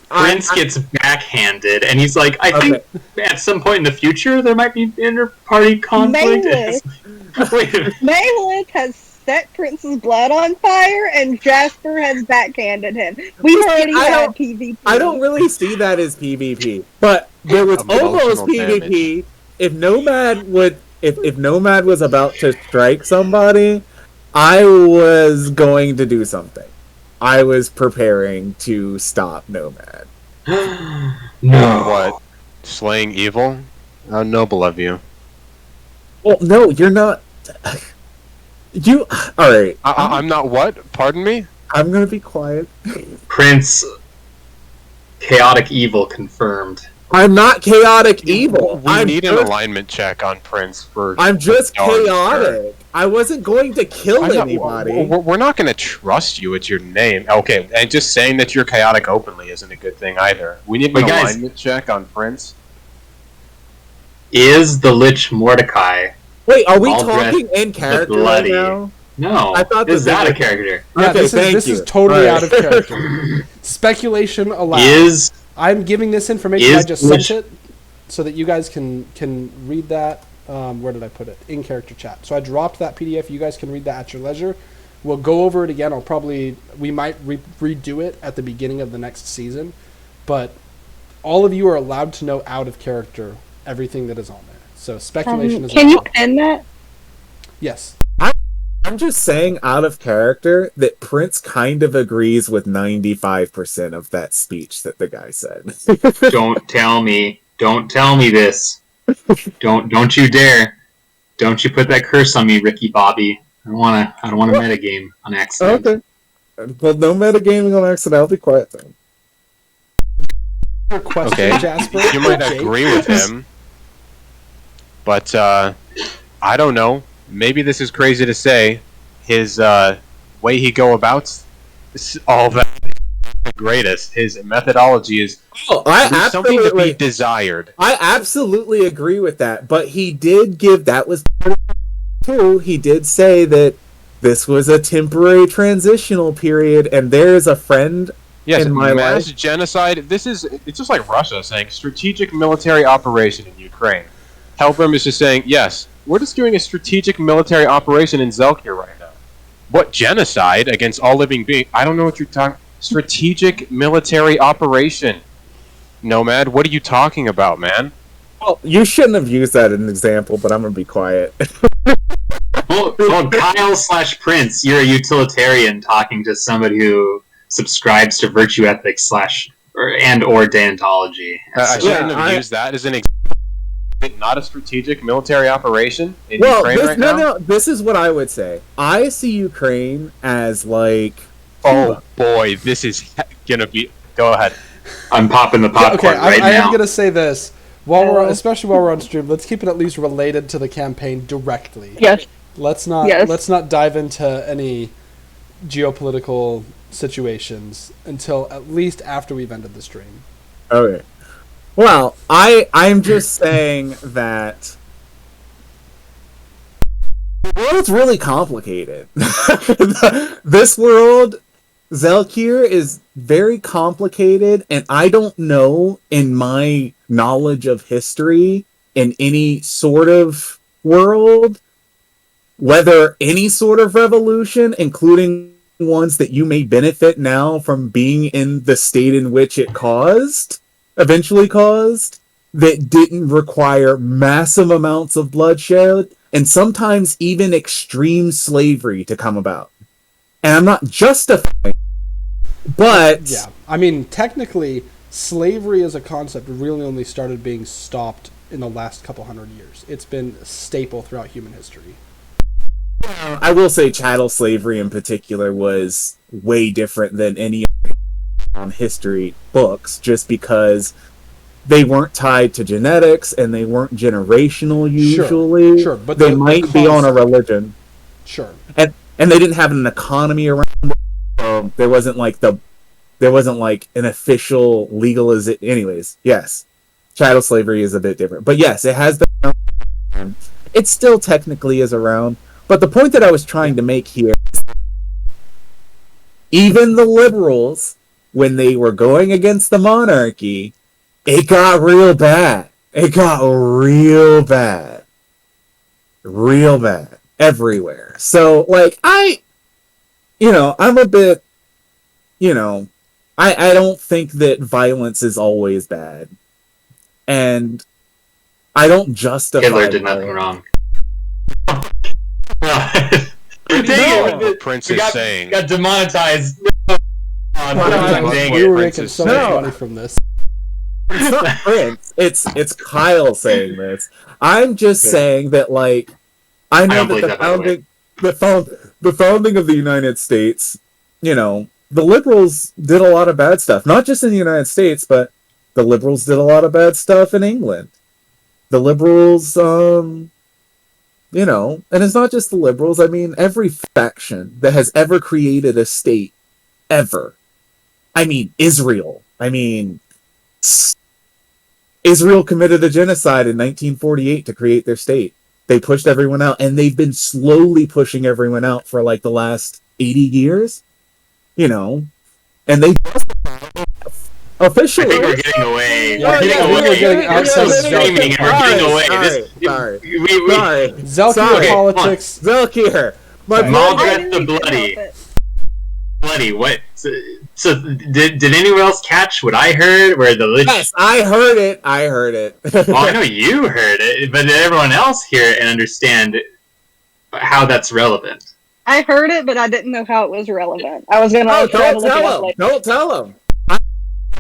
Prince gets backhanded, and he's like, I think at some point in the future there might be inter-party conflict. Malith. Wait a minute. Malith has set Prince's blood on fire, and Jasper has backhanded him. We've already had PvP. I don't really see that as PvP, but there was almost Emotional PvP. If Nomad would, if Nomad was about to strike somebody, I was going to do something. I was preparing to stop Nomad. No. What? Slaying evil? How noble of you. Well, no, you're not. You all right? I'm not what? Pardon me? I'm gonna be quiet. Prince, chaotic evil confirmed. I'm not chaotic evil. We I'm need just, an alignment check on Prince for. I'm just darn sure. chaotic. I wasn't going to kill anybody. We're not going to trust you. It's your name. Okay, and just saying that you're chaotic openly isn't a good thing either. We need an But guys- alignment check on Prince. Is the Lich Mordecai? Wait, are we all talking in character right bloody. now? No. I thought is this that was- a character? Yeah, Okay, this thank is you. totally All right. out of character. Speculation allowed. Is I'm giving this information. I Is just Lich- sent it so that you guys can read that. Where did I put it? In character chat. So I dropped that PDF. You guys can read that at your leisure. We'll go over it again. We might redo it at the beginning of the next season, but all of you are allowed to know out of character everything that is on there. So speculation is Can you allowed. pin that? Yes. I'm just saying out of character that Prince kind of agrees with 95% of that speech that the guy said. don't tell me. Don't tell me this. Don't you dare. Don't you put that curse on me, Ricky Bobby. I don't wanna metagame on accident. Okay. Well, no metagaming on accident. I'll be quiet then. Your question, Okay, Jasper. you might Jake? agree with him, but I don't know. Maybe this is crazy to say. His way he go about all that greatest. His methodology is Oh, I leave something to be absolutely, desired. I absolutely agree with that. But he did give that was too. He did say that this was a temporary transitional period, and there's a friend. Yes, In my mass life. genocide. It's just like Russia saying strategic military operation in Ukraine. Helbram is just saying, yes, we're just doing a strategic military operation in Zelkir right now. What genocide against all living beings? I don't know what you're talking. Strategic military operation. Nomad, what are you talking about, man? Well, you shouldn't have used that as an example, but I'm gonna be quiet. Well, Kyle/Prince, you're a utilitarian talking to somebody who subscribes to virtue ethics or Deontology. I So- shouldn't have used that as an example. Not a strategic military operation in Well, Ukraine right now? no. This is what I would say. I see Ukraine as like. Oh boy, this is gonna be. Go ahead. I'm popping the popcorn Okay, right I now. am gonna say this. Especially while we're on stream, let's keep it at least related to the campaign directly. Yes. Let's not dive into any geopolitical situations until at least after we've ended the stream. Okay. Well, I'm just saying that the world's really complicated. This world, Zelkir, is very complicated, and I don't know, in my knowledge of history, in any sort of world, whether any sort of revolution, including ones that you may benefit now from being in the state in which it eventually caused, that didn't require massive amounts of bloodshed and sometimes even extreme slavery to come about. And I'm not justifying, but Yeah, I mean, technically, slavery as a concept really only started being stopped in the last couple hundred years. It's been a staple throughout human history. I will say chattel slavery in particular was way different than any history books, just because they weren't tied to genetics and they weren't generational usually. Sure, but they the might be on a concept- religion, Sure. and they didn't have an economy around it. So there wasn't like an official legalization. Anyways, yes, chattel slavery is a bit different, but yes, it has been around. It still technically is around. But the point that I was trying to make here is even the liberals, when they were going against the monarchy, it got real bad. It got real bad. Real bad. Everywhere. So, like, I'm a bit, I don't think that violence is always bad. And I don't justify Hitler did nothing violence. wrong. What Prince is saying. Got demonetized. Dang We it, were Prince making is so much saying. money from this. It's not Prince. It's Kyle saying this. I'm just saying that, like, I know don't that believe that, the founding of the United States, the liberals did a lot of bad stuff. Not just in the United States, but the liberals did a lot of bad stuff in England. The liberals, and it's not just the liberals. I mean, every faction that has ever created a state, ever. I mean, Israel. I mean, Israel committed a genocide in 1948 to create their state. They pushed everyone out, and they've been slowly pushing everyone out for like the last 80 years, and they officially. I think we're getting away. Yeah, We're getting I think away. we're getting We're outside of streaming and we're getting away. Sorry. Zelkir Sorry. politics. Zelkir. My Maldred the I didn't Bloody. help it. Bloody. What? So did anyone else catch what I heard? Where the Yes, I heard it. Well, I know you heard it, but did everyone else hear it and understand how that's relevant? I heard it, but I didn't know how it was relevant. I was gonna Oh, try to don't look it up tell him. later. Don't tell him.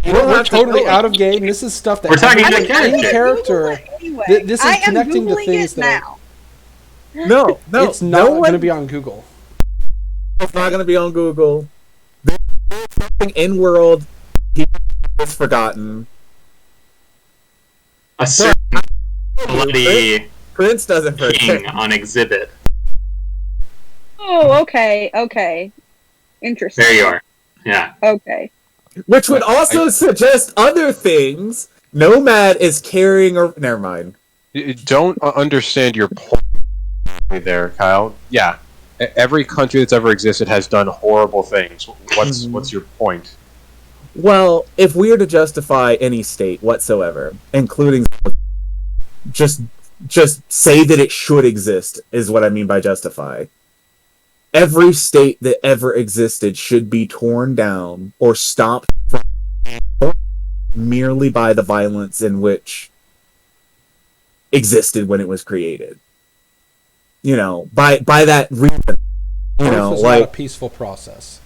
We're totally out of game. This is stuff that We're talking happens about in character. character. Anyway, This is I am connecting to Googling things it that now. No, it's not going to be on Google. It's not going to be on Google. There's something in world is forgotten. A certain bloody Prince doesn't king forget. on exhibit. Oh, okay. Interesting. There you are. Yeah. Okay. Which would also suggest other things. Nomad is carrying a... Never mind. You don't understand your point there, Kyle. Yeah, every country that's ever existed has done horrible things. What's your point? Well, if we are to justify any state whatsoever, including just say that it should exist, is what I mean by justify. Every state that ever existed should be torn down or stopped merely by the violence in which existed when it was created. You know, by that reason, you know, It's like not a peaceful process.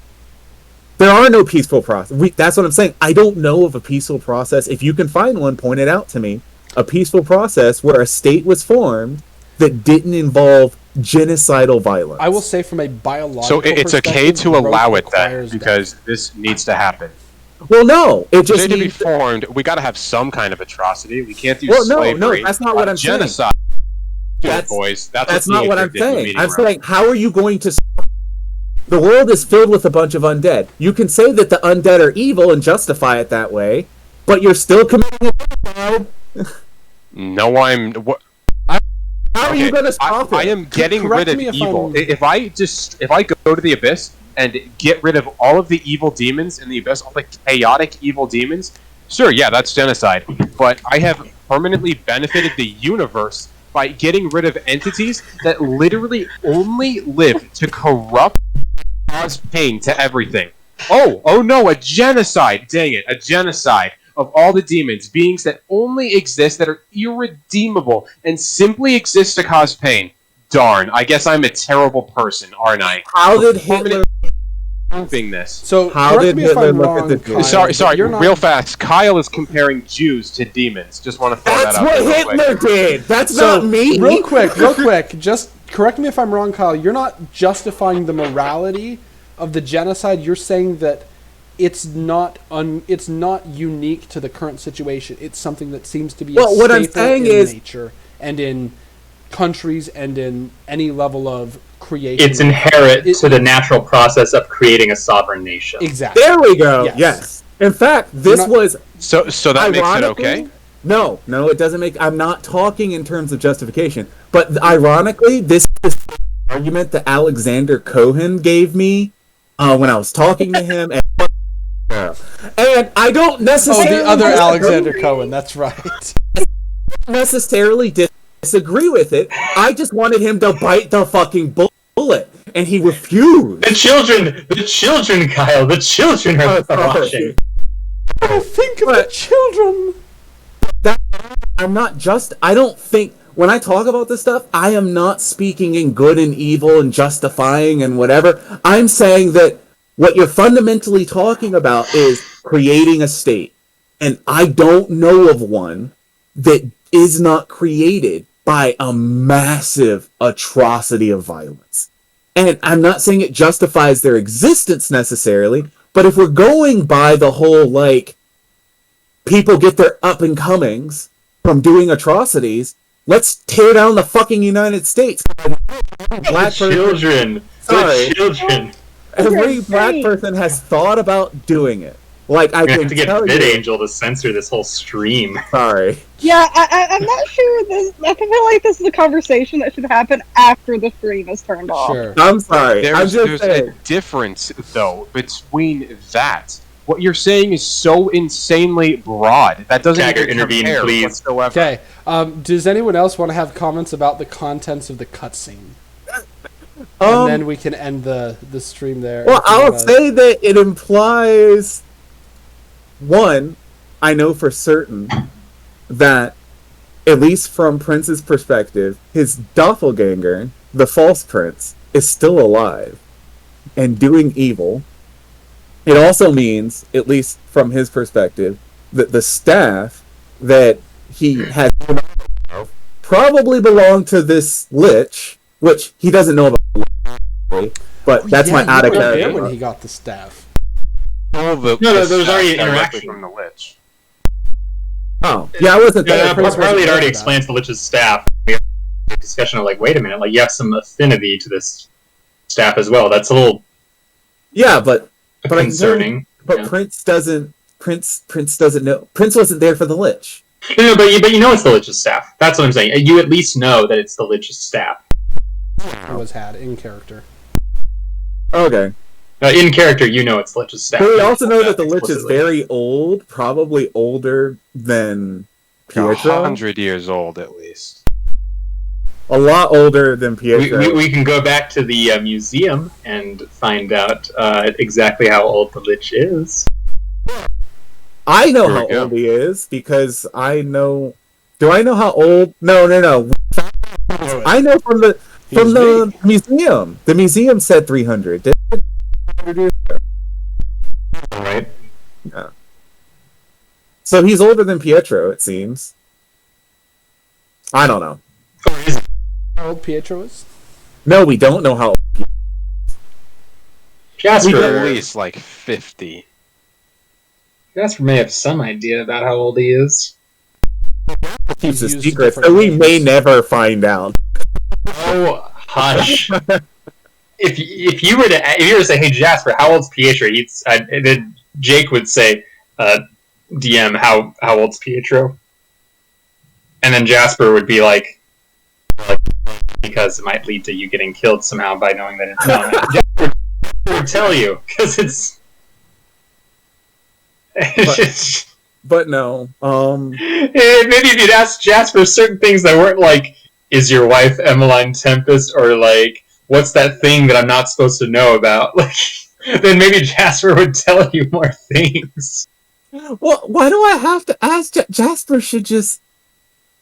there are no peaceful process. That's what I'm saying. I don't know of a peaceful process. If you can find one, point it out to me. A peaceful process where a state was formed that didn't involve genocidal violence. I will say from a biological So it's okay perspective, to growth allow it then, requires because this needs to happen. Well, no, it For just it to be needs. formed, we got to have some kind of atrocity. We can't do Well, slavery. no, that's not what I'm saying. genocide. That's- Boys, That's what not the what I'm Acre did in the saying. meeting I'm room. saying, how are you going to... The world is filled with a bunch of undead. You can say that the undead are evil and justify it that way, but you're still committing a genocide. No, I'm. What, How are you going to stop I it? am getting Correct rid of me if evil. I'm- If I go to the abyss and get rid of all of the evil demons in the abyss, all the chaotic evil demons, sure, yeah, that's genocide. But I have permanently benefited the universe by getting rid of entities that literally only live to corrupt, cause pain to everything. Oh no, a genocide! Dang it, a genocide of all the demons, beings that only exist, that are irredeemable, and simply exist to cause pain. Darn, I guess I'm a terrible person, aren't I? How did Hitler... Proving this. So How correct did me if Hitler I'm look at wrong, the Kyle, Jews? Sorry, but you're not, real fast. Kyle is comparing Jews to demons. Just want to throw That's that out what there real quick. Hitler did! That's So, not me! real quick, just correct me if I'm wrong, Kyle. You're not justifying the morality of the genocide. You're saying that it's not unique to the current situation. It's something that seems to be Well, a what I'm staple saying in is- nature and in countries and in any level of creation. It's inherent It- to the natural process of creating a sovereign nation. Exactly. There we go. Yes. Yes. In fact, this not- was So that makes it ironically- okay? No, it doesn't make. I'm not talking in terms of justification, but ironically, this is the argument that Alexander Cohen gave me when I was talking to him, and I don't Oh, necessarily the other Alexander Cohen. That's right. necessarily disagree with it. I just wanted him to bite the fucking bullet, and he refused. The children, Kyle, the children are watching. Think of the children. I don't think, when I talk about this stuff, I am not speaking in good and evil and justifying and whatever. I'm saying that what you're fundamentally talking about is creating a state. And I don't know of one that is not created by a massive atrocity of violence. And I'm not saying it justifies their existence necessarily, but if we're going by the whole, like, people get their up and comings from doing atrocities, let's tear down the fucking United States. Black person, Sorry. The children. every black person has thought about doing it. Like, I We have can to get tell you. VidAngel to censor this whole stream. Sorry. Yeah, I'm not sure this. I feel like this is a conversation that should happen after the stream is turned off. Sure. I'm sorry. I'm There's just a saying. difference, though, between that. What you're saying is so insanely broad. That doesn't Jagger, even intervene, compare please. whatsoever. Okay. Does anyone else want to have comments about the contents of the cutscene? And then we can end the stream there. Well, If you I'll wanna- say that it implies, one, I know for certain that, at least from Prince's perspective, his doppelganger, the false Prince, is still alive and doing evil. It also means, at least from his perspective, that the staff that he has probably belonged to this lich, which he doesn't know about, but that's Yeah, my you out of weren't there character. when he got the staff. All the, No, the there was already staff an directly interaction. from the Lich. Oh, yeah, I wasn't there. Yeah, Prince wasn't Harley had there already for explained to the Lich's staff. We had a discussion of like, wait a minute, like you have some affinity to this staff as well. That's a little Yeah, but I can tell you- concerning. But Yeah. Prince doesn't know. Prince wasn't there for the Lich. No, but you know it's the Lich's staff. That's what I'm saying. You at least know that it's the Lich's staff. It was had in character. Okay. In character, you know it's the Lich's staff. But we also know that the Lich is Explicitly. very old, probably older than Pietro. 100 years old at least. A lot older than Pietro. We can go back to the museum and find out exactly how old the Lich is. I know Here we how go. old he is because I know. Do I know how old? No. I know from the He's big. museum. The museum said 300. Right? So he's older than Pietro, it seems. I don't know. Or is it? How old Pietro is? No, we don't know how old. Jasper, At least like 50. Jasper may have some idea about how old he is. Keeps a used secret, different so we may names. never find out. Oh, hush! if you were to say, "Hey Jasper, how old's Pietro?" Then Jake would say, "DM, how old's Pietro?" And then Jasper would be like, because it might lead to you getting killed somehow by knowing that it's not. Jasper would tell you because it's just. But no. Maybe if you'd ask Jasper certain things that weren't like, is your wife Emmeline Tempest, or like, what's that thing that I'm not supposed to know about? Like, then maybe Jasper would tell you more things. Well, why do I have to ask? Jasper should just.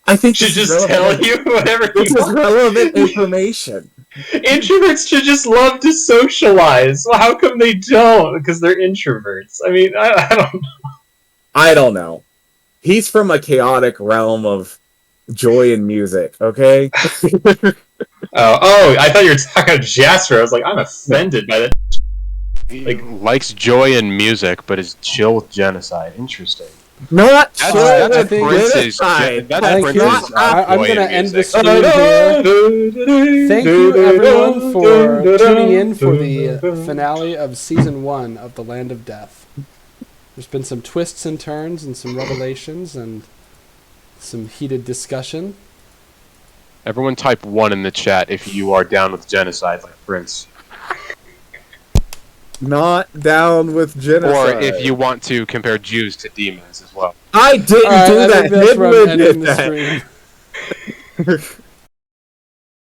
I think Should this is just tell relevant. you whatever he This is wants. relevant information. Introverts should just love to socialize. Well, how come they don't? Because they're introverts. I mean, I don't know. I don't know. He's from a chaotic realm of joy and music, okay? Oh, I thought you were talking about Jasper. I was like, I'm offended by that. He Like- likes joy and music, but is chill with genocide. Interesting. Not That's, sure I that's think- Prince's. genocide. That's I think Prince's. here's- I'm joy gonna and end music. this stream here. Thank you everyone for tuning in for the finale of season 1 of The Land of Death. There's been some twists and turns and some revelations and some heated discussion. Everyone type 1 in the chat if you are down with genocide like Prince. Not down with genocide. Or if you want to compare Jews to demons as well. I didn't All right, do I that. think that's where I'm Hitler ending did the that. stream.